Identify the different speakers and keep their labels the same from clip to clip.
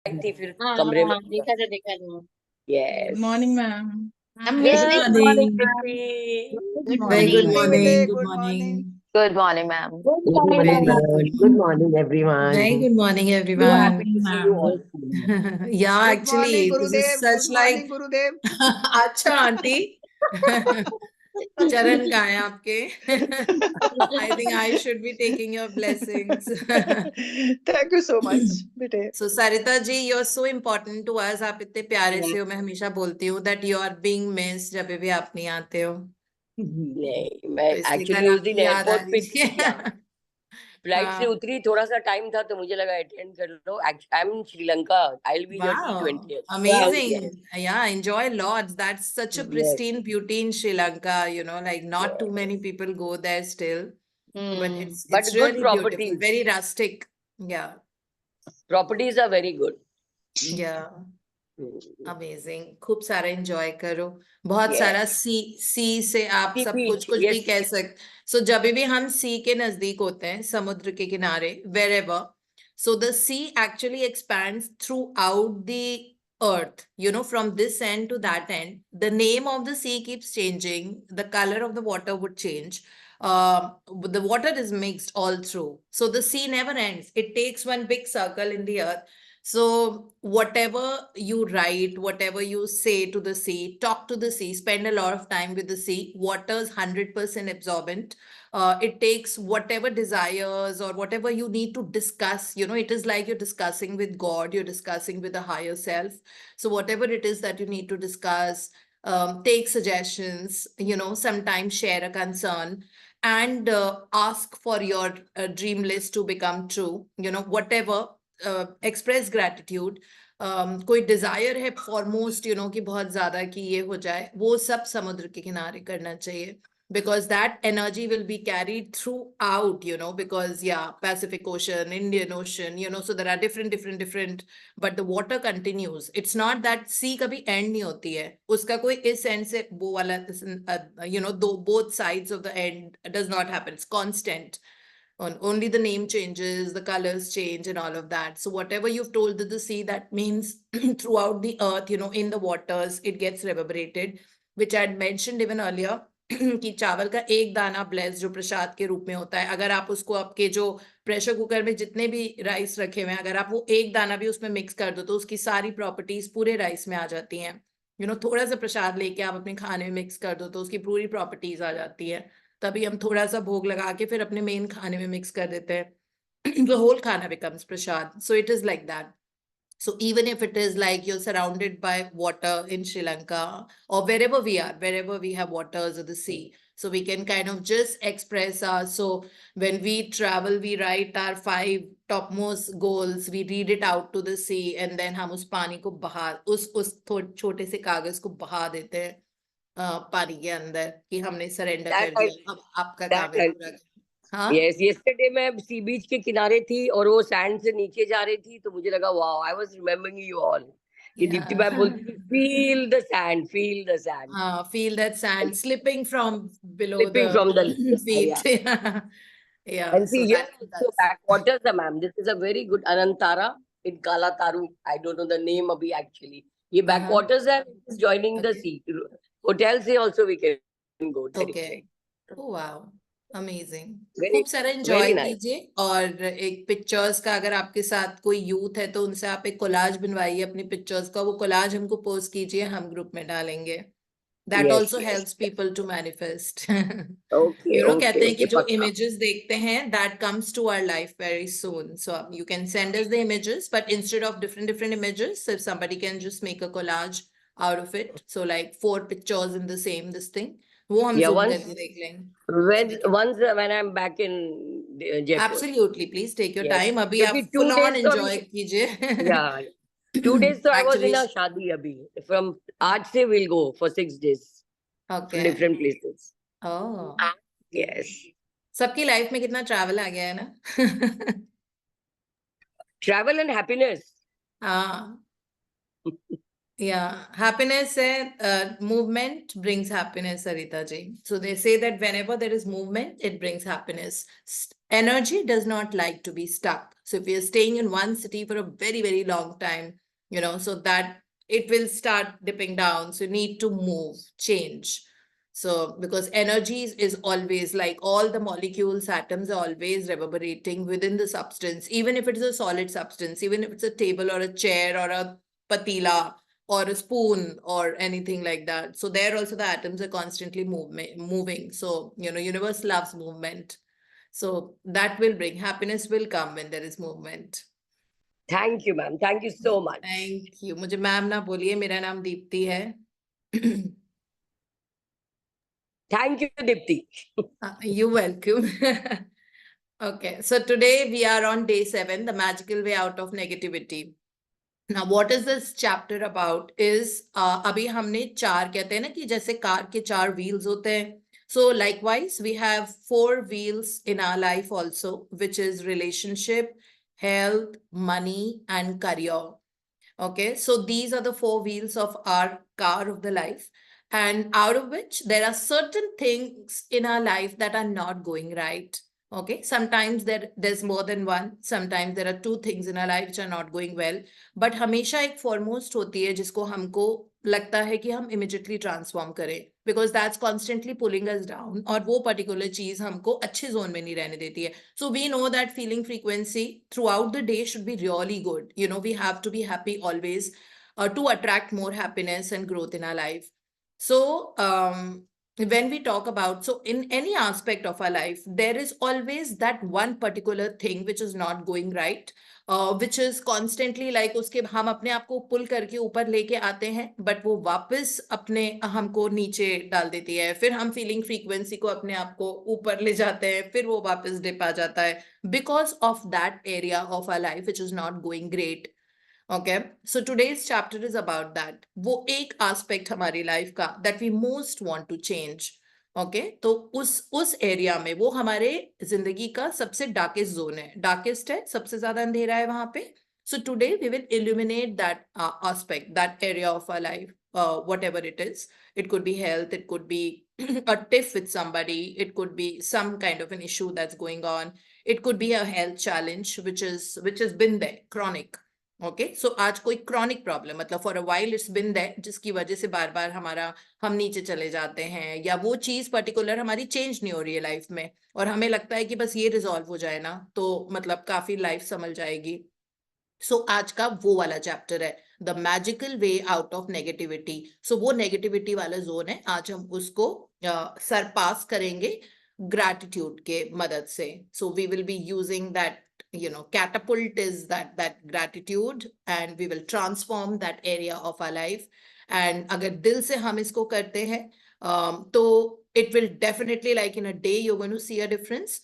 Speaker 1: थी फिर
Speaker 2: हाँ
Speaker 1: कमरे में।
Speaker 2: हाँ देखा था।
Speaker 3: Good
Speaker 1: yes.
Speaker 3: morning, ma'am.
Speaker 2: Good
Speaker 1: good
Speaker 2: morning,
Speaker 1: morning
Speaker 3: Good
Speaker 1: बेटी।
Speaker 2: good
Speaker 3: Very good
Speaker 2: morning.
Speaker 3: morning. Good morning.
Speaker 4: Good morning, ma'am.
Speaker 1: Good
Speaker 2: Good
Speaker 1: morning
Speaker 3: Very
Speaker 2: morning.
Speaker 3: good
Speaker 1: ma'am, good
Speaker 3: morning.
Speaker 1: Morning everyone.
Speaker 3: Very good morning,
Speaker 1: So
Speaker 3: everyone.
Speaker 1: happy to see you all.
Speaker 3: Yeah,
Speaker 5: Good
Speaker 3: actually,
Speaker 5: morning,
Speaker 3: this is
Speaker 5: Gurudev.
Speaker 3: such
Speaker 5: Good morning,
Speaker 3: like
Speaker 5: Gurudev.
Speaker 3: अच्छा aunty चरण कहाँ है आपके? I think I should be taking your blessings.
Speaker 5: Thank you so much, bete.
Speaker 3: So Sarita ji, you're so important to us. आप इतने प्यारे से हो, मैं हमेशा बोलती हूँ that you are being missed जब भी आप नहीं आते हो,
Speaker 1: नहीं, मैं
Speaker 3: तो इसलिए
Speaker 1: एक्चुअली
Speaker 3: कल
Speaker 1: उस
Speaker 3: आपकी
Speaker 1: दिन
Speaker 3: याद आ
Speaker 1: एयरपोर्ट
Speaker 3: रही
Speaker 1: पे
Speaker 3: थी।
Speaker 1: थी, फ्लाइट से
Speaker 3: हाँ,
Speaker 1: उतरी, थोड़ा सा टाइम था तो मुझे लगा अटेंड कर लो। I am in Sri Lanka, I will be here till
Speaker 3: wow,
Speaker 1: 20th.
Speaker 3: amazing.
Speaker 1: Yes,
Speaker 3: Yeah, enjoy lots. That's such a
Speaker 1: yes.
Speaker 3: pristine beauty in Sri Lanka, you know, like not too many people go there still, but it's
Speaker 1: But good
Speaker 3: really beautiful,
Speaker 1: properties.
Speaker 3: very rustic. Yeah,
Speaker 1: Properties are very good.
Speaker 3: yeah.
Speaker 1: Hmm.
Speaker 3: Amazing, खूब सारा enjoy करो, बहुत सारा
Speaker 1: Yes.
Speaker 3: सी से आप
Speaker 1: Sea
Speaker 3: सब
Speaker 1: beach,
Speaker 3: कुछ भी
Speaker 1: yes.
Speaker 3: कह सकते। सो जब भी हम सी के नजदीक होते हैं, समुद्र के किनारे, wherever, so the sea actually expands throughout the earth, you know, from this end to that end. The name of the sea keeps changing, the color of the water would change. The water is mixed all through, so the sea never ends. It takes one big circle in the earth. So whatever you write, whatever you say to the sea, talk to the sea, spend a lot of time with the sea. Water is 100% absorbent. It takes whatever desires or whatever you need to discuss. You know, it is like you're discussing with God, you're discussing with a higher self. So whatever it is that you need to discuss, take suggestions, you know, sometimes share a concern, and ask for your dream list to become true. You know, whatever, express gratitude, कोई Dzire है foremost, you know, कि बहुत ज्यादा कि ये हो जाए, वो सब समुद्र के किनारे करना चाहिए, because that energy will be carried throughout, you know, because yeah, Pacific Ocean, Indian Ocean, you know, so there are different, but the water continues. It's not that sea kabhi end नहीं होती है, उसका कोई इस end से वो वाला, you know, both sides of the end does not happen. It's constant. Only the name changes, the colors change, and all of that. So whatever you've told to the sea, that means throughout the earth, you know, in the waters, it gets reverberated, which I had mentioned even earlier. कि चावल का एक दाना bless जो प्रसाद के रूप में होता है, अगर आप उसको आपके जो प्रेशर कुकर में जितने भी राइस रखे हुए हैं, अगर आप वो एक दाना भी उसमें मिक्स कर दो तो उसकी सारी प्रॉपर्टीज पूरे राइस में आ जाती हैं। यू नो, थोड़ा सा प्रसाद लेके आप अपने खाने में मिक्स कर दो तो उसकी पूरी प्रॉपर्टीज आ जाती है। तभी हम थोड़ा सा भोग लगा के फिर अपने मेन खाने में मिक्स कर देते हैं। The whole khana becomes prasad. So it is like that. So even if it is like you're surrounded by water in Sri Lanka or wherever we are, wherever we have waters or the sea, so we can kind of just express our, so when we travel, we write our 5 topmost goals, we read it out to the sea, and then हम उस पानी को बहा, उस छोटे से कागज को बहा देते हैं पानी के अंदर, कि हमने सरेंडर कर दिया, अब आपका काम है पूरा। हाँ,
Speaker 1: यस, यस्टरडे मैं सी बीच के किनारे थी और वो सैंड से नीचे जा रही थी तो मुझे लगा wow, I was remembering you all. कि दीप्ति मैम बोलती थी feel the sand, feel the sand,
Speaker 3: feel that sand slipping from below
Speaker 1: slipping
Speaker 3: the
Speaker 1: from the
Speaker 3: feet.
Speaker 1: yeah.
Speaker 3: Yeah,
Speaker 1: And
Speaker 3: so
Speaker 1: see here also
Speaker 3: that's
Speaker 1: backwaters, ma'am. This is a very good Anantara in Kalataru. I don't know the name abhi actually. ये backwaters है, is joining the
Speaker 3: okay.
Speaker 1: sea. Hotel से also we can go direct.
Speaker 3: Okay. Oh wow, amazing.
Speaker 1: Very,
Speaker 3: खूब सारा
Speaker 1: very
Speaker 3: enjoy
Speaker 1: nice.
Speaker 3: कीजिए, और एक pictures का, अगर आपके साथ कोई यूथ है तो उनसे आप एक कोलाज बनवाइए अपनी पिक्चर्स का, वो कोलाज हमको पोस्ट कीजिए, हम ग्रुप में डालेंगे। That
Speaker 1: Yes,
Speaker 3: also
Speaker 1: yes.
Speaker 3: helps people to manifest.
Speaker 1: Okay,
Speaker 3: You know,
Speaker 1: okay,
Speaker 3: कहते हैं कि
Speaker 1: okay.
Speaker 3: जो
Speaker 1: पक्का.
Speaker 3: images देखते हैं, that comes to our life very soon. So you can send us the images, but instead of different images, if somebody can just make a collage out of it, so like 4 pictures in the same this thing, वो हम
Speaker 1: Yeah,
Speaker 3: zoom
Speaker 1: once
Speaker 3: करके देख लेंगे।
Speaker 1: when I'm back in Jaipur.
Speaker 3: Absolutely, please take your
Speaker 1: Yes.
Speaker 3: time. अभी आप
Speaker 1: क्योंकि 2
Speaker 3: full on
Speaker 1: days तो
Speaker 3: enjoy कीजिए।
Speaker 1: yeah, 2 days तो I was
Speaker 3: Actually,
Speaker 1: in a शादी अभी. From आज से we'll go for 6 days to
Speaker 3: okay.
Speaker 1: different places.
Speaker 3: Oh,
Speaker 1: Yes.
Speaker 3: सबकी लाइफ में कितना ट्रैवल आ गया है ना।
Speaker 1: Travel and happiness.
Speaker 3: हाँ, happiness है, movement brings happiness, Sarita ji. So they say that whenever there is movement, it brings happiness. Energy does not like to be stuck. So if you're staying in one city for a very, very long time, so that it will start dipping down. So you need to move, change. So because energy is always like all the molecules, atoms are always reverberating within the substance, even if it is a solid substance, even if it's a table or a chair or a patila or a spoon or anything like that. So there also the atoms are constantly moving. So, universe loves movement. So that will bring happiness will come when there is movement.
Speaker 1: Thank you, ma'am. Thank you so much.
Speaker 3: Thank you. मुझे ma'am ना बोलिए, मेरा नाम दीप्ति है.
Speaker 1: Thank you, Dipti.
Speaker 3: You're welcome. Okay, so today we are on day 7, the magical way out of negativity. Now, what is this chapter about? Is अभी हमने 4 कहते हैं ना कि जैसे कार के 4 wheels होते हैं. So likewise, we have 4 wheels in our life also, which is relationship, health, money, and career. Okay, so these are the 4 wheels of our car of the life, and out of which there are certain things in our life that are not going right. Okay, sometimes there's more than one, sometimes there are 2 things in our life which are not going well, but हमेशा एक foremost होती है जिसको हमको लगता है कि हम immediately transform करें, because that's constantly pulling us down, और वो particular चीज हमको अच्छे zone में नहीं रहने देती है. So we know that feeling frequency throughout the day should be really good. We have to be happy always to attract more happiness and growth in our life. So when we talk about, so in any aspect of our life, there is always that one particular thing which is not going right, which is constantly like उसके हम अपने आप को पुल करके ऊपर लेके आते हैं, but वो वापस अपने हमको नीचे डाल देती है. फिर हम फीलिंग फ्रीक्वेंसी को अपने आप को ऊपर ले जाते हैं, फिर वो वापस डिप आ जाता है, because of that area of our life which is not going great. Okay, so today's chapter is about that. वो एक aspect हमारी life का that we most want to change. Okay, तो उस area में वो हमारे जिंदगी का सबसे darkest zone है, darkest है, सबसे ज्यादा अंधेरा है वहां पे. So today we will illuminate that aspect, that area of our life, whatever it is. It could be health, it could be a tiff with somebody, it could be some kind of an issue that's going on, it could be a health challenge which has been there, chronic. Okay, so आज कोई chronic problem, मतलब for a while it's been that, जिसकी वजह से बार बार हम नीचे चले जाते हैं, या वो चीज पर्टिकुलर हमारी चेंज नहीं हो रही है लाइफ में, और हमें लगता है कि बस ये रिजॉल्व हो जाए ना तो मतलब काफी लाइफ संभल जाएगी. सो आज का वो वाला चैप्टर है, the magical way out of negativity. So वो नेगेटिविटी वाला जोन है, आज हम उसको सरपास करेंगे ग्रैटिट्यूड के मदद से. So we will be using that, catapult is that gratitude, and we will transform that area of our life. And अगर दिल से हम इसको करते हैं तो it will definitely, like in a day you're going to see a difference.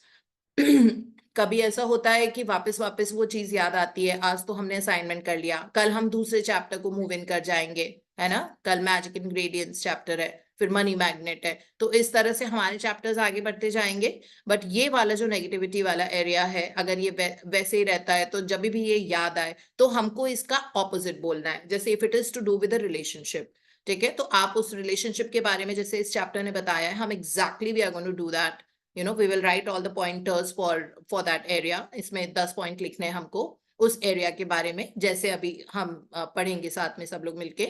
Speaker 3: कभी ऐसा होता है कि वापस वो चीज याद आती है, आज तो हमने असाइनमेंट कर लिया, कल हम दूसरे चैप्टर को मूव इन कर जाएंगे, है ना, कल मैजिक इंग्रेडिएंट्स चैप्टर है, फिर मनी मैग्नेट है, तो इस तरह से हमारे चैप्टर्स आगे बढ़ते जाएंगे. बट ये वाला जो नेगेटिविटी वाला एरिया है, अगर ये वैसे ही रहता है तो जब भी ये याद आए तो हमको इसका ऑपोजिट बोलना है. जैसे if it is to do with a relationship, ठीक है, तो आप उस रिलेशनशिप के बारे में जैसे इस चैप्टर ने बताया है, हम exactly we are going to do that. we will write all the pointers for that area. इसमें 10 पॉइंट लिखने हैं हमको उस एरिया के बारे में, जैसे अभी हम पढ़ेंगे साथ में सब लोग मिलके.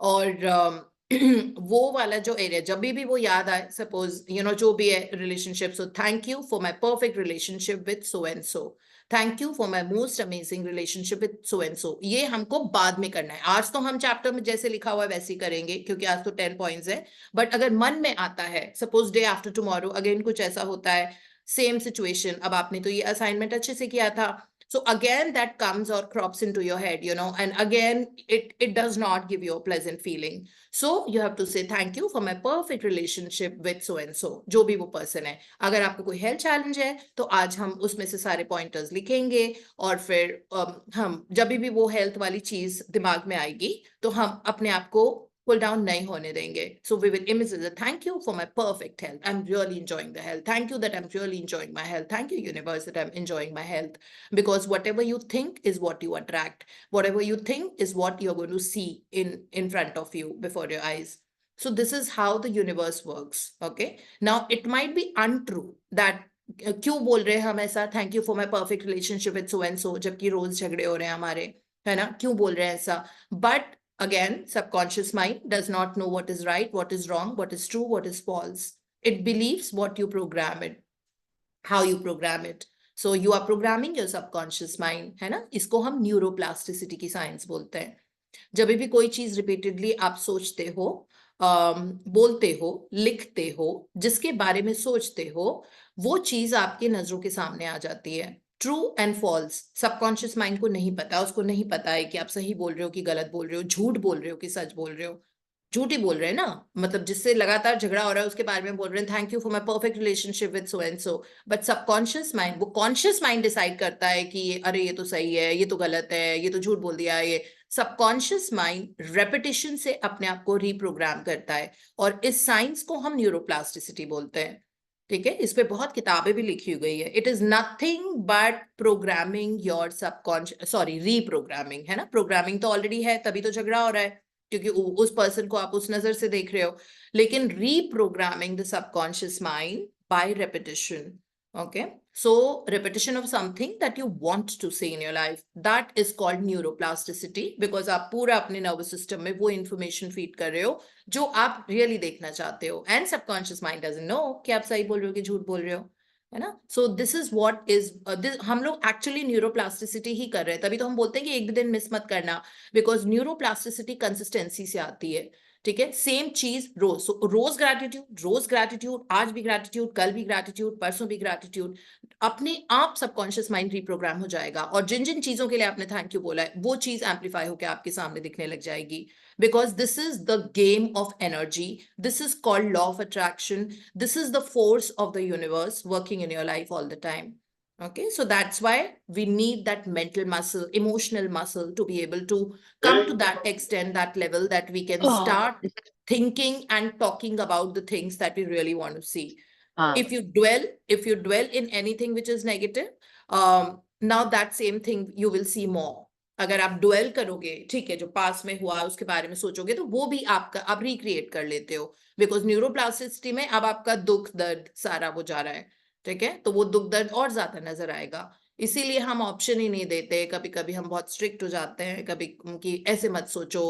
Speaker 3: और वो वाला जो एरिया जब भी वो याद आए, सपोज जो भी है relationship, so thank you for my perfect relationship with so and so, thank you for my most amazing relationship with so and so. ये हमको बाद में करना है, आज तो हम चैप्टर में जैसे लिखा हुआ है वैसे ही करेंगे, क्योंकि आज तो 10 पॉइंट्स है. बट अगर मन में आता है, suppose day after tomorrow again कुछ ऐसा होता है, सेम सिचुएशन, अब आपने तो ये असाइनमेंट अच्छे से किया था, so again that comes or crops into your head, and again it does not give you a pleasant feeling. So you have to say thank you for my perfect relationship with so and so, जो भी वो person है. अगर आपको कोई health challenge है तो आज हम उसमें से सारे पॉइंटर्स लिखेंगे, और फिर हम जब भी वो हेल्थ वाली चीज दिमाग में आएगी तो हम अपने आप को पुल डाउन नहीं होने देंगे. So we will image it. Thank you for my perfect health. I'm really enjoying the health. Thank you that I'm really enjoying my health. Thank you, universe, that I'm enjoying my health. Because whatever you think is what you attract. Whatever you think is what you're going to see in front of you, before your eyes. So this is how the universe works. Okay. Now it might be untrue that क्यों बोल रहे हैं हम ऐसा, thank you for my perfect relationship with so and so, जबकि रोज झगड़े हो रहे हैं हमारे, है ना, क्यों बोल रहे हैं ऐसा. But again, subconscious mind does not know what is right, what is wrong, what is true, what is false. It believes what you program it, how you program it. So you are programming your subconscious mind, है ना. इसको हम neuroplasticity की science बोलते हैं. जब भी कोई चीज रिपीटेडली आप सोचते हो, बोलते हो, लिखते हो, जिसके बारे में सोचते हो, वो चीज आपके नजरों के सामने आ जाती है. True and false subconscious mind को नहीं पता. उसको नहीं पता है कि आप सही बोल रहे हो कि गलत बोल रहे हो, झूठ बोल रहे हो कि सच बोल रहे हो. झूठ ही बोल रहे हैं ना, मतलब जिससे लगातार झगड़ा हो रहा है उसके बारे में बोल रहे हैं thank you for my perfect relationship with so and so. But subconscious mind, वो कॉन्शियस माइंड डिसाइड करता है कि अरे ये तो सही है, ये तो गलत है, ये तो झूठ बोल दिया है. ये सबकॉन्शियस माइंड रेपिटेशन से अपने आप को रीप्रोग्राम करता है, और इस साइंस को हम न्यूरोप्लास्टिसिटी बोलते हैं. ठीक है, इस पे बहुत किताबें भी लिखी गई है. It is nothing but programming your subconscious, sorry, reprogramming, है ना. प्रोग्रामिंग तो ऑलरेडी है, तभी तो झगड़ा हो रहा है, क्योंकि उस पर्सन को आप उस नजर से देख रहे हो. लेकिन reprogramming the subconscious mind bye repetition. Okay, so repetition of something that you want to see in your life, that is called neuroplasticity, because आप पूरा अपने nervous system में वो information feed कर रहे हो जो आप really देखना चाहते हो, and subconscious mind doesn't know कि आप सही बोल रहे हो कि झूठ बोल रहे हो, है ना. So this is what is हम लोग actually neuroplasticity ही कर रहे हैं. तभी तो हम बोलते हैं कि एक दिन मिस मत करना, because neuroplasticity consistency से आती है. ठीक है, सेम चीज रोज. रोज ग्रैटिट्यूड, रोज ग्रैटिट्यूड, आज भी ग्रैटिट्यूड, कल भी ग्रैटिट्यूड, परसों भी ग्रैटिट्यूड. अपने आप सबकॉन्शियस माइंड रीप्रोग्राम हो जाएगा, और जिन जिन चीजों के लिए आपने थैंक यू बोला है वो चीज एम्पलीफाई होकर आपके सामने दिखने लग जाएगी. Because this is the game of energy, this is called law of attraction, this is the force of the universe working in your life all the time. Okay, so that's why we need that mental muscle, emotional muscle, to be able to come to that extent, that level, that we can start thinking and talking about the things that we really want to see. If you dwell in anything which is negative, now that same thing you will see more. अगर आप dwell करोगे, ठीक है, जो पास में हुआ उसके बारे में सोचोगे, तो वो भी आपका आप रिक्रिएट कर लेते हो. बिकॉज न्यूरोप्लास्टिसिटी में अब आपका दुख दर्द सारा वो जा रहा है. ठीक है, तो वो दुख दर्द और ज्यादा नजर आएगा. इसीलिए हम ऑप्शन ही नहीं देते. कभी कभी हम बहुत स्ट्रिक्ट हो जाते हैं, कभी कि ऐसे मत सोचो,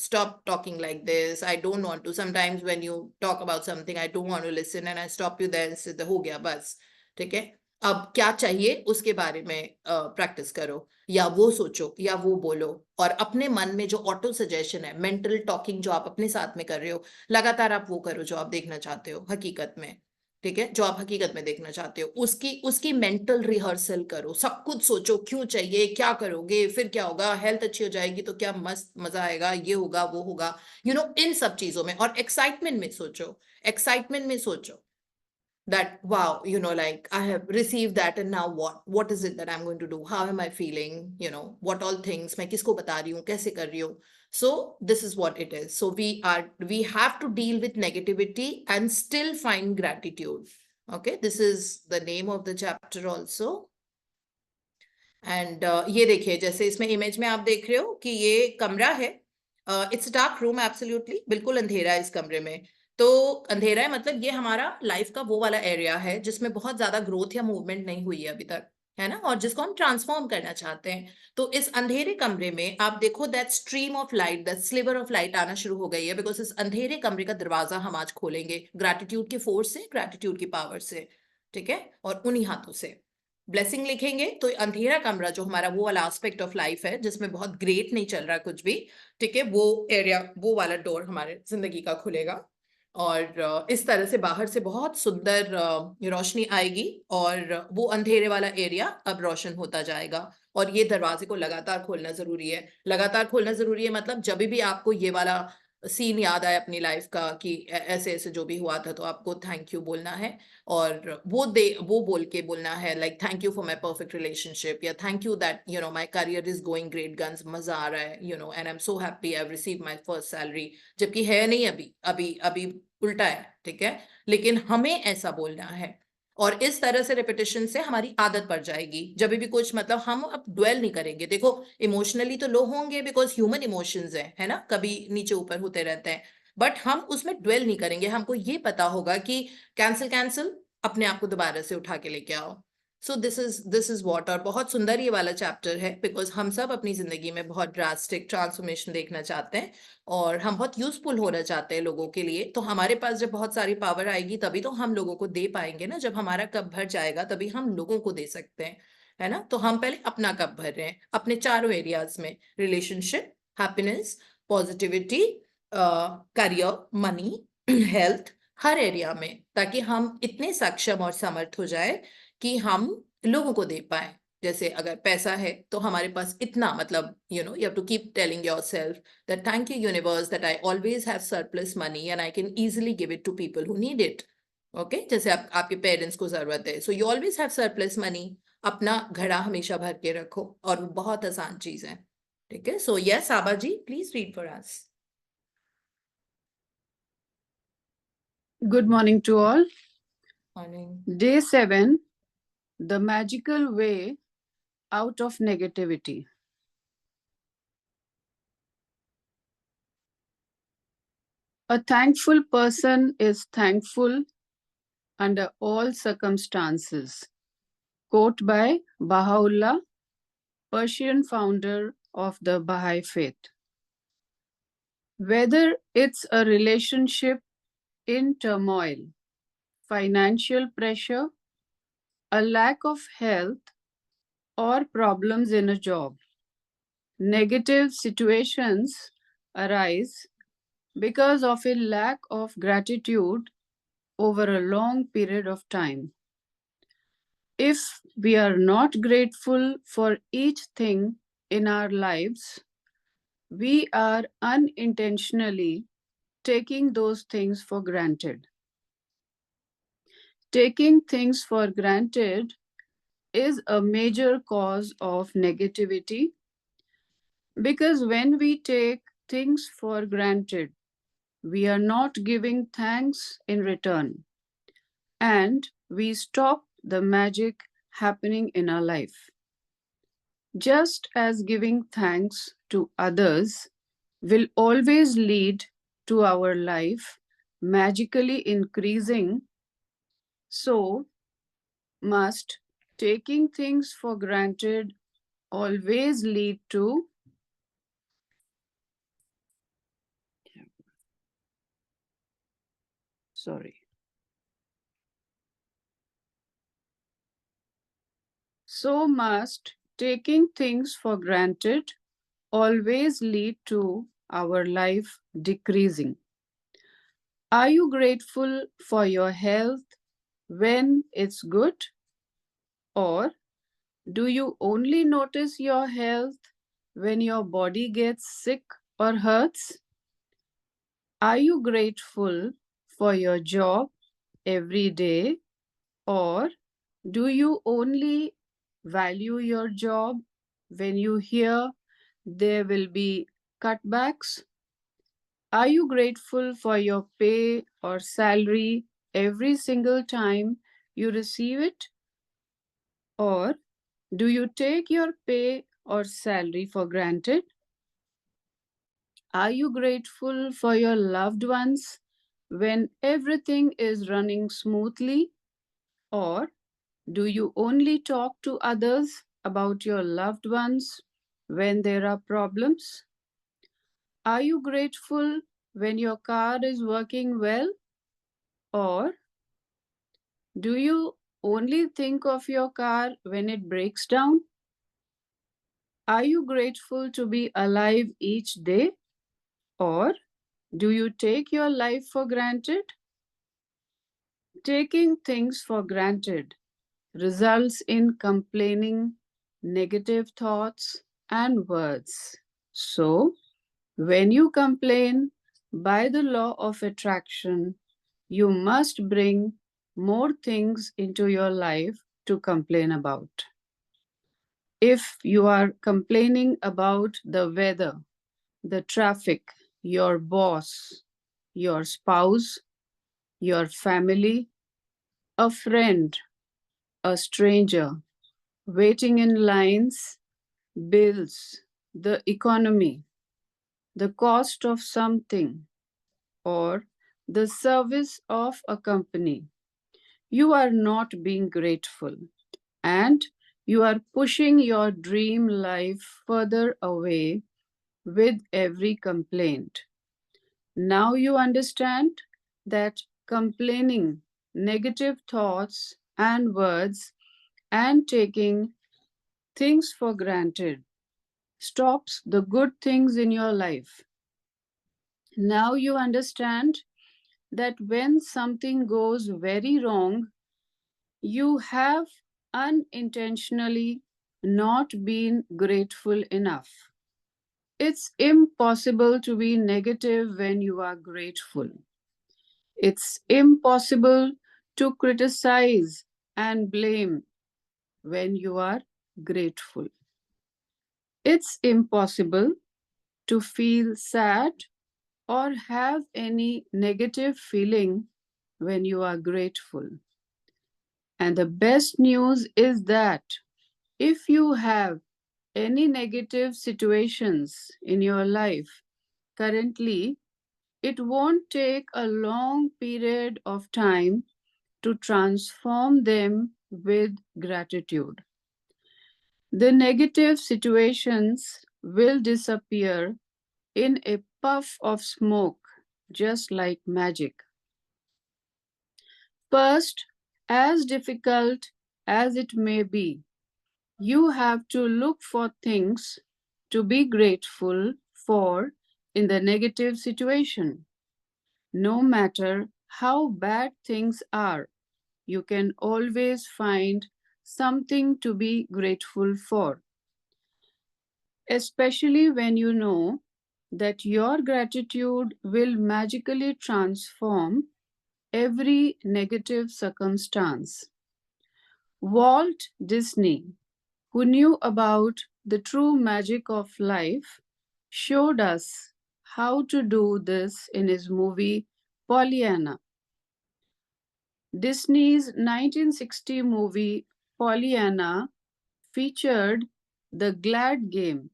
Speaker 3: stop talking like this, I don't want to. Sometimes when you talk about something I don't want to listen and I stop you there, से हो गया बस. ठीक है, अब क्या चाहिए उसके बारे में प्रैक्टिस करो, या वो सोचो या वो बोलो. और अपने मन में जो ऑटो सजेशन है, मेंटल टॉकिंग जो आप अपने साथ में कर रहे हो, लगातार आप वो करो जो आप देखना चाहते हो हकीकत में. ठीक है, जो आप हकीकत में देखना चाहते हो, उसकी मेंटल रिहर्सल करो. सब कुछ सोचो, क्यों चाहिए, क्या करोगे, फिर क्या होगा, हेल्थ अच्छी हो जाएगी तो क्या मस्त मजा आएगा, ये होगा वो होगा, इन सब चीजों में. और एक्साइटमेंट में सोचो that wow, like I have received that, and now what is it that I'm going to do, how am I feeling, what all things मैं किसको बता रही हूँ, कैसे कर रही हूँ. So this is what it is. So we have to deal with negativity and still find gratitude. Okay, this is the name of the chapter also. And ये देखिए, जैसे इसमें इमेज में आप देख रहे हो कि ये कमरा है. इट्स डार्क रूम, एब्सोल्युटली, बिल्कुल अंधेरा है इस कमरे में. तो अंधेरा है मतलब ये हमारा लाइफ का वो वाला एरिया है जिसमें बहुत ज्यादा ग्रोथ या मूवमेंट नहीं हुई है अभी तक, है ना, और जिसको हम ट्रांसफॉर्म करना चाहते हैं. तो इस अंधेरे कमरे में आप देखो that stream of light, that sliver of light आना शुरू हो गई है. बिकॉज इस अंधेरे कमरे का दरवाजा हम आज खोलेंगे ग्रैटिट्यूड के फोर्स से, ग्रैटिट्यूड की पावर से. ठीक है, और उन्हीं हाथों से ब्लेसिंग लिखेंगे. तो अंधेरा कमरा जो हमारा वो वाला एस्पेक्ट ऑफ लाइफ है जिसमें बहुत ग्रेट नहीं चल रहा कुछ भी, ठीक है, वो एरिया, वो वाला डोर हमारे जिंदगी का खुलेगा. और इस तरह से बाहर से बहुत सुंदर रोशनी आएगी, और वो अंधेरे वाला एरिया अब रोशन होता जाएगा. और ये दरवाजे को लगातार खोलना जरूरी है. लगातार खोलना जरूरी है मतलब जब भी आपको ये वाला सीन याद आए अपनी लाइफ का कि ऐसे ऐसे जो भी हुआ था, तो आपको थैंक यू बोलना है, और वो बोल के बोलना है like thank you for my perfect relationship, या thank you that you know my career is going great guns, मजा आ रहा है you know, and I am so happy I receive my first salary, जबकि है नहीं, अभी अभी अभी उल्टा है, ठीक है, लेकिन हमें ऐसा बोलना है। और इस तरह से रिपीटिशन से हमारी आदत पड़ जाएगी। जब भी कुछ मतलब हम अब ड्वेल नहीं करेंगे। देखो इमोशनली तो लो होंगे, बिकॉज ह्यूमन इमोशंस है ना, कभी नीचे ऊपर होते रहते हैं, बट हम उसमें ड्वेल नहीं करेंगे। हमको ये पता होगा कि कैंसिल कैंसिल, अपने आप को दोबारा से उठा के लेके आओ। सो दिस इज वॉट। और बहुत सुंदर ये वाला चैप्टर है, बिकॉज हम सब अपनी जिंदगी में बहुत ड्रास्टिक ट्रांसफॉर्मेशन देखना चाहते हैं, और हम बहुत यूजफुल होना चाहते हैं लोगों के लिए। तो हमारे पास जब बहुत सारी पावर आएगी तभी तो हम लोगों को दे पाएंगे ना। जब हमारा कप भर जाएगा तभी हम लोगों को दे सकते हैं, है ना। तो हम पहले अपना कप भर रहे हैं अपने चारों एरियाज में, relationship, happiness, positivity, career, money, health, हर एरिया में, ताकि हम इतने सक्षम और समर्थ हो जाए कि हम लोगों को दे पाए। जैसे अगर पैसा है तो हमारे पास इतना, मतलब you know, you have to keep telling yourself that thank you universe that I always have surplus money and I can easily give it to people who need it. Okay, जैसे आपके पेरेंट्स को जरूरत है, so you always have surplus money. अपना घड़ा हमेशा भर के रखो, और वो बहुत आसान चीज है, ठीक है। So yes, आबा जी, please read for us.
Speaker 2: Good morning to all.
Speaker 3: Morning.
Speaker 2: Day 7, the magical way out of negativity. A thankful person is thankful under all circumstances. Quote by Baha'u'llah, Persian founder of the Baha'i faith. Whether it's a relationship in turmoil, financial pressure, a lack of health, or problems in a job, negative situations arise because of a lack of gratitude over a long period of time. If we are not grateful for each thing in our lives, we are unintentionally taking those things for granted. Taking things for granted is a major cause of negativity, because when we take things for granted, we are not giving thanks in return, and we stop the magic happening in our life. Just as giving thanks to others will always lead to our life magically increasing, so must taking things for granted always lead to So must taking things for granted always lead to our life decreasing. Are you grateful for your health when it's good? Or do you only notice your health when your body gets sick or hurts? Are you grateful for your job every day? Or do you only value your job when you hear there will be cutbacks? Are you grateful for your pay or salary every single time you receive it? Or do you take your pay or salary for granted? Are you grateful for your loved ones when everything is running smoothly? Or do you only talk to others about your loved ones when there are problems? Are you grateful when your car is working well? Or do you only think of your car when it breaks down? Are you grateful to be alive each day? Or do you take your life for granted? Taking things for granted results in complaining, negative thoughts, and words. So, when you complain, by the law of attraction, you must bring more things into your life to complain about. If you are complaining about the weather, the traffic, your boss, your spouse, your family, a friend, a stranger, waiting in lines, bills, the economy, the cost of something, or the service of a company, you are not being grateful and you are pushing your dream life further away with every complaint. Now you understand that complaining, negative thoughts and words, and taking things for granted stops the good things in your life. Now you understand that when something goes very wrong, you have unintentionally not been grateful enough. It's impossible to be negative when you are grateful. It's impossible to criticize and blame when you are grateful. It's impossible to feel sad or have any negative feeling when you are grateful. And the best news is that if you have any negative situations in your life currently, it won't take a long period of time to transform them with gratitude. The negative situations will disappear in a puff of smoke, just like magic. First, as difficult as it may be, you have to look for things to be grateful for in the negative situation. No matter how bad things are, you can always find something to be grateful for, especially when you know that your gratitude will magically transform every negative circumstance. Walt Disney, who knew about the true magic of life, showed us how to do this in his movie Pollyanna. Disney's 1960 movie Pollyanna featured the Glad game,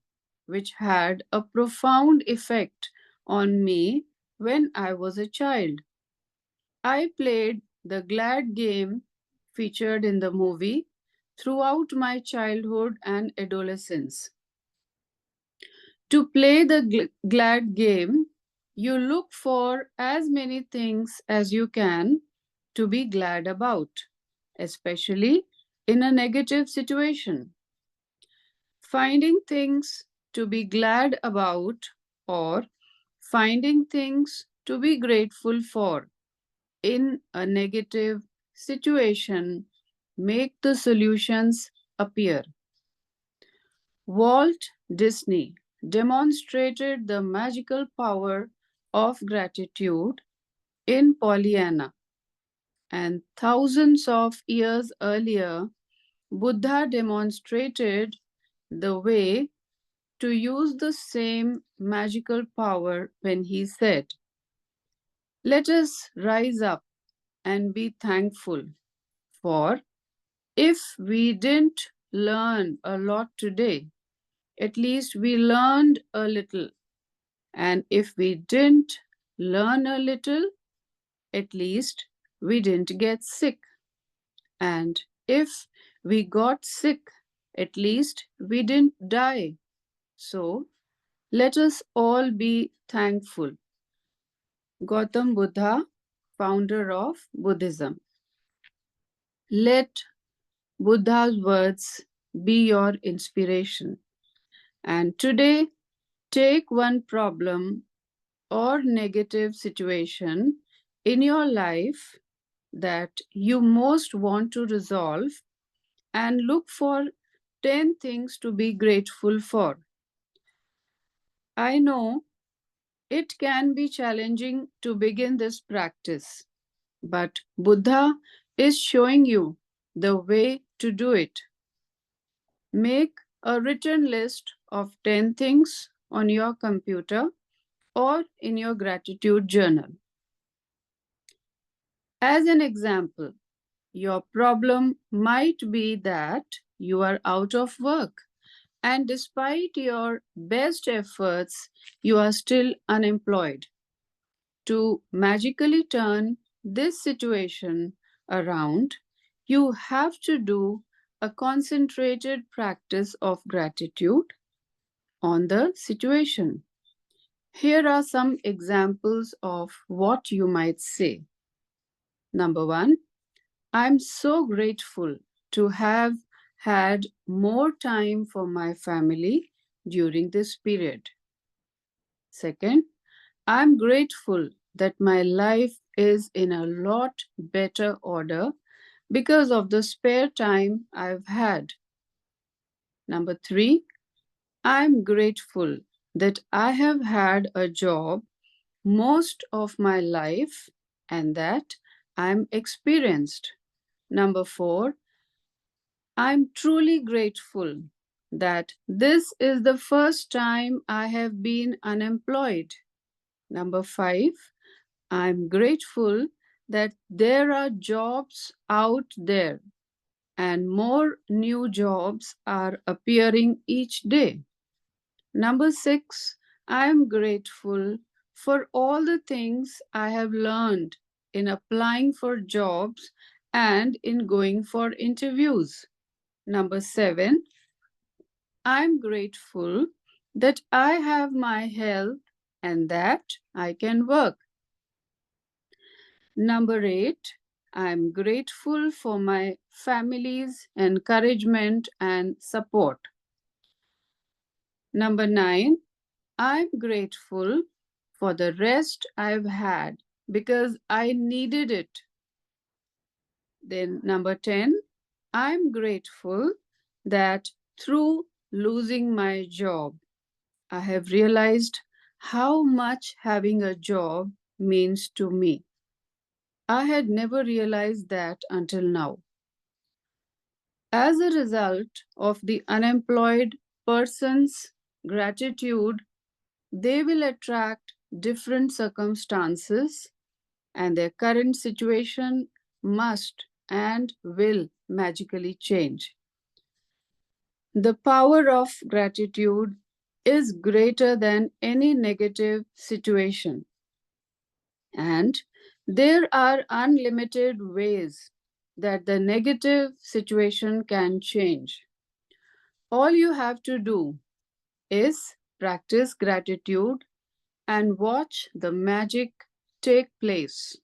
Speaker 2: which had a profound effect on me when I was a child. I played the Glad game featured in the movie throughout my childhood and adolescence. To play the Glad game, you look for as many things as you can to be glad about, especially in a negative situation. Finding things to be glad about or finding things to be grateful for in a negative situation make the solutions appear. Walt Disney demonstrated the magical power of gratitude in Pollyanna, and thousands of years earlier, Buddha demonstrated the way to use the same magical power when he said, "Let us rise up and be thankful, for if we didn't learn a lot today, at least we learned a little. And if we didn't learn a little, at least we didn't get sick. And if we got sick, at least we didn't die. So let us all be thankful." Gautam Buddha, founder of Buddhism. Let Buddha's words be your inspiration. And today, take one problem or negative situation in your life that you most want to resolve and look for 10 things to be grateful for. I know It can be challenging to begin this practice, but Buddha is showing you the way to do it. Make a written list of 10 things on your computer or in your gratitude journal. As an example, your problem might be that you are out of work, and despite your best efforts, you are still unemployed. To magically turn this situation around, you have to do a concentrated practice of gratitude on the situation. Here are some examples of what you might say. Number one, I'm so grateful to have had more time for my family during this period. Second, I'm grateful that my life is in a lot better order because of the spare time I've had. Number three, I'm grateful that I have had a job most of my life and that I'm experienced. Number four, I'm truly grateful that this is the first time I have been unemployed. Number five, I'm grateful that there are jobs out there and more new jobs are appearing each day. Number six, I'm grateful for all the things I have learned in applying for jobs and in going for interviews. Number seven, I'm grateful that I have my health and that I can work. Number eight, I'm grateful for my family's encouragement and support. Number nine, I'm grateful for the rest I've had because I needed it. Then number 10, I'm grateful that through losing my job, I have realized how much having a job means to me. I had never realized that until now. As a result of the unemployed person's gratitude, they will attract different circumstances, and their current situation must and will magically change. The power of gratitude is greater than any negative situation, and there are unlimited ways that the negative situation can change. All you have to do is practice gratitude and watch the magic take place.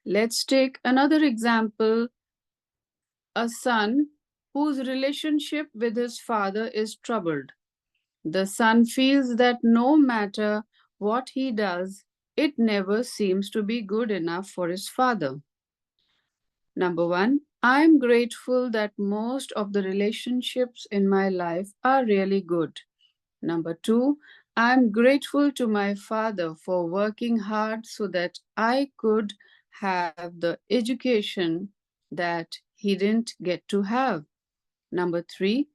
Speaker 2: Let's take another example. A son whose relationship with his father is troubled. The son feels that no matter what he does, it never seems to be good enough for his father. Number one, I'm grateful that most of the relationships in my life are really good. Number two, I'm grateful to my father for working hard so that I could have the education that he didn't get to have. Number three,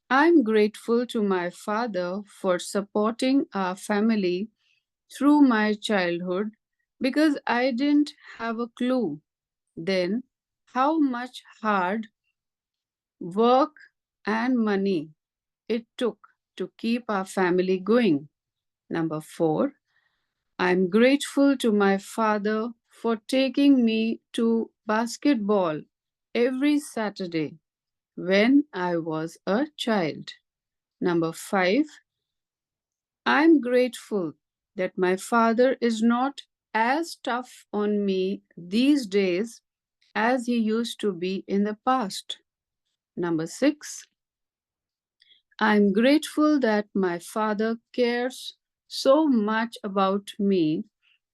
Speaker 2: I'm grateful to my father for supporting our family through my childhood because I didn't have a clue then how much hard work and money it took to keep our family going. Number four, I'm grateful to my father for taking me to basketball every Saturday when I was a child. Number five, I'm grateful that my father is not as tough on me these days as he used to be in the past. Number six, I'm grateful that my father cares so much about me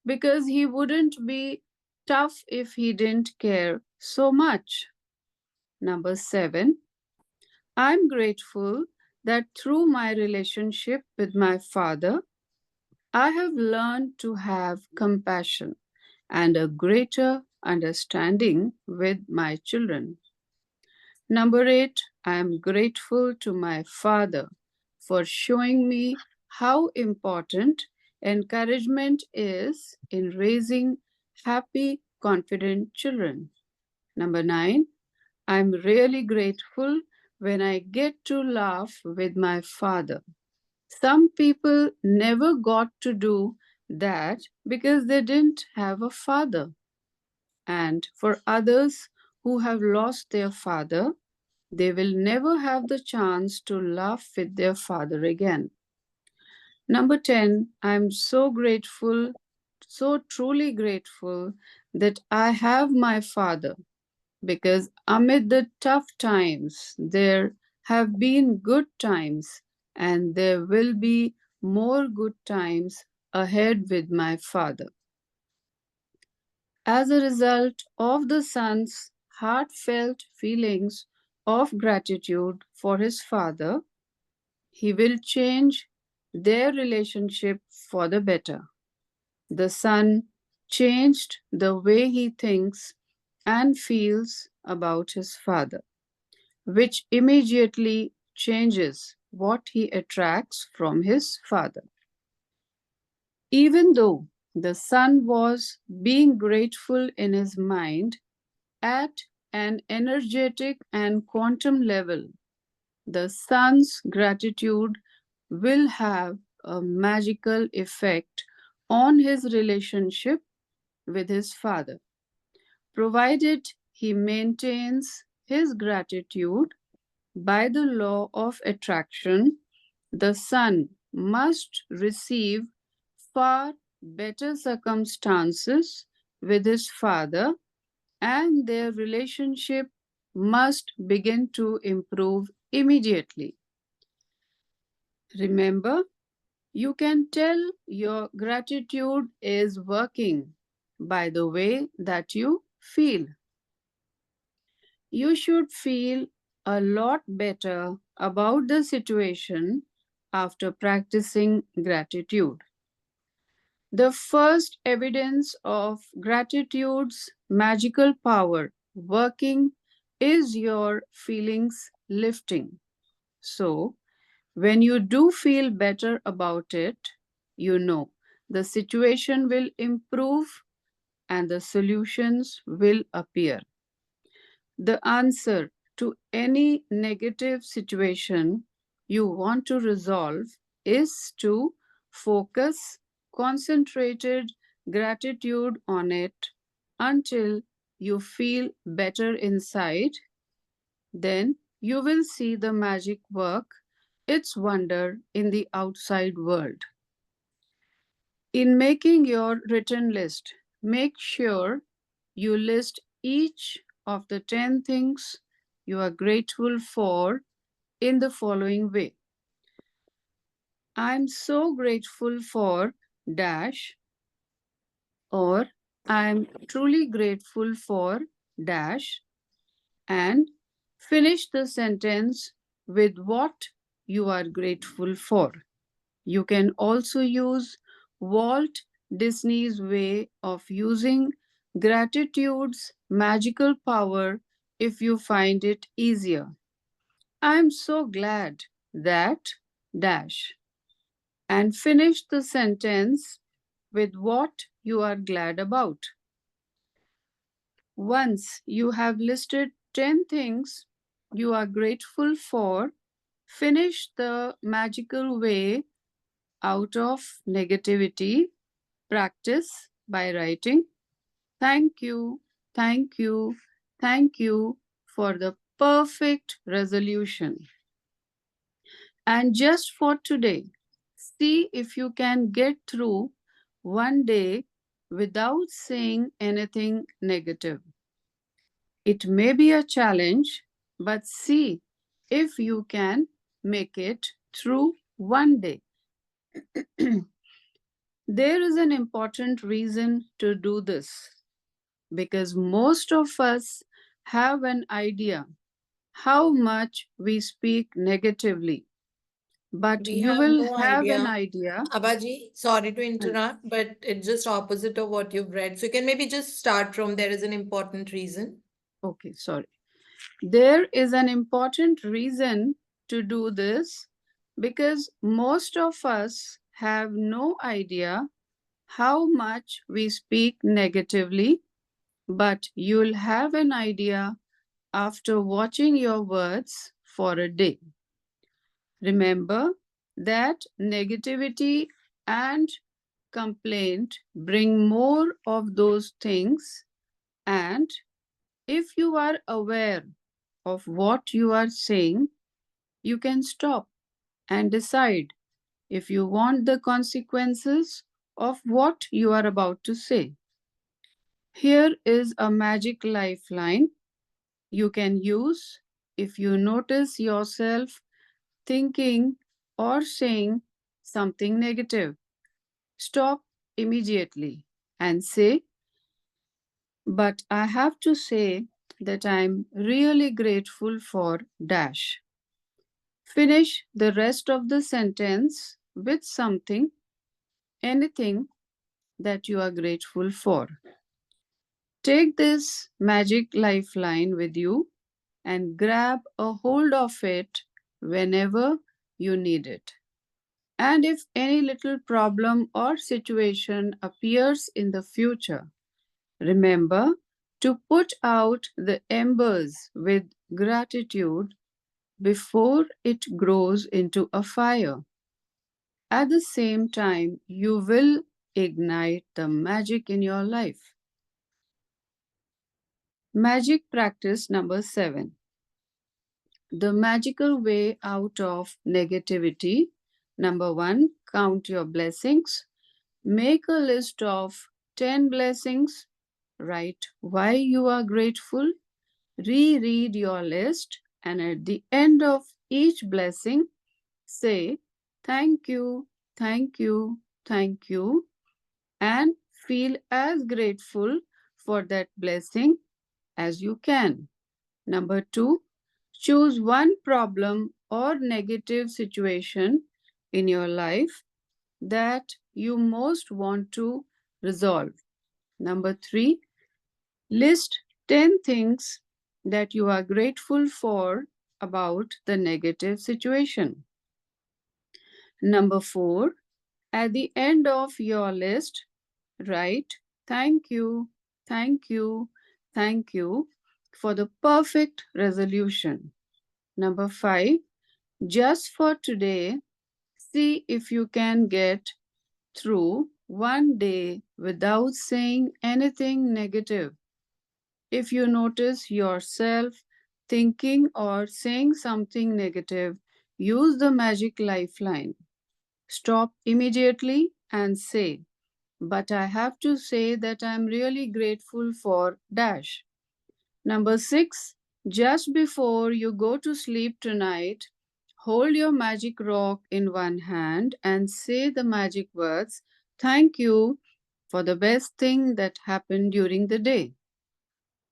Speaker 2: because he wouldn't be tough if he didn't care so much. Number seven, I'm grateful that through my relationship with my father, I have learned to have compassion and a greater understanding with my children. Number 8, I am grateful to my father for showing me how important encouragement is in raising happy, confident children. Number 9, I'm really grateful when I get to laugh with my father. Some people never got to do that because they didn't have a father. And for others who have lost their father, they will never have the chance to laugh with their father again. Number 10, I'm so grateful, so truly grateful that I have my father, because amid the tough times, there have been good times, and there will be more good times ahead with my father. As a result of the son's heartfelt feelings of gratitude for his father, he will change their relationship for the better. The son changed the way he thinks and feels about his father, which immediately changes what he attracts from his father. Even though the son was being grateful in his mind at an energetic and quantum level, the son's gratitude will have a magical effect on his relationship with his father, provided he maintains his gratitude. By the law of attraction, the son must receive far better circumstances with his father, and their relationship must begin to improve immediately. Remember, you can tell your gratitude is working by the way that you feel. You should feel a lot better about the situation after practicing gratitude. The first evidence of gratitude's magical power working is your feelings lifting. So, when you do feel better about it, you know the situation will improve and the solutions will appear. The answer to any negative situation you want to resolve is to focus concentrated gratitude on it until you feel better inside. Then you will see the magic work its wonder in the outside world. In making your written list, make sure you list each of the 10 things you are grateful for in the following way. I'm so grateful for dash, or I'm truly grateful for dash, and finish the sentence with what you are grateful for. You can also use Walt Disney's way of using gratitude's magical power if you find it easier. I'm so glad that dash, and finish the sentence with what you are glad about. Once you have listed 10 things you are grateful for, finish the magical way out of negativity. Practice by writing, "Thank you, thank you, thank you for the perfect resolution." And just for today, see if you can get through one day without saying anything negative. It may be a challenge, but see if you can make it through one day. There is an important reason to do this, because most of us have an idea how much we speak negatively, but
Speaker 3: We
Speaker 2: you
Speaker 3: have
Speaker 2: will
Speaker 3: no
Speaker 2: have an
Speaker 3: idea.
Speaker 2: idea.
Speaker 3: Abaji, sorry to interrupt, but it's just opposite of what you've read. So you can maybe just start from there is an important reason.
Speaker 2: Okay, sorry. There is an important reason to do this because most of us have no idea how much we speak negatively, but you'll have an idea after watching your words for a day. Remember that negativity and complaint bring more of those things, and if you are aware of what you are saying, you can stop and decide if you want the consequences of what you are about to say. Here is a magic lifeline you can use if you notice yourself thinking or saying something negative. Stop immediately and say, "But I have to say that I'm really grateful for dash." Finish the rest of the sentence with something, anything that you are grateful for. Take this magic lifeline with you and grab a hold of it whenever you need it. And if any little problem or situation appears in the future, remember to put out the embers with gratitude before it grows into a fire. At the same time, you will ignite the magic in your life. Magic practice number 7. The magical way out of negativity. Number 1, count your blessings. Make a list of 10 blessings. Write why you are grateful. Reread your list, and at the end of each blessing, say thank you, thank you, thank you, and feel as grateful for that blessing as you can. Number 2, choose one problem or negative situation in your life that you most want to resolve. Number 3, list 10 things that you are grateful for about the negative situation. Number 4, at the end of your list, write thank you, thank you, thank you for the perfect resolution. Number 5, just for today, see if you can get through one day without saying anything negative. If you notice yourself thinking or saying something negative, use the magic lifeline. Stop immediately and say, "But I have to say that I'm really grateful for dash." Number 6, just before you go to sleep tonight, hold your magic rock in one hand and say the magic words, "Thank you for the best thing that happened during the day."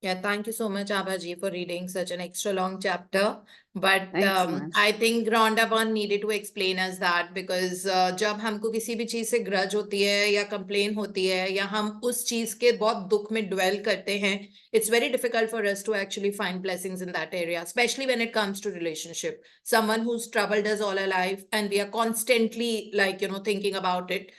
Speaker 3: Yeah, thank you so much, Abhaji, for reading such an extra long chapter. But
Speaker 2: Thanks so much.
Speaker 3: I think Rhonda Byrne needed to explain us that because जब हमको किसी भी चीज से grudge होती है या complain होती है या हम उस चीज के बहुत दुख में dwell करते हैं, it's very difficult for us to actually find blessings in that area, especially when it comes to relationship. Someone who's troubled us all our life and we are constantly thinking about it.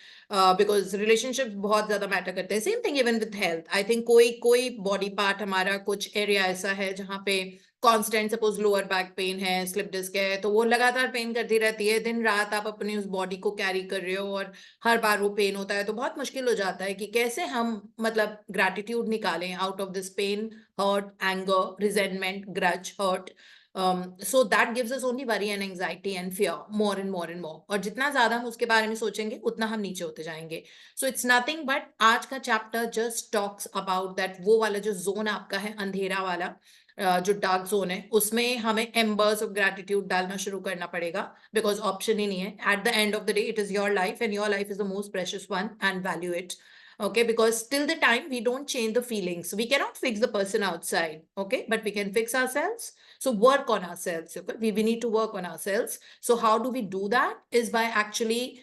Speaker 3: Because relationship बहुत ज्यादा matter करते हैं. Same thing even with health. I think कोई body part हमारा कुछ area ऐसा है जहाँ पे constant suppose lower back pain है, स्लिप डिस्क है, तो वो लगातार पेन करती रहती है. दिन रात आप अपनी उस बॉडी को कैरी कर रहे हो और हर बार वो पेन होता है, तो बहुत मुश्किल हो जाता है कि कैसे हम मतलब ग्रैटिट्यूड निकालें out of this pain, hurt, anger, resentment, grudge, hurt. So that gives us only worry and anxiety and fear more and more and more. और जितना ज्यादा हम उसके बारे में सोचेंगे उतना हम नीचे होते जाएंगे. So it's nothing but आज का chapter just talks about that वो वाला जो जोन आपका है अंधेरा वाला, जो डार्क जोन है, उसमें हमें एम्बर्स ऑफ ग्रैटिट्यूड डालना शुरू करना पड़ेगा बिकॉज ऑप्शन ही नहीं है. At the end of the day it is your life and your life is the most precious one and value it. Okay, because till the time we don't change the feelings, we cannot fix the person outside. Okay, but we can fix ourselves. So work on ourselves. Okay, we need to work on ourselves. So how do we do that? Is by actually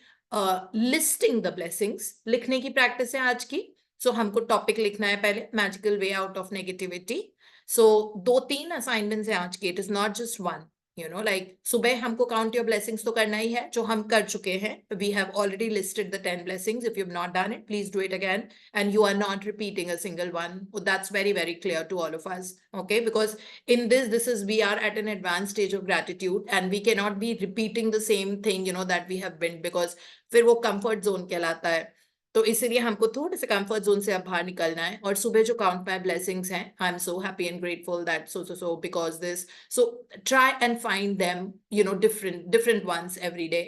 Speaker 3: listing the blessings. लिखने की practice है आज की. So हमको topic लिखना है पहले, magical way out of negativity. So 2-3 assignments है आज की. It is not just one. You know, like सुबह हमको count your blessings तो करना ही है, जो हम कर चुके हैं. We have already listed the 10 blessings. If you've not done it, please do it again. And you are not repeating a single one. Oh, that's very, very clear to all of us. Okay, because in this we are at an advanced stage of gratitude, and we cannot be repeating the same thing, you know, that we have been, because फिर वो comfort zone कहलाता है. तो इसीलिए हमको थोड़े से comfort zone से अब बाहर निकलना है. और सुबह जो काउंट माय ब्लेसिंग्स हैं, आई am so happy and grateful that so because this. So try and find them, you know, different ones every day.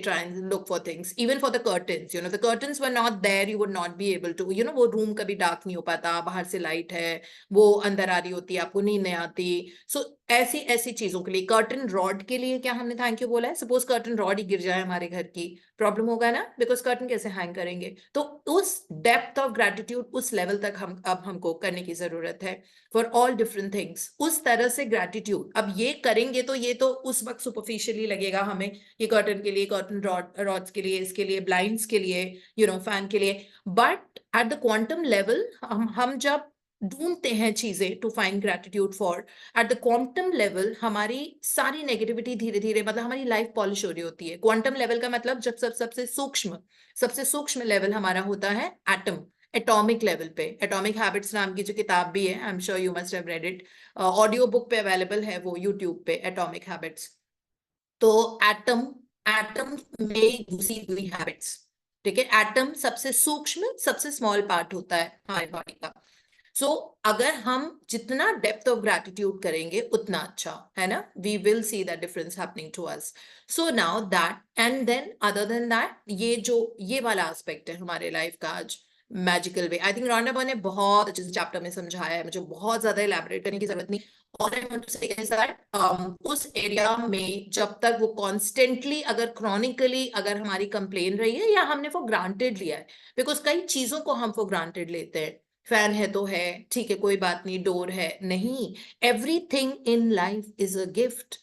Speaker 3: Try and look for things, even for the curtains. You know, the curtains were not there, you would not be able to, you know, वो room कभी dark नहीं हो पाता, बाहर से light है, वो अंदर आ रही होती है, आपको नींद नहीं आती. सो ऐसी चीजों के लिए, कर्टन रॉड के लिए क्या हमने थैंक यू बोला है? सपोज कर्टन रॉड ही गिर जाए हमारे घर की, प्रॉब्लम होगा ना, बिकॉज कर्टन कैसे हैंग करेंगे? तो उस डेप्थ ऑफ ग्रेटिट्यूड, उस लेवल तक हमको करने की जरूरत है फॉर ऑल डिफरेंट थिंग्स. उस तरह से ग्रेटिट्यूड अब ये करेंगे तो ये तो उस वक्त सुपरफिशियली लगेगा हमें, ये कर्टन के लिए, कर्टन रॉड्स के लिए, इसके लिए, ब्लाइंड्स के लिए, यू नो, फैन के लिए. But at the quantum level हम जब ढूंढते हैं चीजें to find gratitude for, at the quantum level हमारी सारी नेगेटिविटी धीरे धीरे, मतलब हमारी लाइफ पॉलिश हो रही होती है. क्वांटम लेवल का मतलब जब सबसे सूक्ष्म लेवल हमारा होता है एटम, एटॉमिक लेवल पे. एटॉमिक हैबिट्स नाम की जो किताब भी है, I am sure you must have read it, audio book पे अवेलेबल है वो यूट्यूब पे, एटॉमिक हैबिट्स. तो एटम में घुसी हुई हैबिट्स, ठीक है. एटम सबसे सूक्ष्म, सबसे स्मॉल पार्ट होता है हमारे बॉडी का. सो अगर हम जितना डेप्थ ऑफ ग्रेटिट्यूड करेंगे उतना अच्छा है ना, we will see that difference happening to us. So now that and then other than that, ये वाला एस्पेक्ट है हमारे लाइफ का आज, magical way. I think Rhonda Byrne ने बहुत अच्छे से चैप्टर में समझाया है, मुझे बहुत ज्यादा इलैबोरेट करने की जरूरत नहीं. और आई वांट टू से इज दैट उस एरिया में जब तक वो कॉन्स्टेंटली, अगर क्रॉनिकली अगर हमारी कंप्लेन रही है, या हमने फॉर ग्रांटेड लिया है, बिकॉज कई चीजों को हम फॉर ग्रांटेड लेते हैं. फैन है तो है, ठीक है, कोई बात नहीं. डोर है, नहीं. Everything in life is a gift.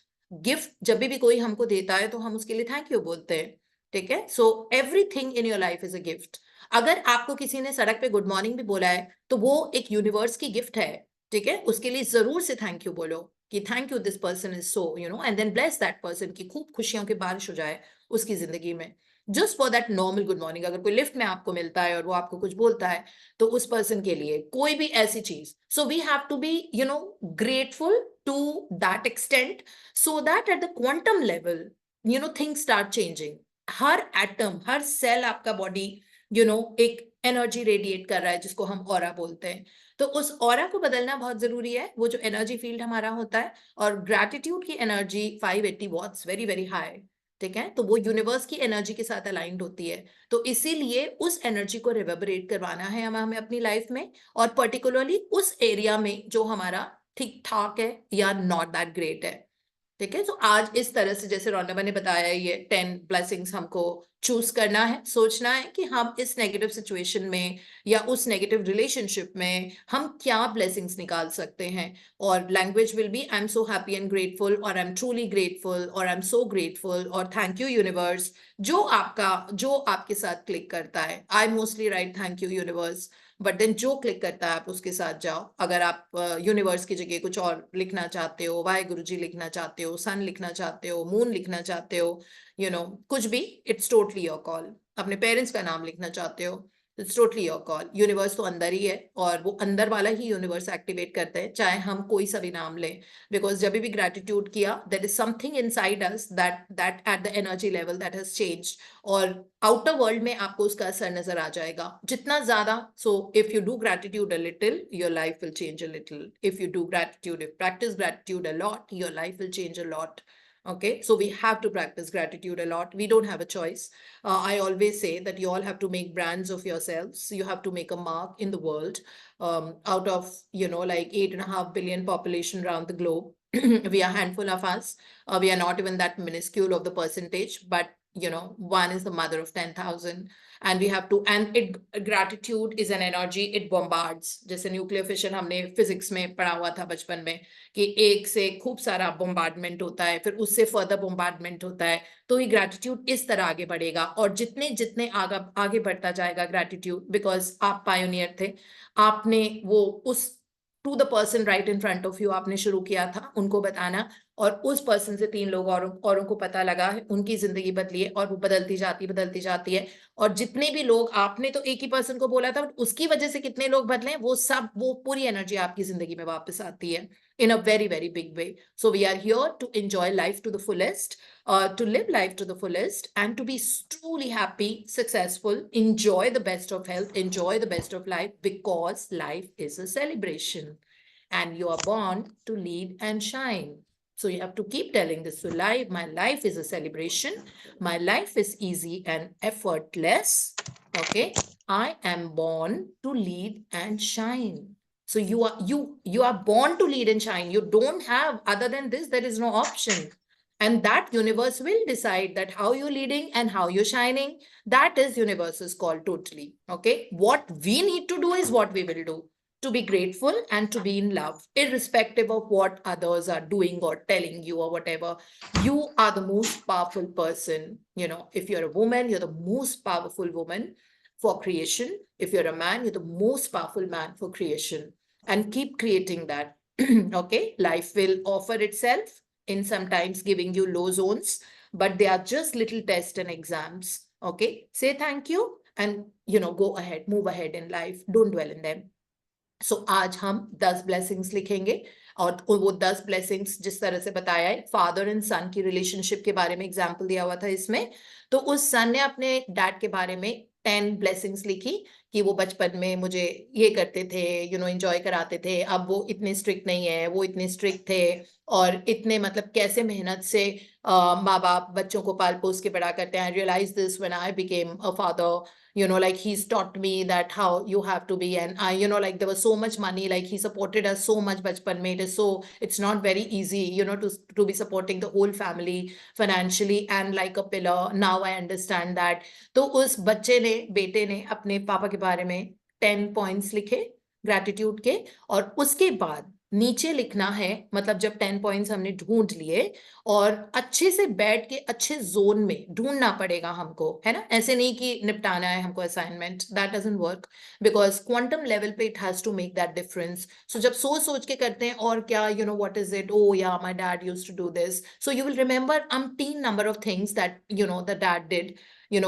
Speaker 3: जब भी कोई हमको देता है तो हम उसके लिए थैंक यू बोलते हैं, ठीक है. So everything in your life is a gift. अगर आपको किसी ने सड़क पे गुड मॉर्निंग भी बोला है तो वो एक यूनिवर्स की गिफ्ट है, ठीक है. उसके लिए जरूर से थैंक यू बोलो कि thank you, this person is so, you know, and then bless that person, की खूब खुशियों की बारिश हो जाए उसकी जिंदगी में, just for that normal good morning. अगर कोई लिफ्ट में आपको मिलता है और वो आपको कुछ बोलता है, तो उस पर्सन के लिए कोई भी ऐसी चीज. So we have to be, you know, grateful to that extent, so that at the quantum level, you know, things start changing. हर एटम, हर सेल आपका बॉडी, यू नो, एक एनर्जी रेडिएट कर रहा है जिसको हम ऑरा बोलते हैं. तो उस ऑरा को बदलना बहुत जरूरी है, वो जो एनर्जी फील्ड हमारा होता है. और ग्रेटिट्यूड की energy 580 watts, very very high, ठीक है. तो वो यूनिवर्स की एनर्जी के साथ अलाइंड होती है. तो इसीलिए उस एनर्जी को रिवर्बरेट करवाना है हमें अपनी लाइफ में, और पर्टिकुलरली उस एरिया में जो हमारा ठीक ठाक है या नॉट दैट ग्रेट है, ठीक है. तो आज इस तरह से, जैसे रॉन्डा ने बताया, ये 10 ब्लेसिंग्स हमको चूज करना है, सोचना है कि हम इस नेगेटिव सिचुएशन में या उस नेगेटिव रिलेशनशिप में हम क्या ब्लेसिंग्स निकाल सकते हैं. और language will be I am so happy and grateful, और आई एम ट्रूली ग्रेटफुल, और आई एम सो ग्रेटफुल, और थैंक यू यूनिवर्स, जो आपके साथ क्लिक करता है. I mostly write thank you universe, but then जो क्लिक करता है आप उसके साथ जाओ. अगर आप यूनिवर्स की जगह कुछ और लिखना चाहते हो, वाहेगुरु जी लिखना चाहते हो, सन लिखना चाहते हो, मून लिखना चाहते हो, यू नो, कुछ भी, इट्स टोटली योर कॉल. अपने पेरेंट्स का नाम लिखना चाहते हो, it's totally your call. Universe तो अंदर ही है, और वो अंदर वाला ही यूनिवर्स एक्टिवेट करते हैं, चाहे हम कोई सा भी नाम लें. बिकॉज जब भी ग्रेटिट्यूड किया, there is something inside us that at the energy level that has changed, और आउटर वर्ल्ड में आपको उसका असर नजर आ जाएगा जितना ज्यादा. So if you do gratitude a little, your life will change a little. If you do gratitude, if practice gratitude a lot, your life will change a lot. Okay, so we have to practice gratitude a lot. We don't have a choice. I always say that you all have to make brands of yourselves. You have to make a mark in the world. Out of, you know, like 8.5 billion population around the globe, we are a handful of us. We are not even that minuscule of the percentage, but one is the mother of 10,000, and we have to, and gratitude is an energy, it bombards. जैसे nuclear fission हमने physics में पढ़ा हुआ था बचपन में कि एक से खूब सारा बोम्बार्डमेंट होता है, फिर उससे फर्दर बोम्बार्डमेंट होता है, तो ये ग्रैटिट्यूड इस तरह आगे बढ़ेगा। और जितने जितने आगे बढ़ता जाएगा ग्रैटिट्यूड, बिकॉज आप पायोनियर थे, आपने वो उस to the person right in front of you आपने शुरू किया था उनको बताना, और उस पर्सन से 3 लोग औरों को पता लगा है, उनकी जिंदगी बदली है, और वो बदलती जाती है। और जितने भी लोग, आपने तो एक ही पर्सन को बोला था, उसकी वजह से कितने लोग बदले, वो पूरी एनर्जी आपकी जिंदगी में वापस आती है in a very, very big way. So we are here to enjoy life to the fullest, to live life to the fullest, and to be truly happy, successful, enjoy the best of health, enjoy the best of life, because life is a celebration and you are born to lead and shine. So you have to keep telling this to life. My life is a celebration. My life is easy and effortless. Okay. I am born to lead and shine. So you are born to lead and shine. You don't have, other than this, there is no option. And that universe will decide that how you're leading and how you're shining. That is universe's call totally. Okay. What we need to do is what we will do. To be grateful and to be in love, irrespective of what others are doing or telling you or whatever. You are the most powerful person. If you're a woman, you're the most powerful woman for creation. If you're a man, you're the most powerful man for creation. And keep creating that. Okay, life will offer itself in sometimes giving you low zones, but they are just little tests and exams. Okay, say thank you and go ahead, move ahead in life. Don't dwell in them. So आज हम 10 blessings लिखेंगे, और वो 10 blessings जिस तरह से बताया है, फादर एंड सन की रिलेशनशिप के बारे में एग्जाम्पल दिया हुआ था इसमें। तो उस सन ने अपने डैड के बारे में 10 blessings लिखी कि वो बचपन में मुझे ये करते थे, एंजॉय कराते थे, अब वो इतने स्ट्रिक्ट नहीं है, वो इतने स्ट्रिक्ट थे, और इतने मतलब कैसे मेहनत से माँ बाप बच्चों को पाल पोस के बड़ा करते हैं। I realise this when I became a father, like he's taught me that how you have to be, and I, like there was so much money, like he supported us so much bachpan mein, it's not very easy, to be supporting the whole family financially and like a pillar. Now I understand that. तो उस बच्चे ने, बेटे ने अपने पापा के बारे में 10 points लिखे ग्रैटिट्यूड के, और उसके बाद नीचे लिखना है, मतलब जब 10 पॉइंट्स हमने ढूंढ लिए, और अच्छे से बैठ के अच्छे जोन में ढूंढना पड़ेगा हमको, है ना। ऐसे नहीं कि निपटाना है हमको assignment, that doesn't work, because quantum level पे it has to make that difference. So जब सोच के करते हैं, और क्या, what is it, oh yeah my dad used to do this, so you will remember umpteen number of things that the dad did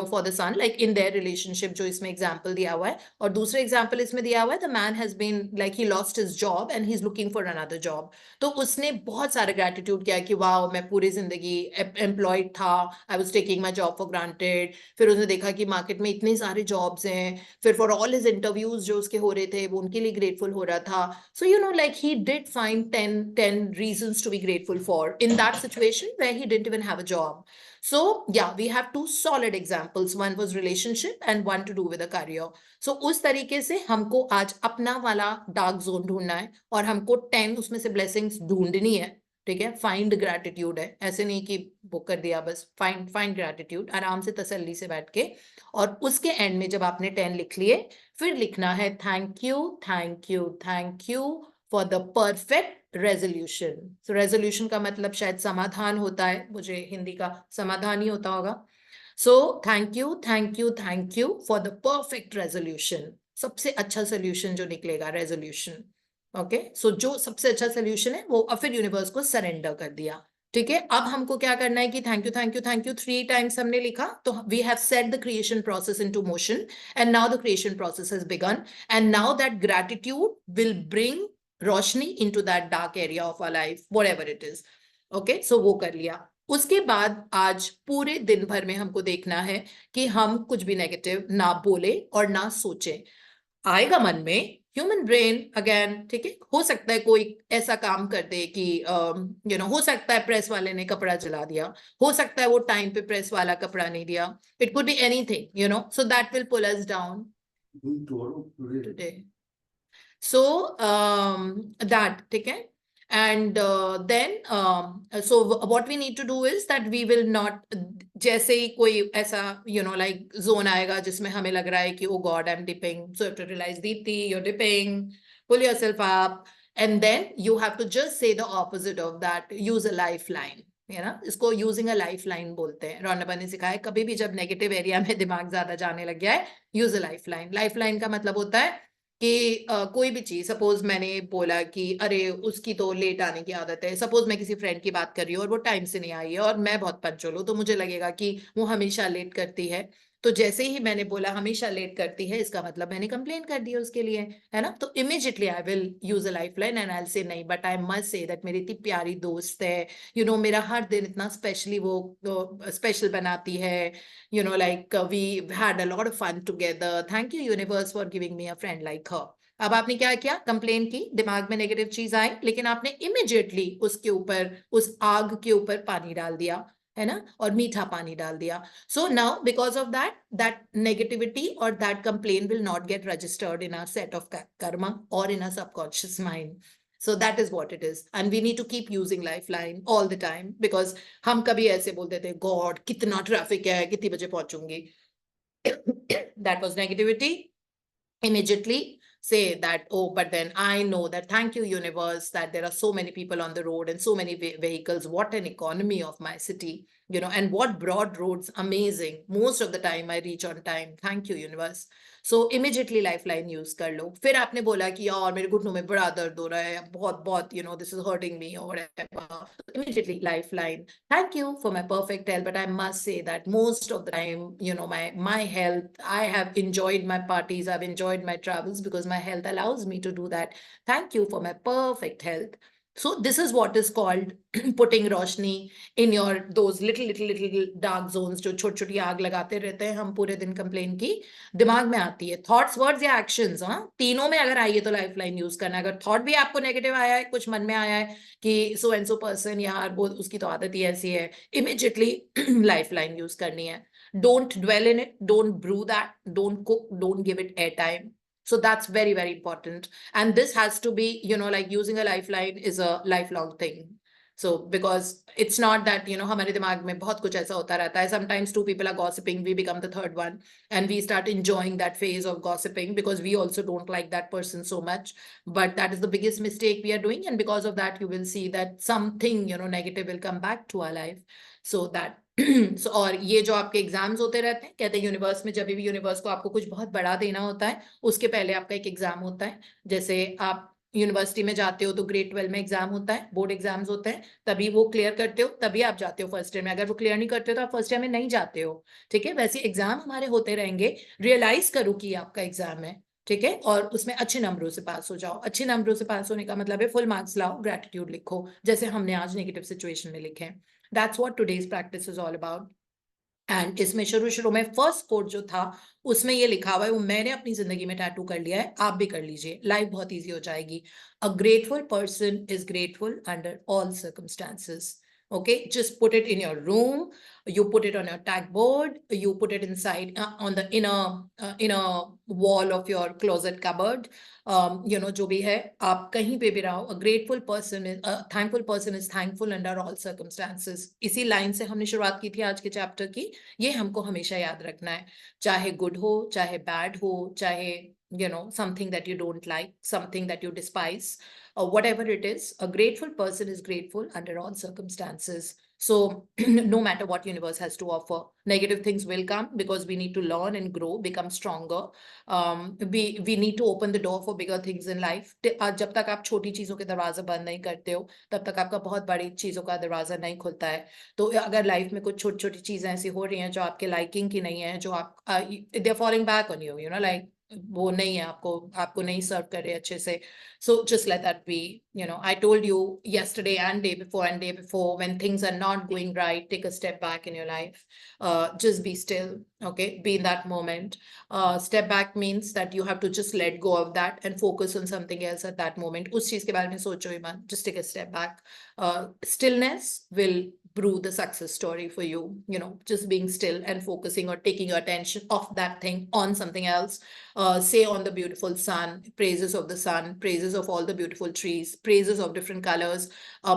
Speaker 3: for the son, like in their relationship, जो इसमें example दिया हुआ है। और दूसरा example इसमें दिया हुआ है, the man has been like he lost his job and he's looking for another job. तो उसने बहुत सारा gratitude किया कि वाओ, मैं पूरी जिंदगी employed था, I was taking my job for granted. फिर उसने देखा कि मार्केट में इतने सारे jobs हैं, फिर for all his interviews जो उसके हो रहे थे, वो उनके लिए grateful हो रहा था। So like he did find 10 reasons to be grateful for in that situation where he didn't even have a job. So yeah, we have 2 solid examples. One was relationship and one to do with a career. So उस तरीके से हमको आज अपना वाला dark zone ढूंढना है, और हमको 10 उसमें से ब्लेसिंग्स ढूंढनी है। ठीक है, फाइंड ग्रैटिट्यूड है, ऐसे नहीं कि बुक कर दिया बस, फाइंड ग्रैटिट्यूड आराम से तसल्ली से बैठ के। और उसके एंड में जब आपने 10 लिख लिए, फिर लिखना है thank you for the perfect resolution. तो रेजोल्यूशन का मतलब शायद समाधान होता है, मुझे हिंदी का समाधान ही होता होगा। सो thank you for the perfect resolution. सबसे अच्छा सोल्यूशन जो निकलेगा, रेजोल्यूशन। ओके, सो जो सबसे अच्छा सोल्यूशन है वो फिर यूनिवर्स को सरेंडर कर दिया। ठीक है, अब हमको क्या करना है कि थैंक यू 3 times हमने लिखा, तो we have set the creation process into motion, and now the creation process has begun, and now that gratitude will bring रोशनी into that dark area of our life, whatever it is. Okay, so वो कर लिया। उसके बाद आज पूरे दिन भर में हमको देखना है कि हम कुछ भी नेगेटिव ना बोले और ना सोचे। आएगा मन में, ह्यूमन ब्रेन अगेन, ठीक है, हो सकता है कोई ऐसा काम कर दे कि हो सकता है प्रेस वाले ने कपड़ा जला दिया, हो सकता है वो टाइम पे प्रेस वाला कपड़ा नहीं दिया, it could be anything, so that will pull us down today. So that, ठीक है, And then so what we need to do is that we will not, जैसे ही कोई ऐसा like zone आएगा जिसमें हमें लग रहा है कि oh God, I'm dipping, so you have to realize, Deepti, you're dipping, pull yourself up, and then you have to just say the opposite of that, use a lifeline. इसको using a life line बोलते हैं। रौनक ने सिखाया कभी भी जब negative area में दिमाग ज्यादा जाने लग गया है, use a life line. Life line का मतलब होता है कि कोई भी चीज, सपोज मैंने बोला कि अरे उसकी तो लेट आने की आदत है, सपोज मैं किसी फ्रेंड की बात कर रही हूँ और वो टाइम से नहीं आई है और मैं बहुत पंक्चुअल हूँ, तो मुझे लगेगा कि वो हमेशा लेट करती है। तो जैसे ही मैंने बोला हमेशा लेट करती है, इसका मतलब मैंने कंप्लेन कर दिया उसके लिए, है ना। तो immediately I will use a life line and I will say नहीं, but I must say that मेरी इतनी प्यारी दोस्त है, मेरा हर दिन इतना स्पेशली वो स्पेशल बनाती है, like we had a lot of fun together, thank you universe for giving me a friend like her। अब आपने क्या किया, कंप्लेन की, दिमाग में नेगेटिव चीज आई, लेकिन आपने इमीडिएटली उसके ऊपर, उस आग के ऊपर पानी डाल दिया, है ना, और मीठा पानी डाल दिया। So now because of that negativity और that complain will not get registered in our set of karma और in our subconscious mind. So that is what it is, and we need to keep using lifeline all the time, because हम कभी ऐसे बोलते थे God कितना traffic है, कितनी बजे पहुंचूंगी, that was negativity। Immediately say that, oh, but then I know that, thank you universe, that there are so many people on the road and so many vehicles, what an economy of my city, and what broad roads, amazing, most of the time I reach on time, thank you universe। So immediately lifeline use कर लो। फिर आपने बोला कि यार मेरे घुटनों में बड़ा दर्द हो रहा है, बहुत this is hurting me or whatever, immediately lifeline, thank you for my perfect health, but I must say that most of the time, my health, I have enjoyed my parties, I've enjoyed my travels because my health allows me to do that, thank you for my perfect health। So this is what is called putting roshni in your those little dark zones, जो छोटी छोटी आग लगाते रहते हैं हम पूरे दिन कंप्लेन की, दिमाग में आती है, थॉट्स, वर्ड्स या एक्शंस, हाँ, तीनों में अगर आई है तो लाइफलाइन यूज करना। अगर थॉट भी आपको नेगेटिव आया है, कुछ मन में आया है कि सो एंड सो पर्सन, यार वो उसकी तो आदत ही ऐसी है, इमीडिएटली लाइफलाइन यूज करनी है। Don't dwell in it, don't brew that, don't cook, don't give it air time. So that's very, very important. And this has to be, like using a lifeline is a lifelong thing. So because it's not that, हमारे दिमाग में बहुत कुछ ऐसा होता रहता है, sometimes two people are gossiping, we become the third one and we start enjoying that phase of gossiping because we also don't like that person so much, but that is the biggest mistake we are doing, and because of that you will see that something negative will come back to our life। So that so, और ये जो आपके exams होते रहते हैं, कहते हैं universe में जब भी यूनिवर्स को आपको कुछ बहुत बड़ा देना होता है, उसके पहले आपका एक एग्जाम होता है। जैसे आप यूनिवर्सिटी में जाते हो तो ग्रेड 12 में एग्जाम होता है, बोर्ड एग्जाम्स होते हैं, तभी वो क्लियर करते हो, तभी आप जाते हो फर्स्ट ईयर में। अगर वो क्लियर नहीं करते हो तो आप फर्स्ट ईयर में नहीं जाते हो, ठीक है। वैसे एग्जाम हमारे होते रहेंगे, रियलाइज करो कि आपका एग्जाम है, ठीक है, और उसमें अच्छे नंबरों से पास हो जाओ। अच्छे नंबरों से पास होने का मतलब है फुल मार्क्स लाओ, ग्रेटिट्यूड लिखो, जैसे हमने आज नेगेटिव सिचुएशन में लिखे हैं। That's what today's practice is all about। And इसमें शुरू में फर्स्ट कोट जो था उसमें ये लिखा हुआ है, वो मैंने अपनी जिंदगी में टैटू कर लिया है, आप भी कर लीजिए, लाइफ बहुत इजी हो जाएगी। अ grateful person is grateful under all circumstances. Okay, just put it in your room, you put it on your tag board, you put it inside on the inner wall of your closet cupboard, जो भी है, आप कहीं पे भी रहो, a grateful person is a thankful person is thankful under all circumstances। इसी line से हमने शुरुआत की थी आज के चैप्टर की, ये हमको हमेशा याद रखना है, चाहे गुड हो, चाहे बैड हो, चाहे something that you don't like, something that you despise, or whatever it is, a grateful person is grateful under all circumstances। So no matter what universe has to offer, negative things will come because we need to learn and grow, become stronger। We need to open the door for bigger things in life। जब तक आप छोटी चीजों के दरवाजा बंद नहीं करते हो, तब तक आपका बहुत बड़ी चीजों का दरवाजा नहीं खुलता है। तो अगर लाइफ में कुछ छोटी छोटी चीजें ऐसी हो रही हैं जो आपके लाइकिंग की नहीं है, जो आप they are falling back on you, like वो नहीं है, आपको नहीं सर्व कर रहे अच्छे से, so just let that be। I told you yesterday and day before, when things are not going right, take a step back in your life, just be still, okay, be in that moment। Step back means that you have to just let go of that and focus on something else at that moment। उस चीज के बारे में सोचो ही मत, just take a step back। Stillness will brew the success story for you, just being still and focusing or taking your attention off that thing on something else. Say on the beautiful sun, praises of the sun, praises of all the beautiful trees, praises of different colors,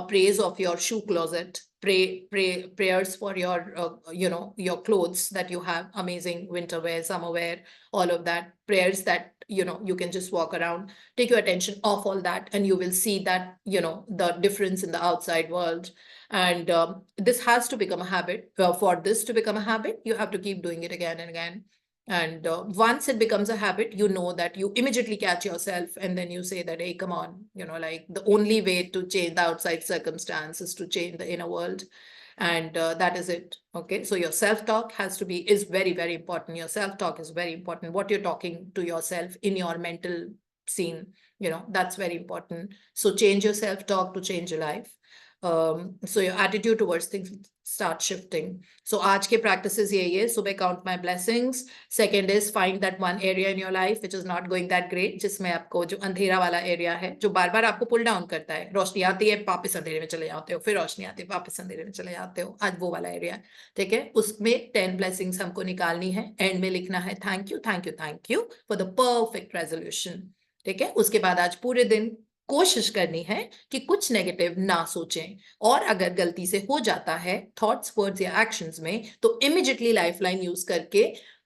Speaker 3: praise of your shoe closet, prayers for your, your clothes that you have, amazing winter wear, summer wear, all of that, prayers that, you can just walk around, take your attention off all that, and you will see that, the difference in the outside world. And this has to become a habit. For this to become a habit, you have to keep doing it again and again. And once it becomes a habit, you know that you immediately catch yourself and then you say that, hey, come on, like the only way to change the outside circumstance is to change the inner world. And that is it. Okay, so your self-talk is very, very important. Your self-talk is very important. What you're talking to yourself in your mental scene, that's very important. So change your self-talk to change your life. So your attitude towards things start shifting. So आज के practices यही है. सुबह count my blessings. Second is find that one area in your life which is not going that great, जिसमें आपको जो अंधेरा वाला area है, जो बार बार आपको pull down करता है. रोशनी आती है, वापस अंधेरे में चले जाते हो, फिर रोशनी आती है, वापस अंधेरे में चले जाते हो. आज वो वाला area, ठीक है? उसमें 10 blessings हमको निकालनी है. End में लिखना है thank you, thank you, thank you for the perfect resolution. ठीक है? उसके बाद आज पूरे दिन कोशिश करनी है कि कुछ नेगेटिव ना सोचें, और अगर गलती से हो जाता है थॉट्स, वर्ड्स या एक्शंस में, तो इमीडिएटली लाइफलाइन यूज करके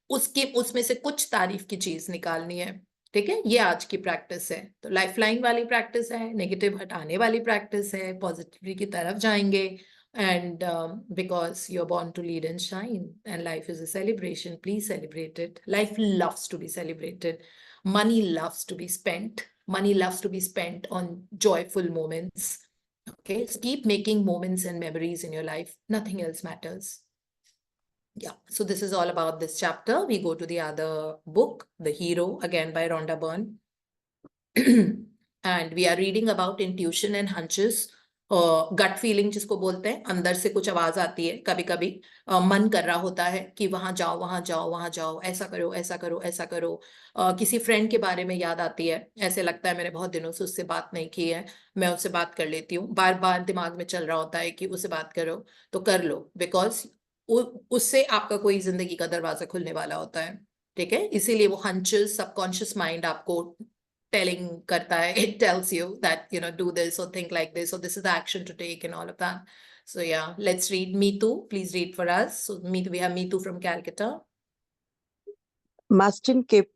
Speaker 3: उसमें से कुछ तारीफ की चीज निकालनी है. ठीक है, ये आज की प्रैक्टिस है. तो लाइफलाइन वाली प्रैक्टिस है, नेगेटिव हटाने वाली प्रैक्टिस है, पॉजिटिविटी की तरफ जाएंगे. And because you're born to lead and shine, and life is a celebration, please celebrate it. Life loves to be celebrated. Money loves to be spent. Money loves to be spent on joyful moments. Okay, so keep making moments and memories in your life. Nothing else matters. Yeah, so this is all about this chapter. We go to the other book, The Hero, again by Rhonda Byrne. And we are reading about intuition and hunches. Gut feeling जिसको बोलते हैं, अंदर से कुछ आवाज आती है, कभी कभी मन कर रहा होता है कि वहां जाओ, वहां जाओ, वहां जाओ, ऐसा करो, ऐसा करो, ऐसा करो. किसी फ्रेंड के बारे में याद आती है, ऐसे लगता है मैंने बहुत दिनों से उससे बात नहीं की है, मैं उससे बात कर लेती हूँ. बार बार दिमाग में चल रहा होता है कि उससे बात करो, तो कर लो, बिकॉज उससे आपका कोई जिंदगी का दरवाजा खुलने वाला होता है. ठीक है, इसीलिए वो हंचेस, सबकॉन्शियस माइंड आपको telling karta hai, it tells you that do this or think like this, or this is the action to take and all of that. So yeah, let's read. Meetu, please read for us. So we have Meetu from Calcutta.
Speaker 4: Mastin Kip,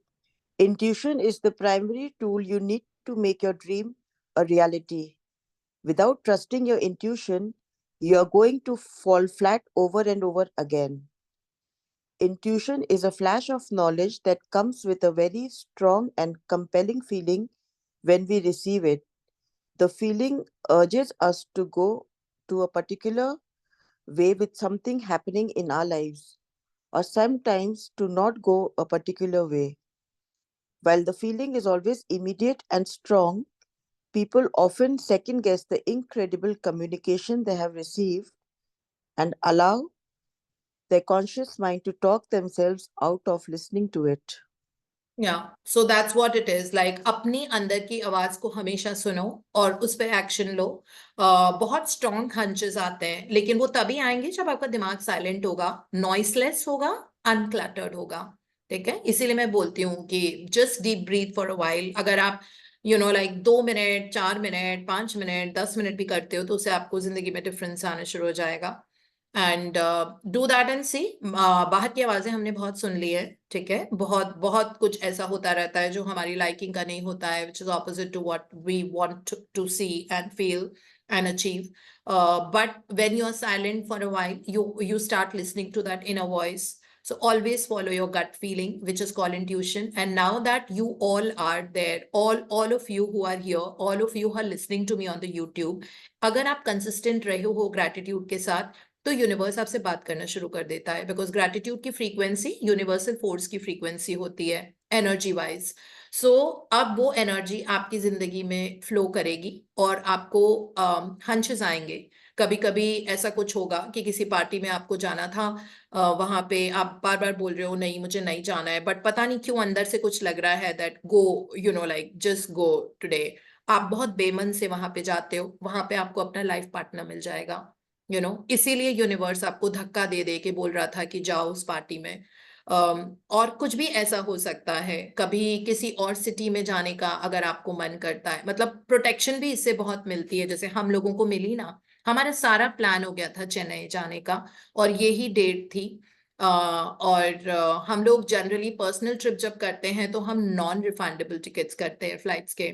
Speaker 4: intuition is the primary tool you need to make your dream a reality. Without trusting your intuition, you are going to fall flat over and over again. Intuition is a flash of knowledge that comes with a very strong and compelling feeling when we receive it. The feeling urges us to go to a particular way with something happening in our lives, or sometimes to not go a particular way. While the feeling is always immediate and strong, people often second guess the incredible communication they have received and allow their conscious mind to talk themselves out of listening to it.
Speaker 3: Yeah, so that's what it is. Like अपनी अंदर की आवाज को हमेशा सुनो और उस पर एक्शन लो. बहुत स्ट्रॉन्ग हंचेस आते हैं, लेकिन वो तभी आएंगे जब आपका दिमाग साइलेंट होगा, नॉइसलेस होगा, अनक्लटर्ड होगा. ठीक है, इसीलिए मैं बोलती हूँ कि just deep breath for a while. अगर आप like 2 minute, 4 minute, 5 minute, 10 minute भी करते हो, तो उससे आपको जिंदगी में डिफरेंस आना शुरू हो जाएगा. एंड डू दैट एंड सी. बाहर की आवाजें हमने बहुत सुन ली है, ठीक है, बहुत बहुत कुछ ऐसा होता रहता है जो हमारी लाइकिंग का नहीं होता है, which is opposite to what we want to see and feel and achieve. But when you are silent for a while, you start listening to that inner voice. So always follow your gut feeling, which is called intuition. And now that you all are there, all of you who are here, all of you who are listening to me on the YouTube, अगर आप consistent रहे हो gratitude के साथ, तो universe आपसे बात करना शुरू कर देता है. बिकॉज ग्रेटिट्यूड की फ्रीक्वेंसी यूनिवर्सल फोर्स की फ्रीक्वेंसी होती है एनर्जी वाइज. सो अब वो एनर्जी आपकी जिंदगी में फ्लो करेगी और आपको हंचेस आएंगे. कभी कभी ऐसा कुछ होगा कि किसी पार्टी में आपको जाना था, वहां पे आप बार बार बोल रहे हो नहीं मुझे नहीं जाना है, बट पता नहीं क्यों अंदर से कुछ लग रहा है that go, like just go today. आप बहुत बेमन से वहां पे जाते हो, वहां पे आपको अपना लाइफ पार्टनर मिल जाएगा. इसीलिए यूनिवर्स आपको धक्का दे दे के बोल रहा था कि जाओ उस पार्टी में। और कुछ भी ऐसा हो सकता है, कभी किसी और सिटी में जाने का अगर आपको मन करता है, मतलब प्रोटेक्शन भी इससे बहुत मिलती है। जैसे हम लोगों को मिली ना, हमारा सारा प्लान हो गया था चेन्नई जाने का और यही डेट थी। और हम लोग जनरली पर्सनल ट्रिप जब करते हैं तो हम नॉन रिफंडेबल टिकट्स करते हैं फ्लाइट्स के।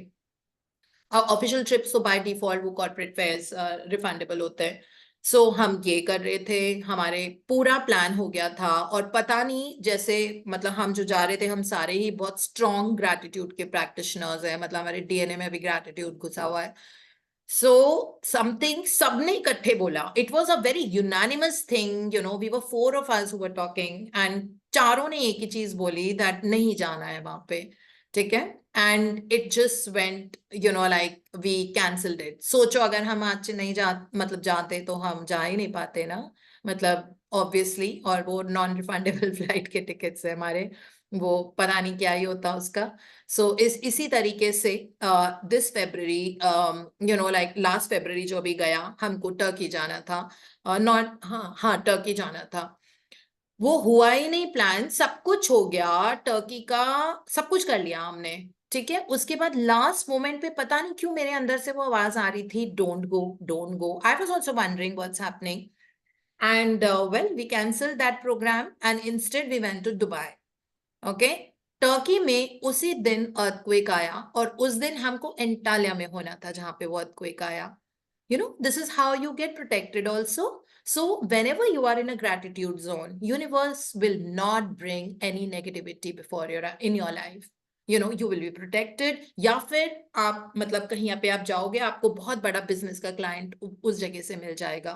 Speaker 3: ऑफिशियल ट्रिप्स तो बाय डिफॉल्ट वो कॉर्पोरेट फेयर्स रिफंडेबल होते हैं। सो हम ये कर रहे थे, हमारे पूरा प्लान हो गया था और पता नहीं, जैसे मतलब हम जो जा रहे थे हम सारे ही बहुत स्ट्रॉन्ग ग्रैटिट्यूड के प्रैक्टिशनर्स हैं, मतलब हमारे डीएनए में भी ग्रैटिट्यूड घुसा हुआ है। सो समथिंग सबने इकट्ठे बोला, it was a very unanimous thing, we were 4 of us who were talking and चारों ने एक ही चीज बोली दैट नहीं जाना है वहां पे, ठीक है। And it just went, like we cancelled it. सोचो अगर हम आज नहीं मतलब जाते तो हम जा ही नहीं पाते ना, मतलब ऑब्वियसली। और वो नॉन रिफंडेबल फ्लाइट के टिकट्स है हमारे, वो पता नहीं क्या ही होता उसका। सो इसी तरीके से this February, like last February जो भी गया, हमको टर्की जाना था। नॉट हाँ टर्की जाना था। वो हुआ ही नहीं प्लान, सब कुछ हो गया टर्की का, सब कुछ कर लिया हमने, ठीक है। उसके बाद लास्ट मोमेंट पे पता नहीं क्यों मेरे अंदर से वो आवाज आ रही थी, don't go don't go. I was also wondering what's happening and well we cancelled that programme and instead we went to Dubai. Okay, Turkey में उसी दिन अर्थक्वेक आया और उस दिन हमको एंटालिया में होना था जहां पे वो अर्थक्वेक आया। This is how you get protected also. So whenever you are in a gratitude zone, universe will not bring any negativity before in your life. You will be protected. या फिर आप मतलब कहीं पे आप जाओगे, आपको बहुत बड़ा बिजनेस का क्लाइंट उस जगह से मिल जाएगा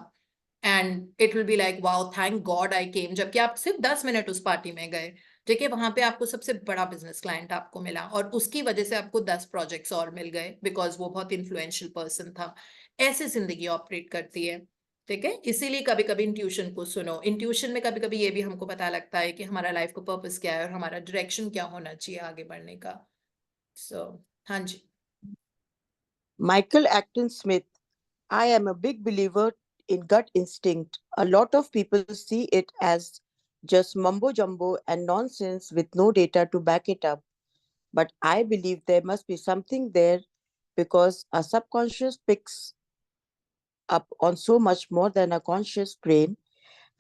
Speaker 3: and it will be like wow thank God I came, जबकि आप सिर्फ 10 मिनट उस पार्टी में गए, ठीक है। वहां पे आपको सबसे बड़ा बिजनेस क्लाइंट आपको मिला और उसकी वजह से आपको 10 प्रोजेक्ट्स और मिल गए बिकॉज वो बहुत इन्फ्लुएंशियल पर्सन था। ऐसे जिंदगी ऑपरेट करती है, ठीक है। इसीलिए कभी कभी इंट्यूशन को सुनो। इंट्यूशन में कभी कभी ये भी हमको पता लगता है कि हमारा लाइफ का पर्पस क्या है और हमारा डायरेक्शन क्या होना चाहिए आगे बढ़ने का। सो हाँ जी।
Speaker 4: Michael Acton Smith, I am a big believer in gut instinct. A lot of people see it as just mumbo jumbo and nonsense with no data to back it up. But I believe there must be something there because our subconscious picks up on so much more than our conscious brain,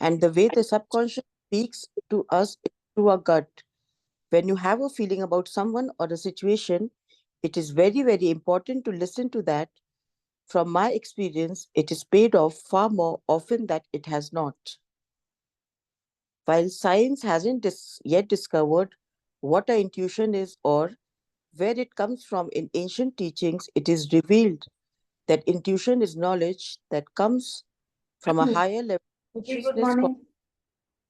Speaker 4: and the way the subconscious speaks to us is through our gut. When you have a feeling about someone or a situation, it is very, very important to listen to that. From my experience, it is paid off far more often than it has not. While science hasn't yet discovered what our intuition is or where it comes from in ancient teachings, it is revealed that intuition is knowledge that comes from a higher level of
Speaker 5: Okay, good
Speaker 4: consciousness
Speaker 5: morning.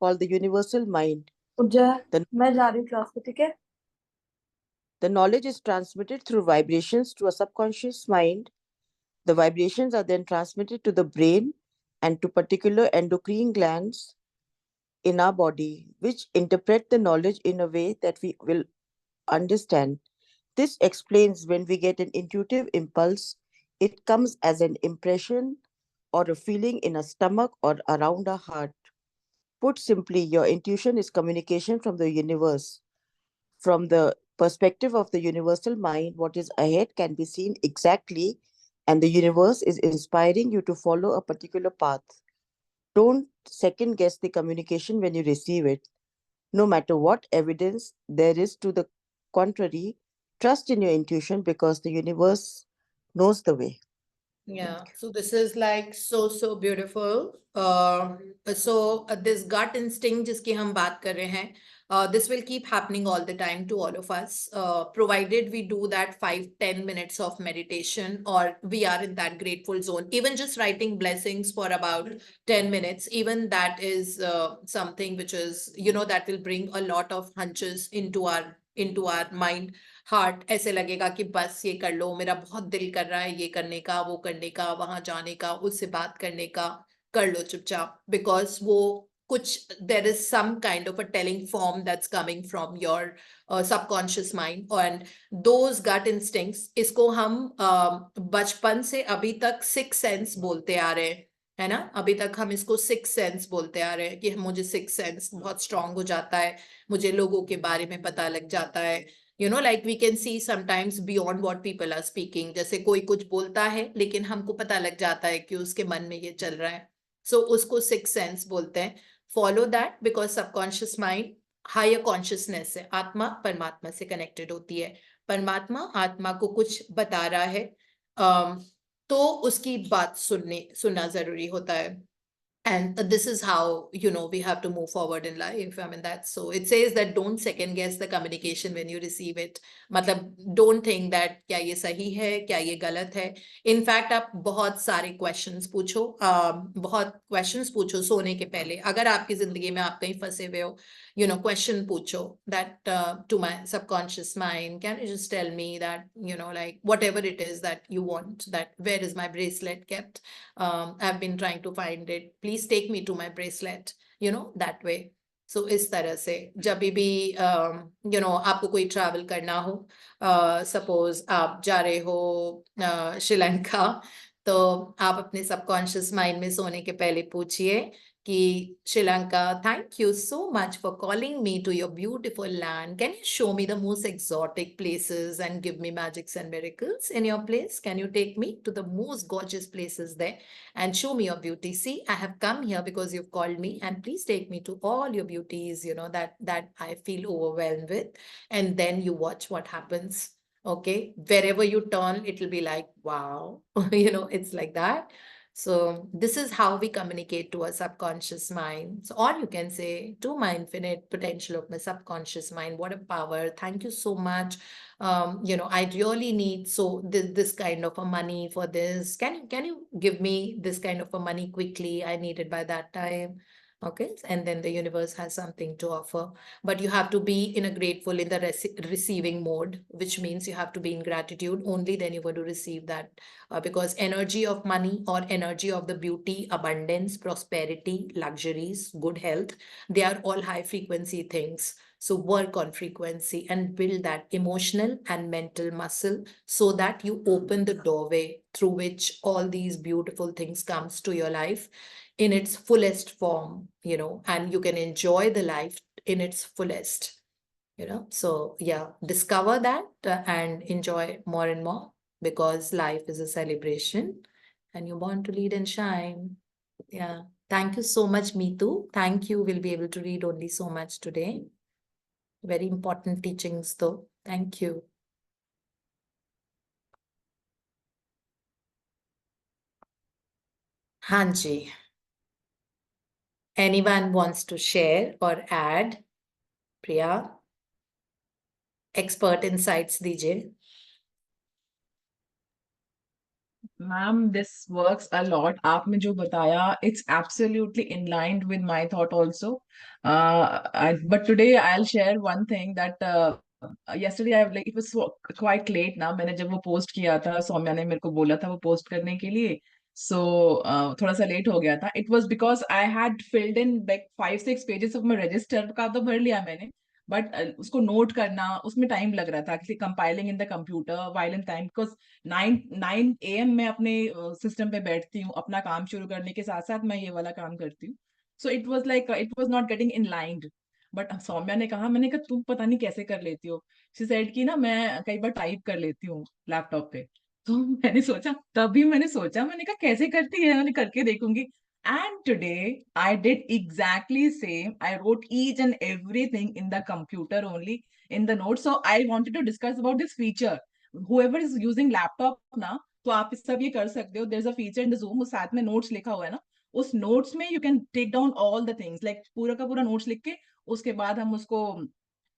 Speaker 4: called the universal mind.
Speaker 5: मैं जा रही हूँ class पे, ठीक है?
Speaker 4: The knowledge is transmitted through vibrations to a subconscious mind. The vibrations are then transmitted to the brain and to particular endocrine glands in our body, which interpret the knowledge in a way that we will understand. This explains when we get an intuitive impulse, it comes as an impression or a feeling in our stomach or around our heart. Put simply, your intuition is communication from the universe. From the perspective of the universal mind, what is ahead can be seen exactly, and the universe is inspiring you to follow a particular path. Don't second guess the communication when you receive it. No matter what evidence there is to the contrary, trust in your intuition because the universe knows the way.
Speaker 3: Yeah, so this is like so beautiful. This gut instinct जिसकी हम बात कर रहे हैं, this will keep happening all the time to all of us, provided we do that 5-10 minutes of meditation or we are in that grateful zone. Even just writing blessings for about 10 minutes, even that is something which is, that will bring a lot of hunches into our mind. Heart ऐसे लगेगा कि बस ये कर लो, मेरा बहुत दिल कर रहा है ये करने का, वो करने का, वहां जाने का, उससे बात करने का, कर लो चुपचाप, बिकॉज वो कुछ there is some kind of a telling form that's coming from your subconscious mind and those gut instincts. इसको हम बचपन से अभी तक 6 सेंस बोलते आ रहे हैं, है ना। अभी तक हम इसको सिक्स सेंस बोलते आ रहे हैं कि मुझे सिक्स सेंस बहुत स्ट्रांग हो जाता है, मुझे लोगों के बारे में पता लग जाता है, you know, like we can see sometimes beyond what people are speaking. जैसे कोई कुछ बोलता है लेकिन हमको पता लग जाता है कि उसके मन में ये चल रहा है, सो उसको सिक्स सेंस बोलते हैं। Follow that, because subconscious mind higher consciousness है, आत्मा परमात्मा से कनेक्टेड होती है, परमात्मा आत्मा को कुछ बता रहा है, तो उसकी बात सुनना जरूरी होता है। And this is how, you know, we have to move forward in life. I mean, that's so it says that don't second guess the communication when you receive it. मतलब don't think that क्या ये सही है, क्या ये गलत है. In fact, आप बहुत सारे questions पूछो, बहुत questions पूछो सोने के पहले. अगर आपकी जिंदगी में आप कहीं फंसे हुए हो, you know, question पूछो that to my subconscious mind, can you just tell me that, you know, like whatever it is that you want, that where is my bracelet kept? I've been trying to find it. Please take me to my bracelet, you know, that way. So इस तरह से जब भी you know, आपको कोई travel करना हो, suppose आप जा रहे हो श्रीलंका, तो आप अपने subconscious mind में सोने के पहले पूछिए कि Sri Lanka, thank you so much for calling me to your beautiful land. Can you show me the most exotic places and give me magics and miracles in your place? Can you take me to the most gorgeous places there and show me your beauty? See, I have come here because you've called me, and please take me to all your beauties, you know, that I feel overwhelmed with. And then you watch what happens. Okay, wherever you turn, it'll be like, wow, you know, it's like that. So this is how we communicate to our subconscious mind. So, or you can say, to my infinite potential of my subconscious mind, what a power. Thank you so much. You know, I really need this kind of a money for this. Can you give me this kind of a money quickly? I need it by that time. Okay, and then the universe has something to offer, but you have to be in a grateful, in the receiving mode, which means you have to be in gratitude. Only then you're going to receive that, because energy of money or energy of the beauty, abundance, prosperity, luxuries, good health, they are all high frequency things. So work on frequency and build that emotional and mental muscle so that you open the doorway through which all these beautiful things comes to your life in its fullest form, you know, and you can enjoy the life in its fullest, you know. So yeah, discover that and enjoy more and more, because life is a celebration and you're born to lead and shine. Yeah. Thank you so much, Meetu. Thank you. We'll be able to read only so much today. Very important teachings though. Thank you. Hanji. Anyone wants to share or add? Priya? Expert insights दीजिए.
Speaker 6: Ma'am, this works a lot. आपने जो बताया, it's absolutely in line with my thought also. But today I'll share one thing that yesterday it was quite late ना. मैंने जब वो post किया था, सौम्या ने मेरे को बोला था वो post करने के लिए. So थोड़ा सा late हो गया था. It was because I had filled in like 5-6 pages of my register का तो भर लिया मैंने. बट उसको नोट करना, उसमें टाइम लग रहा था, compiling in the computer while in time, because 9 AM मैं अपने सिस्टम पे बैठती हूँ, अपना काम शुरू करने के साथ साथ मैं ये वाला काम करती हूँ. So it was like it was not getting in line. But Soumya ने कहा, मैंने कहा तुम पता नहीं कैसे कर लेती हो. शी सेड कि ना मैं कई बार टाइप कर लेती हूँ लैपटॉप पे. तो मैंने सोचा, तभी मैंने सोचा, मैंने कहा कैसे करती है, मैंने करके देखूंगी. And today I did exactly same. I wrote each and everything in the computer only in the notes. So I wanted to discuss about this feature. Whoever is using laptop ना, तो आप सब ये कर सकते हो. There's a feature in the Zoom, उस साथ में notes लिखा हुआ है ना, उस notes में you can take down all the things, like पूरा का पूरा notes लिख के उसके बाद हम उसको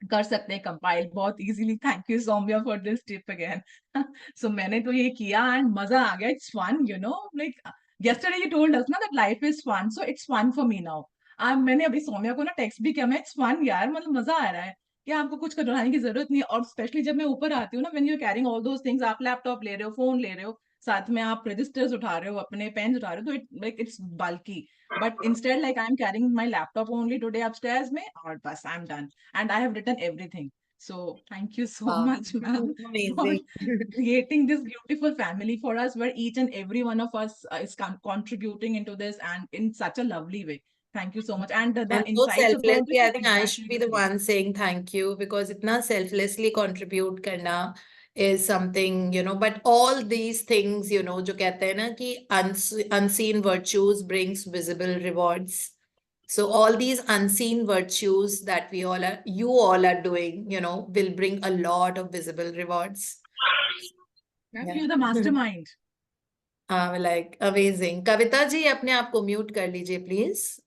Speaker 6: कर सकते हैं कंपाइल बहुत easily. Thank you Saumya for this tip again. So मैंने तो ये किया एंड मजा आ गया. It's fun, you know, like yesterday you told us ना that life is fun, so it's fun for me now. मैंने अभी सौम्या को ना टेक्स्ट भी किया, मैं इट्स फन यार, मतलब मजा आ रहा है कि आपको कुछ करवाने की जरूरत नहीं है. और स्पेशली जब मैं ऊपर आती हूँ ना, when you carrying all those things, आप लैपटॉप ले रहे हो, फोन ले रहे हो, साथ में आप रजिस्टर्स उठा रहे हो, अपने पेन उठा रहे हो, तो it like it's bulky. But instead like I am carrying my laptop only today upstairs में, और बस I am done and I have written everything. So thank you so
Speaker 3: Wow.
Speaker 6: much, ma'am, for
Speaker 3: Amazing.
Speaker 6: creating this beautiful family for us, where each and every one of us is contributing into this, and in such a lovely way. Thank you so much. And the
Speaker 3: And so
Speaker 6: insights about
Speaker 3: selflessly,
Speaker 6: this
Speaker 3: I
Speaker 6: is
Speaker 3: think I should
Speaker 6: exactly
Speaker 3: be
Speaker 6: the
Speaker 3: the
Speaker 6: same.
Speaker 3: one saying thank you, because itna selflessly contribute karna is something, but all these things, जो कहते हैं ना कि unseen virtues brings visible rewards. So all these unseen virtues that you all are doing, will bring a lot of visible rewards.
Speaker 6: Ma'am,
Speaker 3: Yeah.
Speaker 6: you're the mastermind.
Speaker 3: Like amazing. Kavita ji अपने आप को mute कर लीजिए please.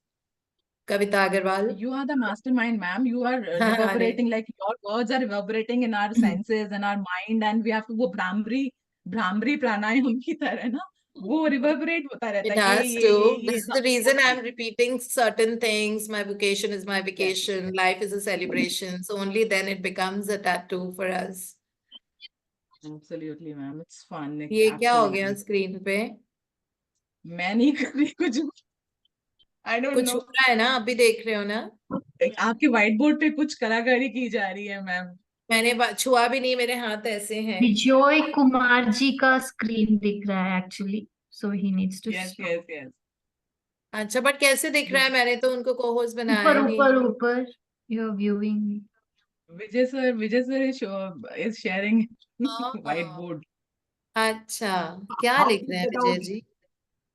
Speaker 3: Kavita Agarwal.
Speaker 6: You are the mastermind, ma'am. You are
Speaker 3: अरे.
Speaker 6: reverberating, like your words are reverberating in our senses and our mind, and we have to वो भ्रामरी प्राणायाम की तरह ना वो reverberate होता रहता
Speaker 3: It
Speaker 6: है
Speaker 3: has
Speaker 6: ये
Speaker 3: to. This is
Speaker 6: the
Speaker 3: the reason I'm
Speaker 6: only.
Speaker 3: repeating certain things. My vocation is my
Speaker 6: Exactly.
Speaker 3: vacation. Life is a celebration. So only then it becomes a tattoo for us.
Speaker 6: Absolutely, ma'am. It's fun.
Speaker 3: ये क्या हो गया
Speaker 6: Absolutely.
Speaker 3: Screen पे?
Speaker 6: मैं नहीं कर रही कुछ. I don't
Speaker 3: कुछ
Speaker 6: know.
Speaker 3: हो रहा है ना? अभी देख रहे हो ना?
Speaker 6: आपके व्हाइट बोर्ड पे कुछ कलाकारी की जा रही है, मैम.
Speaker 3: मैंने छुआ भी नहीं, मेरे हाथ ऐसे हैं.
Speaker 7: विजय कुमार जी का स्क्रीन दिख रहा है actually, so he needs to
Speaker 6: Yes, yes, yes.
Speaker 3: अच्छा, बट कैसे दिख रहा है? मैंने तो उनको को-होस्ट बनाया
Speaker 7: ऊपर
Speaker 3: ही नहीं.
Speaker 7: ऊपर ऊपर you are viewing.
Speaker 6: Vijay sir is sharing
Speaker 3: हाँ.
Speaker 6: whiteboard.
Speaker 3: अच्छा, क्या
Speaker 8: How
Speaker 3: लिख
Speaker 8: to
Speaker 3: रहे हैं
Speaker 8: get
Speaker 3: Vijay
Speaker 8: out?
Speaker 3: Ji?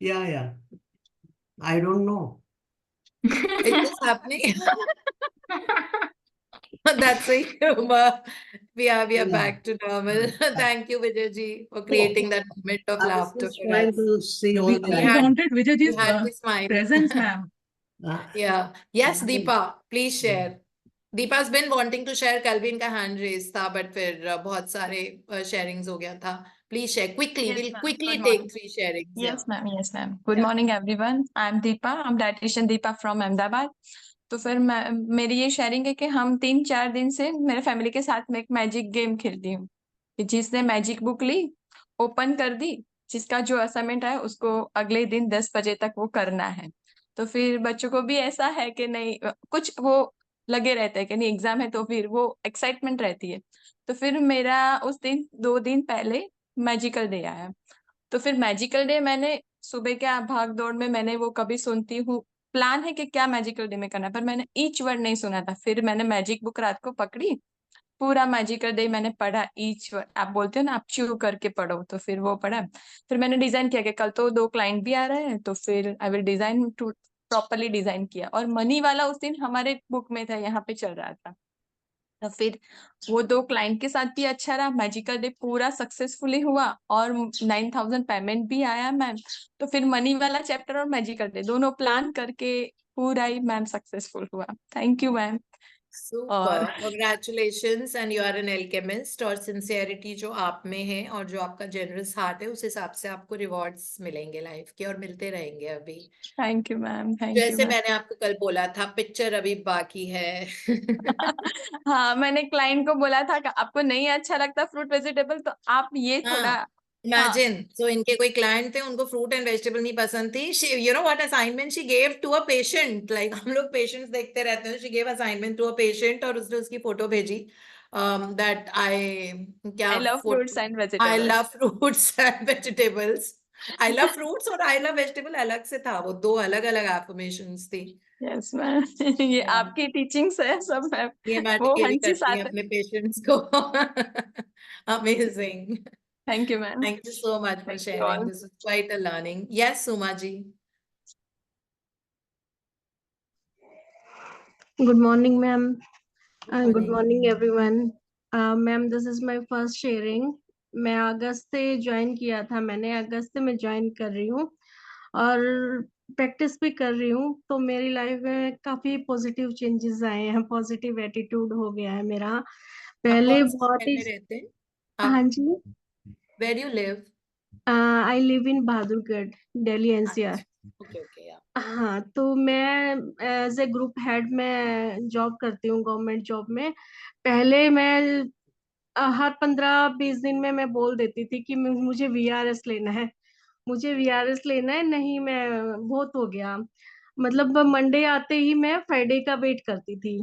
Speaker 8: Yeah. I don't know.
Speaker 3: It's just happening. That's a humor. We are
Speaker 8: Yeah.
Speaker 3: back to normal. Thank you, Vijay ji, for creating that moment of
Speaker 8: I was
Speaker 3: laughter
Speaker 8: just
Speaker 3: for
Speaker 8: trying
Speaker 3: us.
Speaker 8: to see all
Speaker 6: We
Speaker 8: the
Speaker 6: wanted Vijay
Speaker 3: We
Speaker 6: ji's
Speaker 3: had to smile.
Speaker 6: presence, ma'am.
Speaker 3: Yeah. Yes, Deepa, please share. Deepa's been wanting to share. कल भी इनका hand raised था, but फिर बहुत सारे sharings हो गया था. Please share quickly.
Speaker 9: Yes,
Speaker 3: We'll
Speaker 9: ma'am.
Speaker 3: quickly
Speaker 9: Good
Speaker 3: take
Speaker 9: morning.
Speaker 3: 3 sharings.
Speaker 9: Yes, ma'am. Yes, ma'am. Good
Speaker 3: Yeah.
Speaker 9: morning, everyone. I'm Deepa. I'm dietitian Deepa from Ahmedabad. तो फिर मेरी ये शेयरिंग है कि हम 3-4 दिन से मेरे फैमिली के साथ में एक मैजिक गेम खेलती हूँ. कि जिसने मैजिक बुक ली, ओपन कर दी, जिसका जो असाइनमेंट है उसको अगले दिन 10 बजे तक वो करना है. तो फिर बच्चों को भी ऐसा है कि नहीं कुछ वो लगे रहते हैं कि नहीं एग्जाम है, तो फिर वो एक्साइटमेंट रहती है. तो फिर मेरा उस दिन 2 दिन पहले मैजिकल डे आया. तो फिर मैजिकल डे मैंने सुबह क्या भाग दौड़ में मैंने वो कभी सुनती हूँ, प्लान है कि क्या मैजिकल डे में करना है, पर मैंने ईच वर्ड नहीं सुना था. फिर मैंने मैजिक बुक रात को पकड़ी, पूरा मैजिकल डे मैंने पढ़ा, ईच वर्ड आप बोलते हो ना आप च्यू करके पढ़ो, तो फिर वो पढ़ा. फिर मैंने डिजाइन किया कि कल तो 2 क्लाइंट भी आ रहे हैं, तो फिर I will design to properly design किया. और मनी वाला उस दिन हमारे बुक में था, यहाँ पे चल रहा था. तो फिर वो 2 क्लाइंट के साथ भी अच्छा रहा, मैजिकल डे पूरा सक्सेसफुली हुआ और 9,000 पेमेंट भी आया मैम. तो फिर मनी वाला चैप्टर और मैजिकल डे दोनों प्लान करके पूरा ही मैम सक्सेसफुल हुआ. Thank you ma'am.
Speaker 3: Super. Congratulations, and you are an alchemist. और sincerity जो आप में है और जो आपका generous heart है, उस हिसाब से आपको rewards मिलेंगे लाइफ के और मिलते रहेंगे अभी.
Speaker 9: Thank you ma'am. Thank you
Speaker 3: जैसे
Speaker 9: मैम.
Speaker 3: मैंने आपको कल बोला था, पिक्चर अभी बाकी है.
Speaker 9: हाँ, मैंने क्लाइंट को बोला था कि आपको नहीं अच्छा लगता फ्रूट वेजिटेबल, तो आप ये थोड़ा
Speaker 3: Imagine, so इनके कोई क्लाइंट थे, उनको फ्रूट एंड वेजिटेबल नहीं पसंद थी. You know what assignment she gave to a patient? Like हम लोग पेशेंट्स देखते रहते हैं. She gave assignment to a patient और उसने उसकी फोटो भेजी. That
Speaker 9: I love fruits and
Speaker 3: I
Speaker 9: vegetables.
Speaker 3: love fruits and vegetables. I love fruits और I love vegetable अलग से था. वो 2 अलग-अलग affirmations थी.
Speaker 9: Yes ma'am. ये
Speaker 3: Yeah.
Speaker 9: आपकी टीचिंग्स है सब मैम.
Speaker 3: ये मैं
Speaker 9: वो
Speaker 3: कैरी
Speaker 9: हंचेस
Speaker 3: करती हूँ
Speaker 9: आते.
Speaker 3: अपने पेशेंट्स को. Amazing.
Speaker 9: Thank you ma'am.
Speaker 3: Thank you so much for
Speaker 9: Thank you
Speaker 3: sharing.
Speaker 9: all.
Speaker 3: This is quite a learning. Yes, Suma ji.
Speaker 10: Good morning, ma'am.
Speaker 3: Good
Speaker 10: Good
Speaker 3: morning.
Speaker 10: morning, everyone. Ma'am, this is my first sharing. मैं अगस्त से join किया था, मैंने अगस्त से मैं join कर रही हूँ और प्रैक्टिस भी कर रही हूँ. तो मेरी लाइफ में काफी पॉजिटिव चेंजेस आए हैं, पॉजिटिव एटीट्यूड हो गया है मेरा.
Speaker 3: आप
Speaker 10: पहले
Speaker 3: कौन से
Speaker 10: बहुत
Speaker 3: शहर
Speaker 10: ही.
Speaker 3: में रहते हैं?
Speaker 10: हाँ
Speaker 3: आप
Speaker 10: जी.
Speaker 3: where do you live?
Speaker 10: I live in Bahadurgarh, Delhi NCR.
Speaker 3: Okay, yeah.
Speaker 10: हाँ, तो मैं एज ए ग्रुप हेड में जॉब करती हूँ गवर्नमेंट जॉब में. पहले मैं हर 15-20 दिन में मैं बोल देती थी कि मुझे वीआरएस लेना है, मुझे वीआरएस लेना है. नहीं, मैं बहुत हो गया. मतलब मंडे आते ही मैं फ्राइडे का वेट करती थी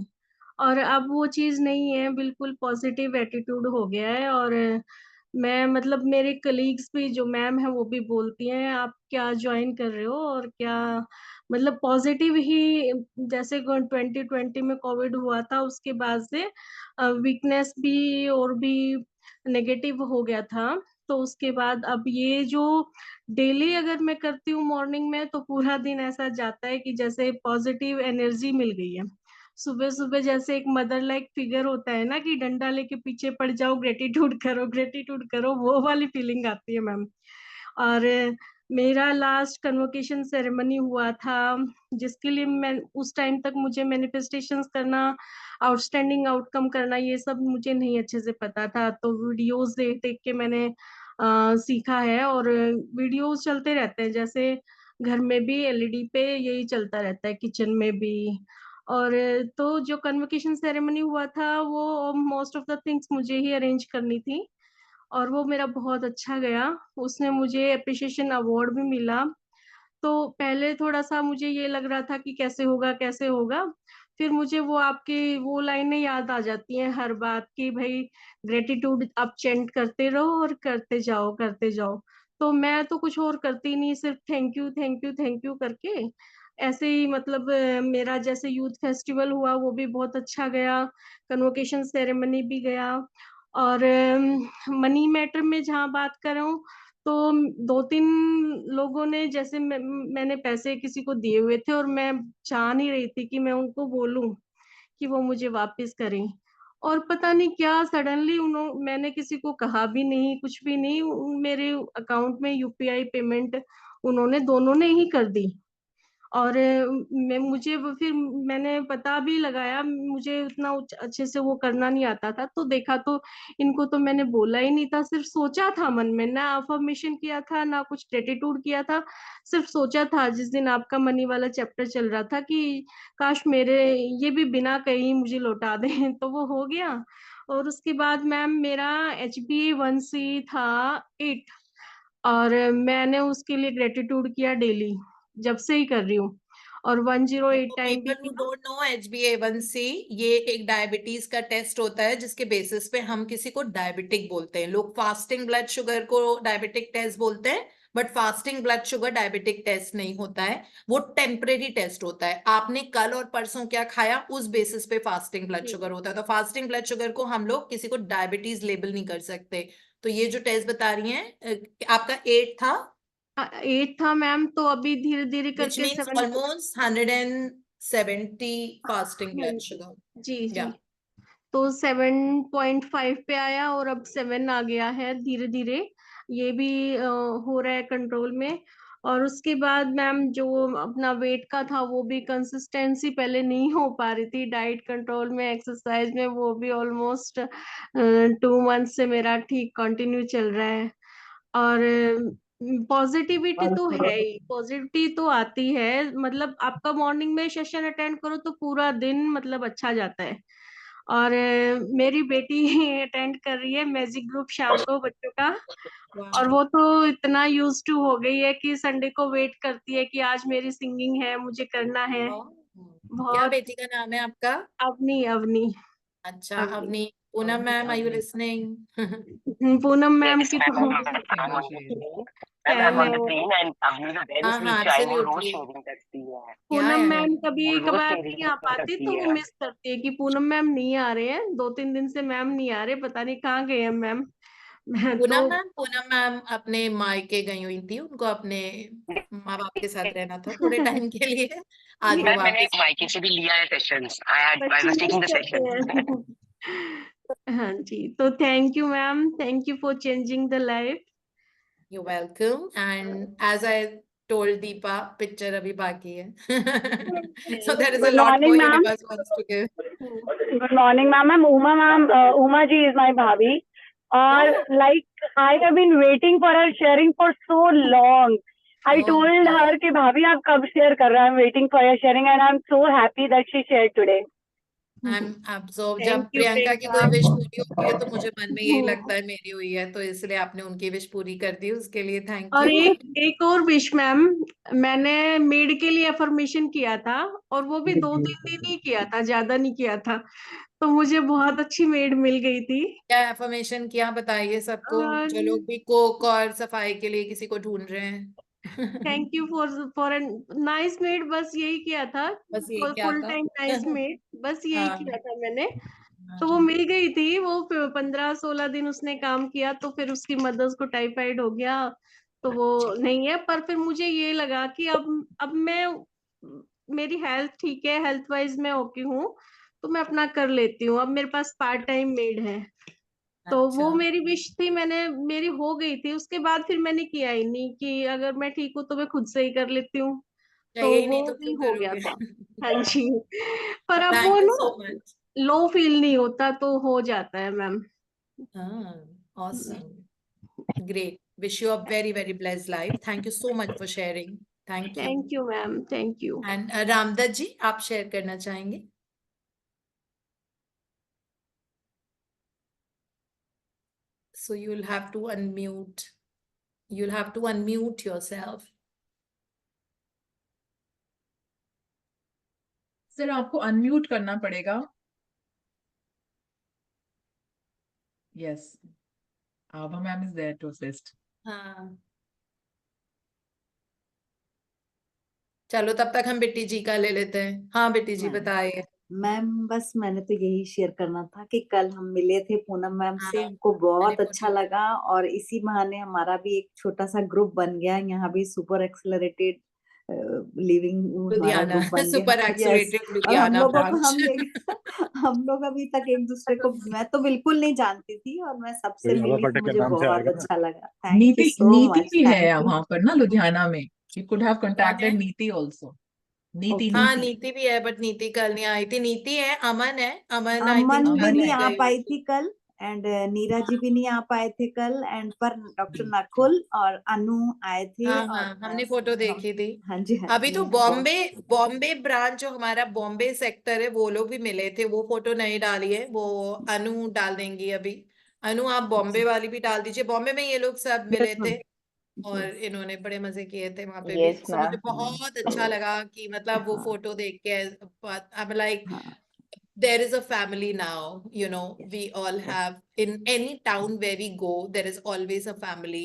Speaker 10: और अब वो चीज़ नहीं है, बिल्कुल पॉजिटिव एटीट्यूड हो गया है। और मैं मतलब मेरे कलीग्स भी जो मैम है वो भी बोलती हैं आप क्या ज्वाइन कर रहे हो और क्या मतलब पॉजिटिव ही, जैसे 2020 में कोविड हुआ था उसके बाद से वीकनेस भी और भी नेगेटिव हो गया था। तो उसके बाद अब ये जो डेली अगर मैं करती हूँ मॉर्निंग में, तो पूरा दिन ऐसा जाता है कि जैसे पॉजिटिव एनर्जी मिल गई है। सुबह सुबह जैसे एक मदर लाइक फिगर होता है ना कि डंडा लेके पीछे पड़ जाओ, ग्रेटिट्यूड करो, वो वाली फीलिंग आती है मैम। और मेरा लास्ट कन्वोकेशन सेरेमनी हुआ था, जिसके लिए मैं उस टाइम तक मुझे मैनिफेस्टेशंस करना, आउटस्टैंडिंग आउटकम करना, ये सब मुझे नहीं अच्छे से पता था। तो वीडियोस देख देख के मैंने सीखा है। और वीडियोस चलते रहते हैं, जैसे घर में भी एलईडी पे यही चलता रहता है, किचन में भी। और तो जो कन्वोकेशन सेरेमनी हुआ था वो मोस्ट ऑफ द थिंग्स मुझे ही अरेंज करनी थी, और वो मेरा बहुत अच्छा गया। उसमें मुझे अप्रिशिएशन अवार्ड भी मिला। तो पहले थोड़ा-सा मुझे ये लग रहा था कि कैसे होगा, कैसे होगा? फिर मुझे वो आपकी वो लाइनें याद आ जाती हैं हर बात की, भई ग्रैटिट्यूड आप चैंट करते रहो और करते जाओ, करते जाओ। तो मैं तो कुछ और करती नहीं, सिर्फ thank you, thank you, thank you करके ऐसे ही मतलब मेरा जैसे यूथ फेस्टिवल हुआ वो भी बहुत अच्छा गया, कन्वोकेशन सेरेमनी भी गया। और मनी मैटर में जहाँ बात करूँ, तो 2-3 लोगों ने जैसे मैंने पैसे किसी को दिए हुए थे और मैं चाह नहीं रही थी कि मैं उनको बोलूं कि वो मुझे वापस करें। और पता नहीं क्या सडनली मैंने किसी को कहा भी नहीं, कुछ भी नहीं, मेरे अकाउंट में यूपीआई पेमेंट उन्होंने दोनों ने ही कर दी। और मैं मुझे वो फिर मैंने पता भी लगाया, मुझे उतना अच्छे से वो करना नहीं आता था, तो देखा तो इनको तो मैंने बोला ही नहीं था, सिर्फ सोचा था मन में, ना अफर्मेशन किया था, ना कुछ ग्रेटिट्यूड किया था, सिर्फ सोचा था जिस दिन आपका मनी वाला चैप्टर चल रहा था कि काश मेरे ये भी बिना कहे ही मुझे लौटा दें। तो वो हो गया। और उसके बाद मैम मेरा HbA1c था 8, और मैंने उसके लिए ग्रेटिट्यूड किया डेली, जब से ही कर रही हूँ। और 108 टाइम भी
Speaker 3: people who don't know HbA1c ये एक डायबिटीज का टेस्ट होता है जिसके बेसिस पे हम किसी को डायबिटिक बोलते हैं। लोग फास्टिंग ब्लड शुगर को डायबिटिक टेस्ट बोलते हैं, but fasting blood sugar diabetic test नहीं होता है, वो टेम्परेरी टेस्ट होता है। आपने कल और परसों क्या खाया उस बेसिस पे फास्टिंग ब्लड शुगर होता है। तो फास्टिंग ब्लड शुगर को हम लोग किसी को डायबिटीज लेबल नहीं कर सकते। तो ये जो टेस्ट बता रही हैं आपका 8 था,
Speaker 10: 8 था मैम, तो अभी धीरे धीरे
Speaker 3: which
Speaker 10: करके
Speaker 3: means
Speaker 10: 7।
Speaker 3: almost 170 fasting
Speaker 10: हाँ
Speaker 3: blood
Speaker 10: जी,
Speaker 3: sugar.
Speaker 10: जी जी।
Speaker 3: Yeah.
Speaker 10: तो 7.5 पे आया और अब 7 आ गया है धीरे धीरे। ये भी हो रहा है कंट्रोल में। और उसके बाद मैम जो अपना वेट का था वो भी कंसिस्टेंसी पहले नहीं हो पा रही थी, डाइट कंट्रोल में, एक्सरसाइज में, वो भी ऑलमोस्ट 2 मंथ से मेरा ठीक कंटिन्यू चल रहा है। और पॉजिटिविटी तो है ही, पॉजिटिविटी तो आती है, मतलब आपका मॉर्निंग में सेशन अटेंड करो तो पूरा दिन मतलब अच्छा जाता है। और मेरी बेटी अटेंड कर रही है मैजिक ग्रुप शाम को बच्चों का। और
Speaker 3: Wow.
Speaker 10: वो तो इतना यूज टू हो गई है कि संडे को वेट करती है कि आज मेरी सिंगिंग है, मुझे करना है।
Speaker 3: Oh. क्या
Speaker 10: बहुत।
Speaker 3: बेटी का नाम है आपका?
Speaker 10: अवनी, अवनी,
Speaker 3: अच्छा
Speaker 10: Avni.
Speaker 3: Avni. Poonam ma'am, are you listening?
Speaker 10: Poonam ma'am की तो फैन है वो।
Speaker 3: हाँ हाँ, एब्सोल्युटली। या
Speaker 10: पूनम
Speaker 3: या
Speaker 10: मैम कभी कभार नहीं आ पाती तो वो मिस करती है कि पूनम मैम नहीं आ रहे हैं, 2-3 दिन से मैम नहीं आ रहे, पता नहीं कहाँ गए हैं मैम। तो
Speaker 3: पूनम मैम अपने मायके गई हुई थी, उनको अपने माँ बाप के साथ रहना था थोड़े टाइम के लिए। आज वो वापस
Speaker 11: मायके से भी लिया है सेशंस। आई
Speaker 10: बच्चे
Speaker 11: वाज
Speaker 10: मिस
Speaker 11: टेकिंग द
Speaker 10: करते
Speaker 11: सेशन।
Speaker 10: हैं। हाँ जी, तो thank you ma'am, thank you for changing the life.
Speaker 3: You're welcome. And as I told Deepa, picture abhi baki hai. So there is a
Speaker 12: Good
Speaker 3: lot
Speaker 12: morning,
Speaker 3: more
Speaker 12: ma'am.
Speaker 3: universe wants to give.
Speaker 12: Good morning, ma'am. I'm Uma, ma'am. Uma ji is my bhabhi. Or
Speaker 3: Oh.
Speaker 12: like I have been waiting for her sharing for so long. I
Speaker 3: Oh,
Speaker 12: told
Speaker 3: dear.
Speaker 12: her कि भाभी आप कब share कर रहे हैं? I'm waiting for your sharing and I'm so happy that she shared today.
Speaker 3: I am absorb.
Speaker 10: Thank
Speaker 3: जब
Speaker 10: you
Speaker 3: Priyanka की कोई विश पूरी होती है तो मुझे मन में यही लगता है मेरी हुई है, तो इसलिए आपने उनकी विश पूरी कर दी, उसके लिए थैंक
Speaker 10: और
Speaker 3: यू।
Speaker 10: एक और विश मैम, मैंने मेड के लिए अफर्मेशन किया था, और वो भी 2-3 दिन ही किया था, ज्यादा नहीं किया था, तो मुझे बहुत अच्छी मेड मिल गई थी।
Speaker 3: क्या एफर्मेशन किया बताइए सबको, जो लोग भी कुक और सफाई के लिए किसी को ढूंढ रहे हैं।
Speaker 10: Thank you for nice made, बस यही किया था।
Speaker 3: बस ये क्या
Speaker 10: फुल
Speaker 3: था।
Speaker 10: टाइम नाइस मेड, बस यही
Speaker 3: हाँ
Speaker 10: किया था मैंने। तो वो
Speaker 3: हाँ,
Speaker 10: मिल गई थी, वो 15-16 दिन उसने काम किया, तो फिर उसकी मदर्स को टाइफाइड हो गया, तो वो नहीं है। पर फिर मुझे ये लगा कि अब मैं, मेरी हेल्थ ठीक है, हेल्थ वाइज मैं ओके हूँ, तो मैं अपना कर लेती हूँ। अब मेरे पास पार्ट टाइम मेड है, तो वो
Speaker 3: अच्छा।
Speaker 10: मेरी विश थी, मेरी हो गई थी। उसके बाद फिर मैंने किया ही नहीं, कि अगर मैं ठीक हूँ तो मैं खुद से ही कर लेती हूँ, तो
Speaker 3: चाहिए ही
Speaker 10: वो
Speaker 3: नहीं तो
Speaker 10: भी
Speaker 3: क्यों
Speaker 10: हो गया
Speaker 3: करोगे।
Speaker 10: था। हाँ जी। पर अब वो
Speaker 3: थैंक यू
Speaker 10: ना
Speaker 3: सो मच।
Speaker 10: लो फील नहीं होता, तो हो जाता है मैम।
Speaker 3: हाँ, awesome, great, wish you a very very blessed life, thank you so much for sharing, thank you।
Speaker 10: Thank you ma'am, thank you.
Speaker 3: And Ramdatt ji, आप शेयर करना चाहेंगे? So you'll have to unmute. You'll have to unmute yourself.
Speaker 6: Sir आपको unmute करना पड़ेगा। Yes, Abha ma'am is there to assist.
Speaker 3: हाँ, चलो तब तक हम बिट्टी जी का ले लेते हैं। हाँ बिट्टी जी बताइए।
Speaker 13: मैम बस मैंने तो यही शेयर करना था कि कल हम मिले थे पूनम मैम
Speaker 3: हाँ,
Speaker 13: से, हमको
Speaker 3: मैंने
Speaker 13: बहुत अच्छा
Speaker 3: फोटो
Speaker 13: लगा, और इसी बहाने हमारा भी एक छोटा सा ग्रुप बन गया, यहाँ भी सुपर एक्सेलरेटेड लिविंग हमारा
Speaker 3: लुधियाना।
Speaker 13: ग्रुप बन गया।
Speaker 3: सुपर
Speaker 13: यस,
Speaker 3: एक्सलेटेड
Speaker 13: और हम
Speaker 3: लुधियाना
Speaker 13: लोगों को
Speaker 3: ब्रांच।
Speaker 13: हम लोग अभी तक एक दूसरे को, मैं तो बिल्कुल नहीं जानती थी, और मैं सबसे मिली तो मुझे बहुत अच्छा लगा। थैंक यू
Speaker 6: नीति
Speaker 13: सो
Speaker 6: नीति
Speaker 13: मच,
Speaker 6: भी है
Speaker 13: थैंक यू।
Speaker 6: वहां पर ना लुधियाना में, यू कुड हैव
Speaker 3: कौन है?
Speaker 6: कॉन्टैक्टेड नीति आल्सो। नीति
Speaker 13: ओके,
Speaker 3: हाँ
Speaker 6: नीति
Speaker 3: नीति भी है, बट नीति कल नहीं आई थी। नीति है, अमन है, अमन आई
Speaker 13: अमन
Speaker 3: थिंक
Speaker 13: भी
Speaker 3: शायद
Speaker 13: नहीं
Speaker 3: रह
Speaker 13: आ
Speaker 3: गई
Speaker 13: पाई
Speaker 3: होगी।
Speaker 13: थी कल, एंड नीरा जी भी नहीं आ पाए थे कल, एंड पर डॉक्टर नकुल और अनु आए थे,
Speaker 3: हाँ
Speaker 13: और
Speaker 3: हाँ, हमने फोटो
Speaker 13: हम,
Speaker 3: देखी थी।
Speaker 13: हाँ जी हाँ
Speaker 3: अभी तो
Speaker 13: जी, बहुत
Speaker 3: बॉम्बे बॉम्बे ब्रांच, जो हमारा बॉम्बे सेक्टर है, वो लोग भी मिले थे। वो फोटो नहीं डाली है, वो अनु डाल देंगी अभी। अनु आप बॉम्बे वाली भी डाल दीजिए। बॉम्बे में ये लोग सब मिले
Speaker 13: यस मैम,
Speaker 3: थे, और
Speaker 13: यस
Speaker 3: इन्होंने बड़े मजे किए थे वहां पे भी।
Speaker 13: यस
Speaker 3: सो मुझे
Speaker 13: मैम,
Speaker 3: बहुत अच्छा लगा कि मतलब वो
Speaker 13: हाँ
Speaker 3: फोटो देख के आई एम लाइक,
Speaker 13: हाँ,
Speaker 3: there is a family now, you know,
Speaker 13: yes
Speaker 3: we all
Speaker 13: yes,
Speaker 3: have, in any town where we go, there is always a family.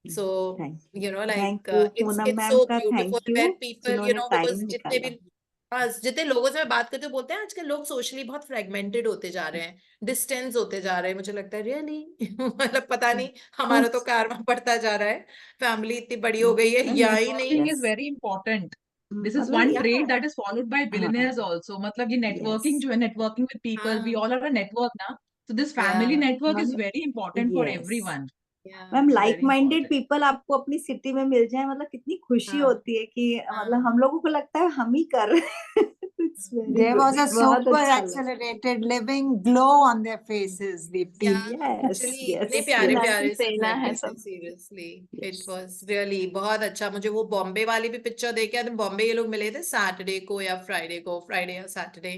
Speaker 3: So
Speaker 13: thank
Speaker 3: you know, like
Speaker 13: thank you
Speaker 3: it's
Speaker 13: Poonam ma'am
Speaker 3: so
Speaker 13: का,
Speaker 3: beautiful
Speaker 13: thank you
Speaker 3: where people, you
Speaker 13: जिन्होंने
Speaker 3: know,
Speaker 13: time
Speaker 3: because जितने
Speaker 13: निकाला।
Speaker 3: भी, हाँ, जितने लोगों से मैं बात करती हूँ बोलते हैं आजकल लोग सोशली बहुत फ्रेगमेंटेड होते जा रहे हैं, डिस्टेंस होते जा रहे हैं। मुझे लगता है रियली मतलब पता नहीं, हमारा तो कारवां बढ़ता जा रहा है, फैमिली इतनी बड़ी हो गई है
Speaker 6: मैम
Speaker 3: या ही नहीं।
Speaker 6: Networking is
Speaker 13: yes,
Speaker 6: very important. This is
Speaker 13: मतलब
Speaker 6: वन
Speaker 3: या
Speaker 6: trade that is followed by
Speaker 13: हाँ,
Speaker 6: बिलियनियर्स आल्सो, मतलब ये
Speaker 13: यस,
Speaker 6: नेटवर्किंग जो है, नेटवर्किंग विद पीपल, वी
Speaker 3: हाँ,
Speaker 6: ऑल आर अ नेटवर्क ना, सो दिस
Speaker 3: या
Speaker 6: family network is
Speaker 13: ma'am,
Speaker 6: very important for
Speaker 13: yes
Speaker 6: everyone.
Speaker 3: Yeah
Speaker 13: ma'am, like
Speaker 3: very
Speaker 13: minded
Speaker 3: important.
Speaker 13: People आपको अपनी सिटी में मिल जाए, मतलब कितनी खुशी
Speaker 3: हाँ
Speaker 13: होती है कि मतलब
Speaker 3: हाँ,
Speaker 13: हम लोगों को लगता है हम ही कर रहे हैं। It's very
Speaker 14: There
Speaker 13: good,
Speaker 14: was a
Speaker 13: बहुत
Speaker 14: super
Speaker 13: अच्छा लगा।
Speaker 14: accelerated living glow on their faces,
Speaker 3: या
Speaker 14: Deepti.
Speaker 13: यस
Speaker 3: एक्चुअली इतने
Speaker 13: यस
Speaker 3: प्यारे
Speaker 10: खुदा
Speaker 13: यस
Speaker 10: की
Speaker 3: प्यारे से
Speaker 10: देना
Speaker 3: बैठे
Speaker 10: है
Speaker 3: थे,
Speaker 10: सब।
Speaker 3: Seriously it
Speaker 13: yes,
Speaker 3: was really बहुत अच्छा। मुझे वो बॉम्बे वाली भी पिक्चर देख के, बॉम्बे ये लोग मिले थे सैटरडे को या फ्राइडे को, फ्राइडे या सैटरडे,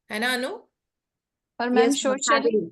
Speaker 3: है ना अनु?
Speaker 9: और ma'am
Speaker 13: yes
Speaker 9: socially,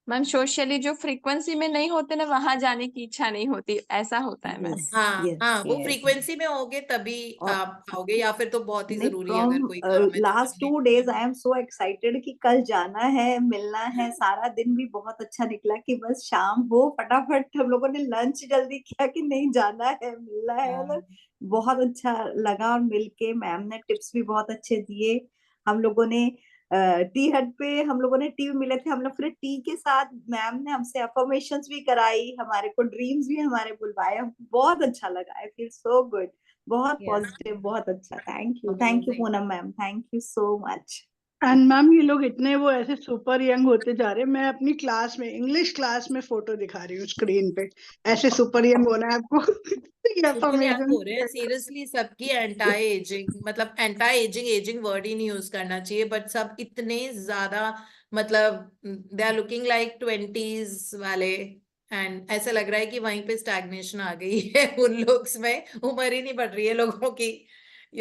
Speaker 9: ma'am socially जो फ्रीक्वेंसी में नहीं होते ना, वहां जाने की इच्छा नहीं होती, ऐसा होता है मैम।
Speaker 13: यस
Speaker 3: हाँ
Speaker 13: यस
Speaker 3: हाँ, वो
Speaker 13: यस,
Speaker 3: फ्रीक्वेंसी में होगे तभी
Speaker 13: और
Speaker 3: आप आओगे, या फिर तो बहुत ही
Speaker 13: नहीं,
Speaker 3: जरूरी है,
Speaker 13: फ्रॉम
Speaker 3: अगर कोई काम है तो
Speaker 13: लास्ट
Speaker 3: करने
Speaker 13: 2 days I am so excited कि कल जाना है, मिलना है। सारा दिन भी बहुत अच्छा निकला कि बस शाम हो, फटाफट हम लोगों ने लंच जल्दी किया कि नहीं जाना है, मिलना है, मतलब
Speaker 3: हाँ
Speaker 13: बहुत अच्छा लगा। और मिलके मैम ने टिप्स भी बहुत अच्छे दिए। हम लोगों ने टी हट पे हम लोगों ने टी भी मिले थे, हम लोग फिर टी के साथ मैम ने हमसे अफर्मेशंस भी कराई, हमारे को ड्रीम्स भी हमारे बुलवाए, हमको बहुत अच्छा लगा। आई फील सो गुड, बहुत
Speaker 3: या
Speaker 13: पॉजिटिव, बहुत अच्छा। Thank you
Speaker 3: amazing.
Speaker 13: Poonam ma'am, thank you so much.
Speaker 15: And ma'am ये लोग इतने वो ऐसे सुपर यंग होते जा रहे हैं। मैं अपनी क्लास में, इंग्लिश क्लास में फोटो दिखा रही हूँ स्क्रीन पे, ऐसे सुपर यंग होना है आपको। ये
Speaker 3: सुपर यंग
Speaker 15: affirmation
Speaker 3: हो रहे हैं सीरियसली, सबकी एंटाई एजिंग, मतलब एंटाई एजिंग, एजिंग वर्ड ही नहीं यूज करना चाहिए, बट सब इतने ज्यादा, मतलब they are looking like 20s वाले। एंड ऐसा लग रहा है कि वहीं पे स्टैग्नेशन आ गई है उन लुक्स में, उम्र ही नहीं बढ़ रही है लोगों की,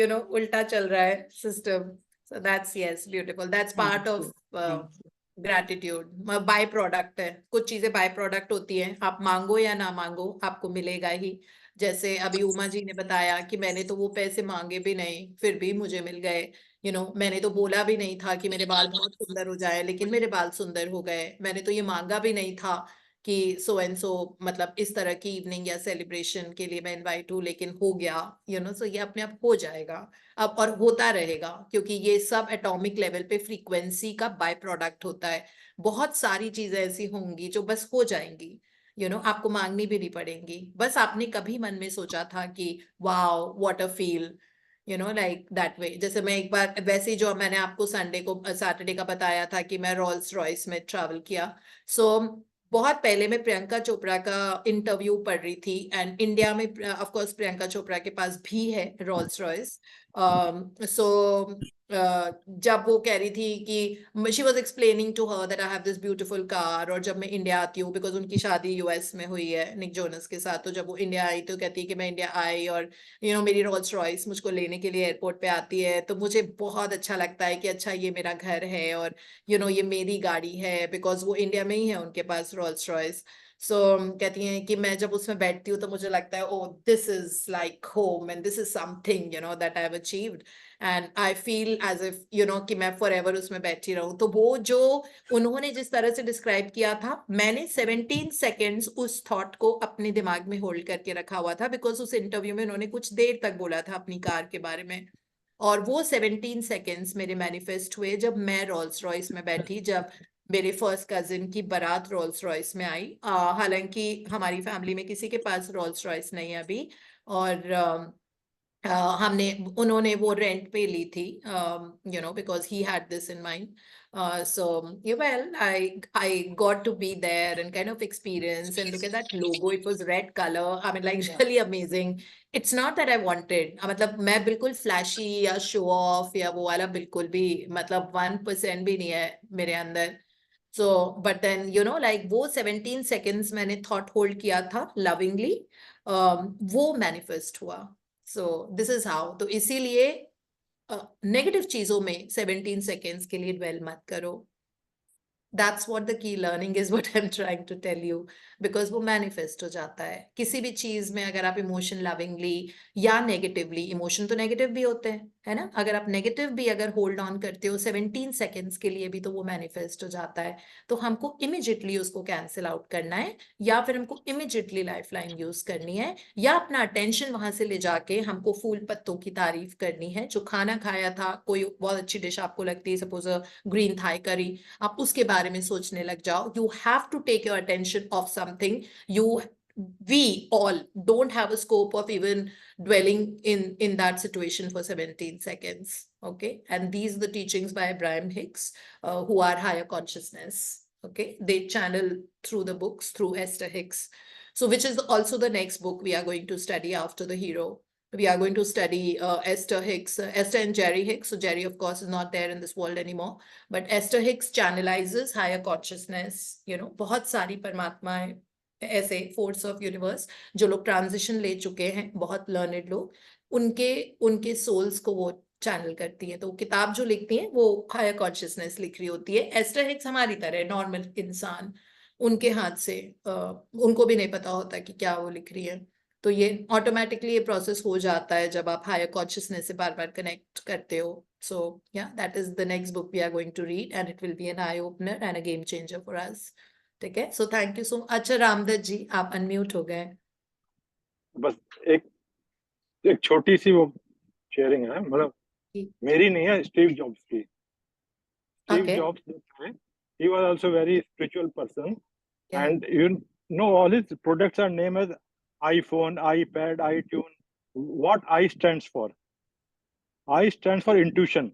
Speaker 3: उल्टा चल रहा है system. So that's, yes, beautiful. That's
Speaker 8: Thank
Speaker 3: part of
Speaker 8: you. Thank you.
Speaker 3: gratitude. By product है, कुछ चीजें बाय प्रोडक्ट होती हैं, आप मांगो या ना मांगो आपको मिलेगा ही। जैसे अभी उमा जी ने बताया कि मैंने तो वो पैसे मांगे भी नहीं, फिर भी मुझे मिल गए। मैंने तो बोला भी नहीं था कि मेरे बाल बहुत सुंदर हो जाए, लेकिन मेरे बाल सुंदर हो गए। मैंने तो ये मांगा भी नहीं था कि सो एंड सो, मतलब इस तरह की इवनिंग या सेलिब्रेशन के लिए मैं इनवाइट हूँ, लेकिन हो गया। सो ये अपने आप हो जाएगा अब, और होता रहेगा, क्योंकि ये सब एटॉमिक लेवल पे फ्रीक्वेंसी का बाय प्रोडक्ट होता है। बहुत सारी चीजें ऐसी होंगी जो बस हो जाएंगी, आपको मांगनी भी नहीं पड़ेंगी। बस आपने कभी मन में सोचा था कि wow what a feel, like that way. जैसे मैं एक बार वैसे ही, जो मैंने आपको सैटरडे का बताया था कि मैं रोल्स रॉयस में ट्रैवल किया। सो बहुत पहले मैं प्रियंका चोपड़ा का इंटरव्यू पढ़ रही थी, एंड इंडिया में ऑफ कोर्स प्रियंका चोपड़ा के पास भी है रोल्स रॉयस। सो जब वो कह रही थी कि she was explaining to her that I have this beautiful car, और जब मैं इंडिया आती हूँ, बिकॉज उनकी शादी यूएस में हुई है निक जोनस के साथ, तो जब वो इंडिया आई तो कहती है कि मैं इंडिया आई और मेरी रोल्स रॉयस मुझको लेने के लिए एयरपोर्ट पे आती है, तो मुझे बहुत अच्छा लगता है कि अच्छा ये मेरा घर है, और ये मेरी गाड़ी है, बिकॉज वो इंडिया में ही है उनके पास रोल्स रॉयस। सो कहती हैं कि मैं जब उसमें बैठती हूँ तो मुझे लगता है oh this is like home, and this is something that I have achieved, and I feel as if कि मैं फॉर एवर उसमें बैठी रहूं। तो वो जो उन्होंने जिस तरह से डिस्क्राइब किया था, मैंने 17 सेकेंड्स उस थॉट को अपने दिमाग में होल्ड करके रखा हुआ था, बिकॉज उस इंटरव्यू में उन्होंने कुछ देर तक बोला था अपनी कार के बारे में, और वो 17 सेकेंड्स मेरे मैनिफेस्ट हुए जब मैं रोल्स रॉयस में बैठी, जब मेरे फर्स्ट कजिन की बारात रोल्स रॉयस में आई। हालांकि हमारी फैमिली में किसी के पास रोल्स रॉयस नहीं है अभी, और उन्होंने वो रेंट पे ली थी, because he had this in mind. So well, I got to be there and kind of experience and look at that logo. It was red color. I mean, like really amazing. It's not that I wanted. मतलब मैं बिल्कुल flashy या show off या वो वाला बिल्कुल भी, मतलब 1% भी नहीं है मेरे अंदर। So, but then like वो 17 seconds मैंने thought hold किया था lovingly, वो manifest हुआ। So this is how. तो इसीलिए नेगेटिव चीजों में 17 सेकेंड्स के लिए dwell मत करो। That's what the key learning is, what I'm trying to tell you, because वो manifest हो जाता है किसी भी चीज में। अगर आप इमोशन लविंगली या नेगेटिवली, इमोशन तो नेगेटिव भी होते हैं, है ना, अगर आप नेगेटिव भी अगर होल्ड ऑन करते हो 17 सेकेंड्स के लिए भी, तो वो मैनिफेस्ट हो जाता है। तो हमको इमिजिएटली उसको कैंसिल आउट करना है, या फिर हमको इमिजिएटली लाइफलाइन यूज करनी है, या अपना अटेंशन वहां से ले जाके हमको फूल पत्तों की तारीफ करनी है। जो खाना खाया था, कोई बहुत अच्छी डिश आपको लगती है, सपोज ग्रीन थाई करी, आप उसके बारे में सोचने लग जाओ। You have to take your attention off something. We all don't have a scope of even dwelling in that situation for 17 seconds. Okay, and these are the teachings by Abraham Hicks, who are higher consciousness. Okay, they channel through the books, through Esther Hicks. So which is also the next book we are going to study after the hero. We are going to study Esther Hicks, Esther and Jerry Hicks. So Jerry, of course, is not there in this world anymore, but Esther Hicks channelizes higher consciousness. बहुत सारी परमात्मा है, ऐसे force of universe, जो लोग transition ले चुके हैं, बहुत लर्नेड लोग, उनके सोल्स को वो चैनल करती है। तो किताब जो लिखती हैं वो हायर कॉन्शियसनेस लिख रही होती है। एस्टर हिक्स हमारी तरह नॉर्मल इंसान, उनके हाथ से उनको भी नहीं पता होता कि क्या वो लिख रही है। तो ये ऑटोमेटिकली ये प्रोसेस हो जाता है जब आप हायर कॉन्शियसनेस से बार बार कनेक्ट करते हो। So yeah that is the next book we are going to read, and it will be an eye opener and a game changer for us. ठीक है, so thank you so much. अच्छा रामदत्त जी, आप unmute हो गए।
Speaker 16: बस एक छोटी सी वो शेयरिंग है, मतलब मेरी नहीं है, स्टीव जॉब्स की। स्टीव जॉब्स है, he was also very spiritual person, and all his products are named as iPhone, iPad, iTunes. What I stands for? I stands for intuition,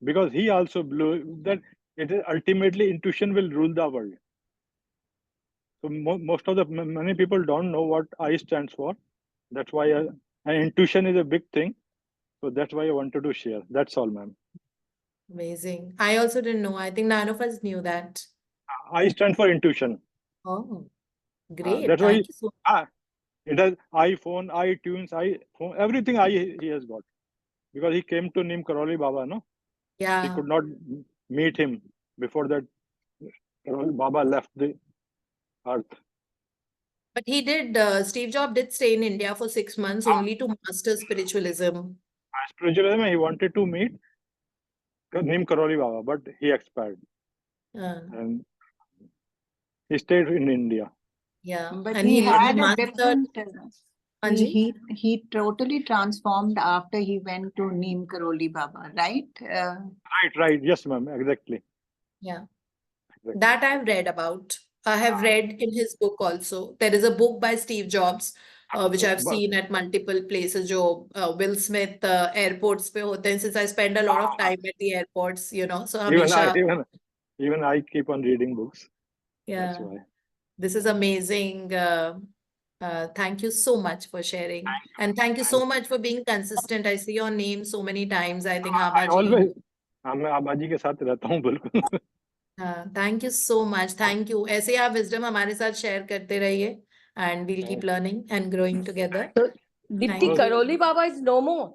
Speaker 16: because he also believed that it is ultimately intuition will rule the world. So most of many people don't know what I stands for. That's why and intuition is a big thing. So that's why I wanted to share. That's all, ma'am.
Speaker 3: Amazing. I also didn't know. I think none of us knew that.
Speaker 16: I stand for intuition.
Speaker 3: Oh, great.
Speaker 16: That's why
Speaker 3: Thank you so much.
Speaker 16: It has iPhone, iTunes, iPhone, everything he has got. Because he came to Neem Karoli Baba, no? He could not meet him before that. Baba left the earth.
Speaker 3: But he did, Steve Jobs did stay in India for 6 months only to master spiritualism.
Speaker 16: Spiritualism, he wanted to meet Neem Karoli Baba, but he expired. And he stayed in India.
Speaker 3: Yeah.
Speaker 14: But
Speaker 3: And
Speaker 14: he
Speaker 3: he
Speaker 14: had a
Speaker 3: mastered.
Speaker 14: different.
Speaker 3: Anji?
Speaker 14: He totally transformed after he went to Neem Karoli Baba, right?
Speaker 16: Right. Yes, ma'am. Exactly.
Speaker 3: Yeah. That I've read about. I have read in his book also. There is a book by Steve Jobs, which I've seen at multiple places. जो Will Smith airports पे होते हैं. Since I spend a lot of time at the airports, you know, so हमेशा.
Speaker 16: Even I keep on reading books.
Speaker 3: Yeah.
Speaker 16: That's why.
Speaker 3: This is amazing. Thank you so much for sharing. And thank you so much for being consistent. I see your name so many times. I think
Speaker 16: I
Speaker 3: Abaji.
Speaker 16: always, मैं आबाजी के साथ रहता हूँ बिल्कुल.
Speaker 3: Thank you so much. Thank you. ऐसे ही आप wisdom हमारे साथ share करते रहिए, and we'll keep learning and growing together.
Speaker 1: So, Dipti Karoli Baba is no more.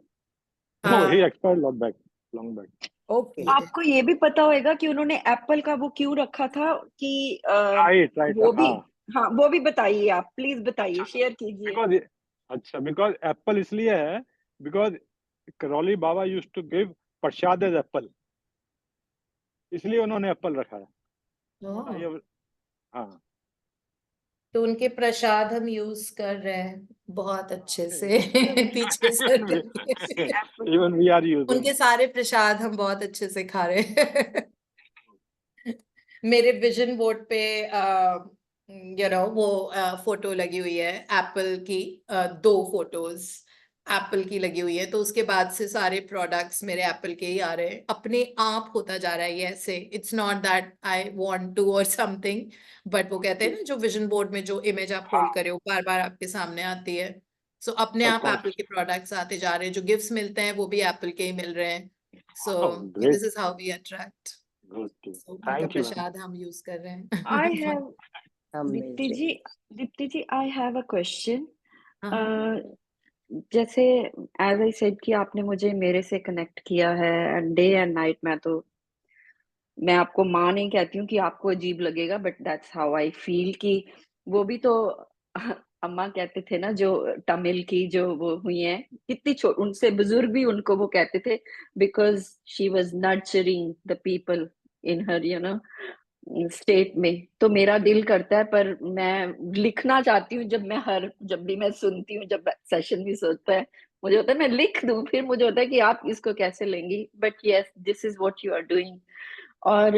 Speaker 16: No, he expired long back.
Speaker 1: Okay.
Speaker 13: आपको ये भी पता होगा कि उन्होंने एप्पल का वो क्यों रखा था कि
Speaker 16: Right.
Speaker 13: वो भी हाँ वो भी बताइए आप प्लीज बताइए शेयर कीजिए.
Speaker 16: अच्छा because एप्पल इसलिए है because Karoli Baba used to give Prasad as Apple, इसलिए उन्होंने एप्पल रखा है. हाँ.
Speaker 3: तो उनके प्रसाद हम यूज कर रहे हैं बहुत अच्छे से पीछे से.
Speaker 16: Even we are using.
Speaker 3: उनके सारे प्रसाद हम बहुत अच्छे से खा रहे हैं. मेरे विजन बोर्ड पे वो फोटो लगी हुई है एप्पल की, 2 फोटोज एप्पल की लगी हुई है. तो उसके बाद से सारे प्रोडक्ट्स मेरे एप्पल के ही आ रहे हैं. अपने आप होता जा रहा है ये ऐसे. It's not that I want to और समथिंग, बट वो कहते हैं ना जो विजन बोर्ड में जो इमेज आप होल्ड करे वो बार बार आपके सामने आती है. सो अपने आप एप्पल के प्रोडक्ट्स आते जा रहे हैं. जो गिफ्ट्स मिलते हैं वो भी एप्पल के ही मिल रहे हैं. So this is how we attract. उनका प्रसाद हम यूज कर रहे हैं.
Speaker 13: I have Dipti ji, I have a question. जैसे एज आई सेड कि आपने मुझे मेरे से कनेक्ट किया है एंड डे एंड नाइट मैं आपको माँ नहीं कहती हूँ कि आपको अजीब लगेगा but that's how I feel कि वो भी तो अम्मा कहते थे ना जो तमिल की जो वो हुई है कितनी उनसे बुजुर्ग भी उनको वो कहते थे because she was nurturing the people in her state में. तो मेरा दिल करता है पर मैं लिखना चाहती हूँ जब भी मैं सुनती हूँ जब सेशन भी सोचता है मुझे होता है मैं लिख दूं फिर मुझे होता है कि आप इसको कैसे लेंगी. But yes this is what you are doing. और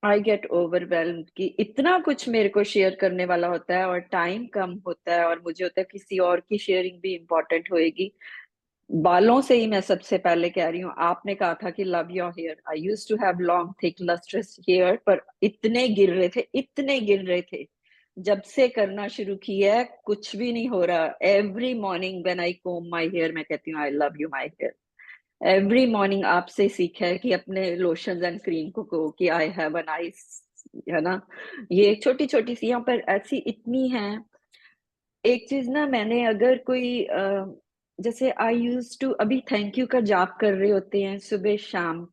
Speaker 13: आई गेट ओवरवेल्म्ड कि इतना कुछ मेरे को शेयर करने वाला होता है और टाइम कम होता है और मुझे होता है किसी और की शेयरिंग भी इम्पोर्टेंट होएगी. बालों से ही मैं सबसे पहले कह रही हूँ. आपने कहा था कि love your hair. I used to have long thick lustrous hair पर इतने गिर रहे थे. जब से करना शुरू किया है कुछ भी नहीं हो रहा. Every morning when I comb my hair मैं कहती हूँ I love you my hair. Every morning आपसे सीखा है कि अपने लोशंस एंड क्रीम को कहो कि आई हैव अ नाइस, है ना. ये छोटी छोटी सी यहाँ पर ऐसी इतनी है. एक चीज ना मैंने अगर कोई जैसे आई यूज टू अभी थैंक यू का जाप कर रहे होते हैं सुबह शाम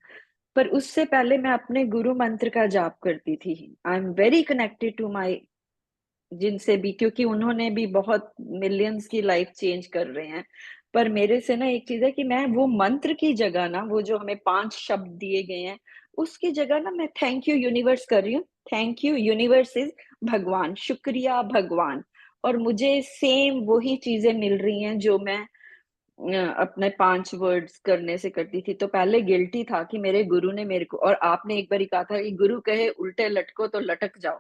Speaker 13: पर उससे पहले मैं अपने गुरु मंत्र का जाप करती थी. I am very connected to my जिनसे भी क्योंकि उन्होंने भी बहुत मिलियंस की लाइफ चेंज कर रहे हैं. पर मेरे से ना एक चीज है कि मैं वो मंत्र की जगह ना वो जो हमें 5 शब्द दिए गए हैं उसकी जगह ना मैं थैंक यू यूनिवर्स कर रही हूँ. थैंक यू यूनिवर्स इज भगवान. शुक्रिया भगवान. और मुझे सेम वही चीजें मिल रही हैं जो मैं अपने 5 वर्ड्स करने से करती थी. तो पहले गिल्टी था कि मेरे गुरु ने मेरे को और आपने एक बार कहा था कि गुरु कहे उल्टे लटको तो लटक जाओ.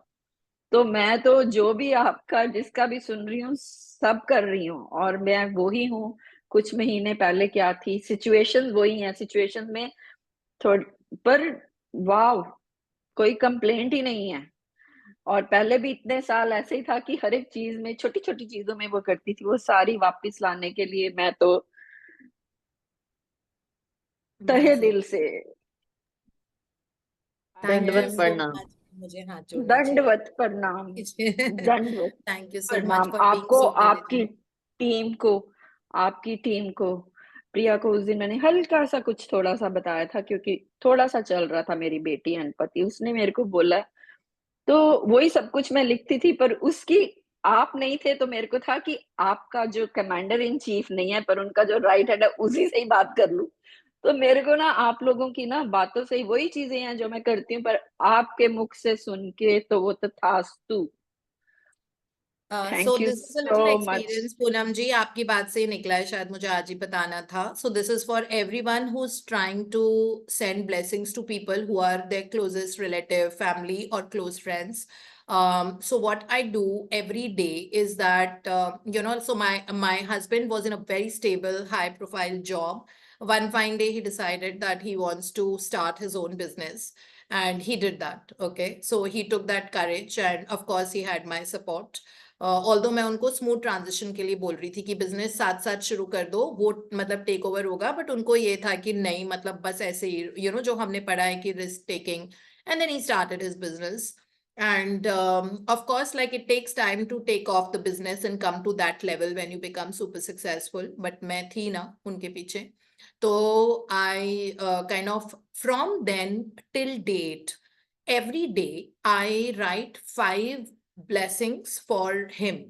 Speaker 13: तो मैं तो जो भी आपका जिसका भी सुन रही हूँ सब कर रही हूँ और मैं वही हूँ. कुछ महीने पहले क्या थी सिचुएशन वही है. सिचुएशन में पर वाव कोई कंप्लेंट ही नहीं है. और पहले भी इतने साल ऐसे ही था कि हर एक चीज में छोटी छोटी चीजों में वो करती थी. वो सारी वापस लाने के लिए मैं तो तहे दिल से
Speaker 3: दंडवत प्रणाम. मुझे हाथ जोड़ना चाहिए.
Speaker 13: दंडवत प्रणाम. दंडवत
Speaker 3: थैंक यू सो मच
Speaker 13: प्रणाम
Speaker 3: फॉर बीइंग
Speaker 13: आपको
Speaker 3: सो
Speaker 13: आपकी टीम को
Speaker 17: प्रिया को उस दिन मैंने हल्का सा कुछ थोड़ा सा बताया था, क्योंकि थोड़ा सा चल रहा था मेरी बेटी एंड पति। उसने मेरे को बोला, तो वही सब कुछ मैं लिखती थी, पर उसकी आप नहीं थे तो मेरे को था कि आपका जो कमांडर इन चीफ नहीं है, पर उनका जो राइट हैंड है उसी से ही बात कर लूं। तो मेरे को ना आप लोगों की ना बातों से ही वही चीजें हैं जो मैं करती हूँ, पर आपके मुख से सुन के तो वो तथास्तु।
Speaker 3: So
Speaker 17: thank you
Speaker 3: this is a little
Speaker 17: so much.
Speaker 3: Experience Poonam ji, आपकी बात से ही निकला है, शायद मुझे आज ही बताना था। So this is for everyone who is trying to send blessings to people who are their closest relative, family और close friends. So what I do every day is that so my husband was in a very stable, high profile job. One fine day he decided that he wants to start his own business, and he did that. Okay, so he took that courage, and of course he had my support. Although मैं उनको smooth transition के लिए बोल रही थी कि business साथ साथ शुरू कर दो, वो मतलब टेक ओवर होगा, बट उनको ये था कि नहीं, मतलब बस ऐसे ही जो हमने पढ़ा है कि risk taking. And then he started his business. And of course, like it takes time to take off the business and come to that level when you become super successful. But मैं थी ना उनके पीछे. तो I kind of from then till date, every day I write 5 blessings for him.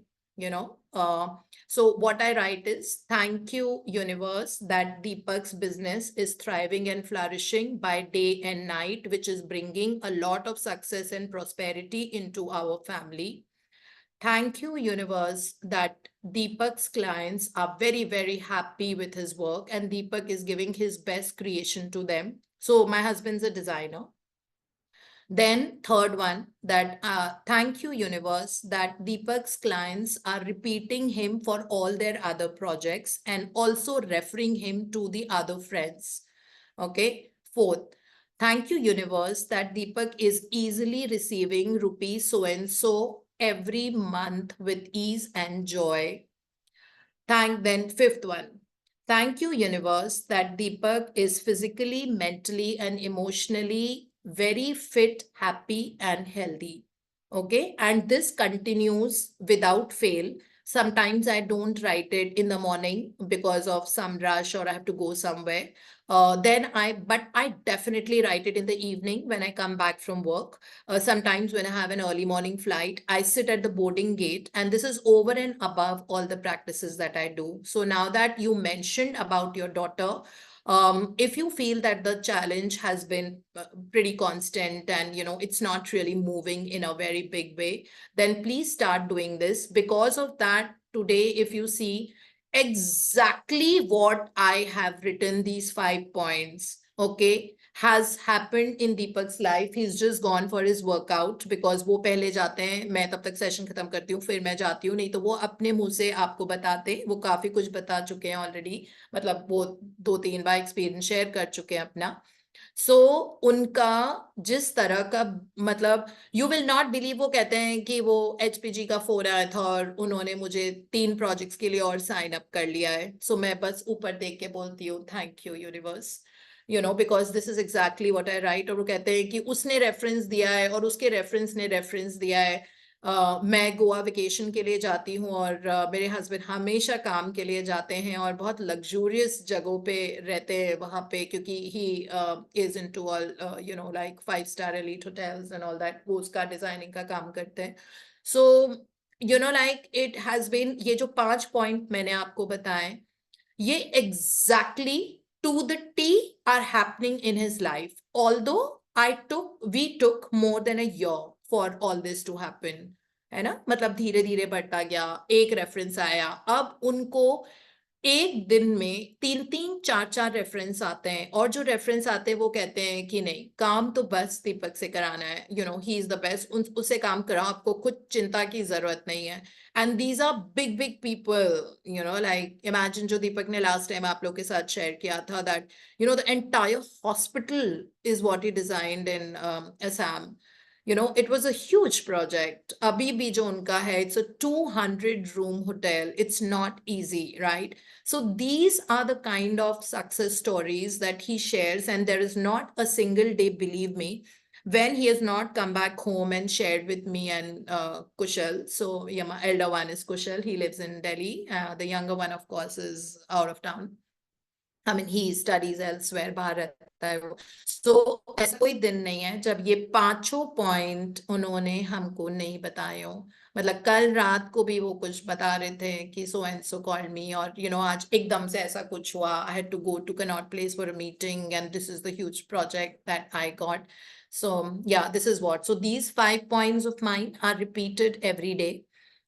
Speaker 3: So what I write is, thank you universe that Deepak's business is thriving and flourishing by day and night, which is bringing a lot of success and prosperity into our family. Thank you universe that Deepak's clients are very, very happy with his work and Deepak is giving his best creation to them. So my husband's a designer. Then third one, that thank you universe that Deepak's clients are repeating him for all their other projects and also referring him to the other friends. Okay. Fourth, thank you universe that Deepak is easily receiving rupees so and so every month with ease and joy. Then fifth one, thank you universe that Deepak is physically, mentally and emotionally very fit, happy and healthy. Okay, and this continues without fail. Sometimes I don't write it in the morning because of some rush or I have to go somewhere. But I definitely write it in the evening when I come back from work. Sometimes when I have an early morning flight, I sit at the boarding gate, and this is over and above all the practices that I do. So now that you mentioned about your daughter, if you feel that the challenge has been pretty constant and it's not really moving in a very big way, then please start doing this. Because of that, today, if you see exactly what I have written, these 5 points, okay, has happened in Deepak's life. He's just gone for his workout because वो पहले जाते हैं, मैं तब तक session खत्म करती हूँ, फिर मैं जाती हूँ, नहीं तो वो अपने मुंह से आपको बताते, वो काफी कुछ बता चुके हैं ऑलरेडी, मतलब वो 2-3 बार एक्सपीरियंस शेयर कर चुके हैं अपना. सो उनका जिस तरह का, मतलब यू विल नॉट बिलीव, वो कहते हैं कि वो HPG का फोन आया था और उन्होंने मुझे 3 प्रोजेक्ट्स के लिए और साइन अप कर लिया है. सो मैं बस ऊपर देख के बोलती हूँ thank you universe, because this is exactly what I right. और वो कहते हैं कि उसने रेफरेंस दिया है और उसके रेफरेंस ने रेफरेंस दिया है. मैं गोवा वेकेशन के लिए जाती हूँ और मेरे हस्बैंड हमेशा काम के लिए जाते हैं और बहुत लग्जूरियस जगहों पे रहते हैं वहाँ पे, क्योंकि he is into all like 5-star elite hotels and all that. वो उसका डिजाइनिंग का काम करते हैं. So like it has been, ये जो 5 पॉइंट मैंने आपको बताए, ये exactly to the T are happening in his life. Although we took more than a year for all this to happen. है ना, मतलब धीरे धीरे बढ़ता गया. एक रेफरेंस आया, अब उनको एक दिन में 3-3, 4-4 रेफरेंस आते हैं, और जो रेफरेंस आते हैं वो कहते हैं कि नहीं, काम तो बस दीपक से कराना है, ही इज द बेस्ट, उससे काम कराओ, आपको कुछ चिंता की जरूरत नहीं है. And these are big big people, like imagine जो दीपक ने लास्ट टाइम आप लोग के साथ शेयर किया था, that the entire hospital is what he designed in Assam. It was a huge project. Abhi bhi jo unka hai, it's a 200-room hotel. It's not easy, right? So these are the kind of success stories that he shares, and there is not a single day, believe me, when he has not come back home and shared with me and Kushal. So yeah, my elder one is Kushal. He lives in Delhi. The younger one, of course, is out of town. I mean, he studies elsewhere, बाहर रहता है वो. So ऐसा कोई दिन नहीं है जब ये 5 पॉइंट उन्होंने हमको नहीं बताए हो. मतलब कल रात को भी वो कुछ बता रहे थे कि so and so called me, और आज एकदम से ऐसा कुछ हुआ. I had to go to Connaught Place for a meeting and this is the huge project that I got. So yeah, this is what. So these 5 points of mine are repeated every day.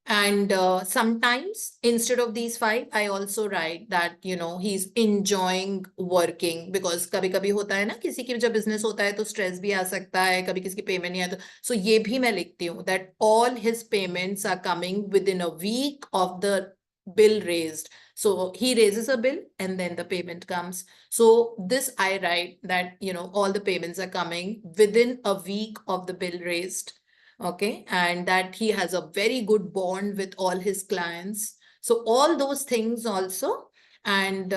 Speaker 3: And sometimes instead of these 5, I also write that, he's enjoying working, because कभी कभी होता है ना, किसी की जब business होता है तो stress भी आ सकता है, कभी किसी की payment नहीं आया तो, so ये भी मैं लिखती हूँ that all his payments are coming within a week of the bill raised. So he raises a bill and then the payment comes. So this I write that, all the payments are coming within a week of the bill raised. Okay, and that he has a very good bond with all his clients. So all those things also, and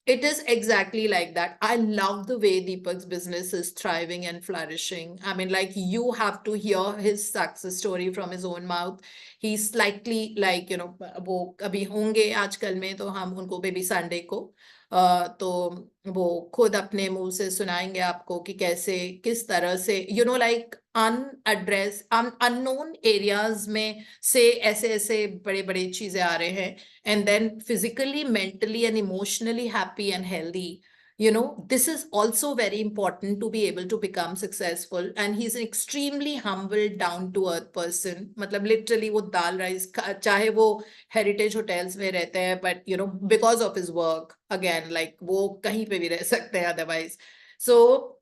Speaker 3: it is exactly like that. I love the way Deepak's business is thriving and flourishing. I mean, like, you have to hear his success story from his own mouth. He's slightly like, वो कभी होंगे आजकल में तो हम उनको baby Sunday को तो वो खुद अपने मुंह से सुनाएंगे आपको कि कैसे किस तरह से like अनएड्रेस अननोन एरियाज में से ऐसे ऐसे बड़े बड़े चीजें आ रहे हैं, and then physically, mentally and emotionally happy and healthy. This is also very important to be able to become successful. And he's an extremely humble, down to earth person. मतलब literally वो दाल राइस चाहे वो heritage hotels में रहते हैं, but because of his work, again, like वो कहीं पे भी रह सकते हैं otherwise. So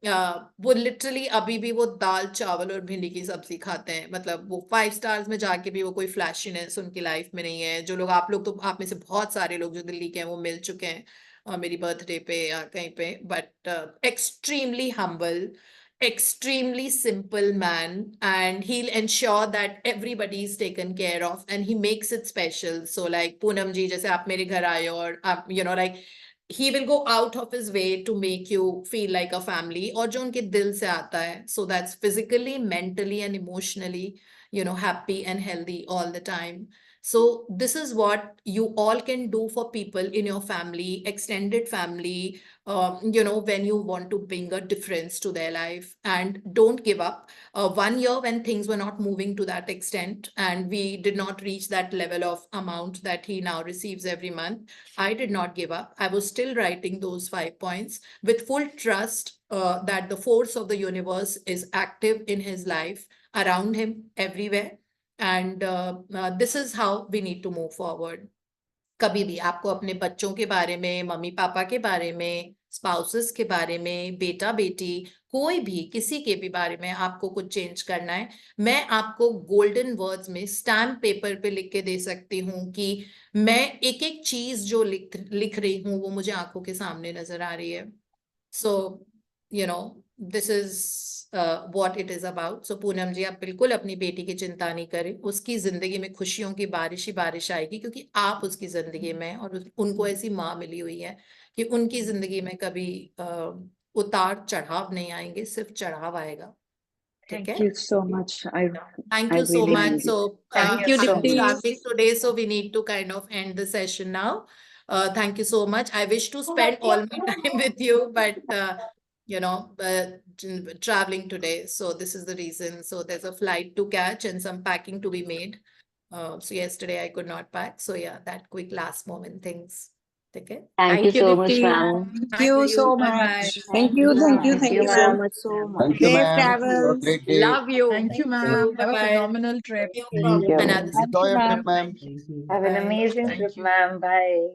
Speaker 3: वो literally अभी भी वो दाल चावल और भिंडी की सब्जी खाते हैं. मतलब वो 5 stars में जाके भी वो कोई flashiness उनकी लाइफ में नहीं है. जो लोग आप लोग तो आप में से बहुत सारे लोग जो दिल्ली के हैं वो मिल चुके हैं मेरी बर्थडे पे या कहीं पे, but extremely humble, extremely simple man, and he'll ensure that everybody is taken care of and he makes it special. So like Poonam ji, जैसे आप मेरे घर आए और आप like he will go out of his way to make you feel like a family, और जो उनके दिल से आता है. So that's physically, mentally and emotionally, happy and healthy all the time. So this is what you all can do for people in your family, extended family, when you want to bring a difference to their life. And don't give up. 1 year when things were not moving to that extent and we did not reach that level of amount that he now receives every month, I did not give up. I was still writing those 5 points with full trust that the force of the universe is active in his life, around him, everywhere. And this is how we need to move forward. कभी भी आपको अपने बच्चों के बारे में, mummy papa के बारे में, स्पाउसेस के बारे में, बेटा बेटी, कोई भी किसी के भी बारे में आपको कुछ चेंज करना है, मैं आपको गोल्डन वर्ड्स में स्टैम्प पेपर पे लिख के दे सकती हूँ कि मैं एक एक चीज जो लिख रही हूँ वो मुझे आंखों के सामने नजर आ रही है. So this is what it is about. So Poonam जी, आप बिल्कुल अपनी बेटी की चिंता नहीं करें. उसकी जिंदगी में खुशियों की बारिश ही बारिश आएगी, क्योंकि आप उसकी जिंदगी में, और उनको ऐसी माँ मिली हुई है कि उनकी जिंदगी में कभी उतार चढ़ाव नहीं आएंगे, सिर्फ चढ़ाव आएगा. ठीक है?
Speaker 17: Thank you so much.
Speaker 3: Thank
Speaker 17: I
Speaker 3: you so
Speaker 17: really
Speaker 3: much.
Speaker 17: need it.
Speaker 3: So
Speaker 17: Thank you
Speaker 3: I'm
Speaker 17: so much.
Speaker 3: traveling today, so we need to kind of end the session now. Thank you so much. I wish to spend all my time with you, but traveling today, so this is the reason. So there's a flight to catch and some packing to be made. So yesterday I could not pack. So yeah, that quick last moment things. Okay.
Speaker 17: Thank you so much, ma'am.
Speaker 3: Thank you so much.
Speaker 17: Thank you so
Speaker 13: so
Speaker 17: much.
Speaker 13: much.
Speaker 18: Thank you,
Speaker 13: Safe
Speaker 18: ma'am. Have a
Speaker 13: travels.
Speaker 18: great day.
Speaker 1: Love you.
Speaker 6: Thank you, ma'am. Have a
Speaker 3: Bye-bye.
Speaker 6: phenomenal trip.
Speaker 17: Thank you.
Speaker 3: Another
Speaker 18: Enjoy your trip, ma'am.
Speaker 17: Have an
Speaker 3: Bye.
Speaker 17: amazing
Speaker 6: Thank
Speaker 17: trip,
Speaker 6: you.
Speaker 17: ma'am. Bye.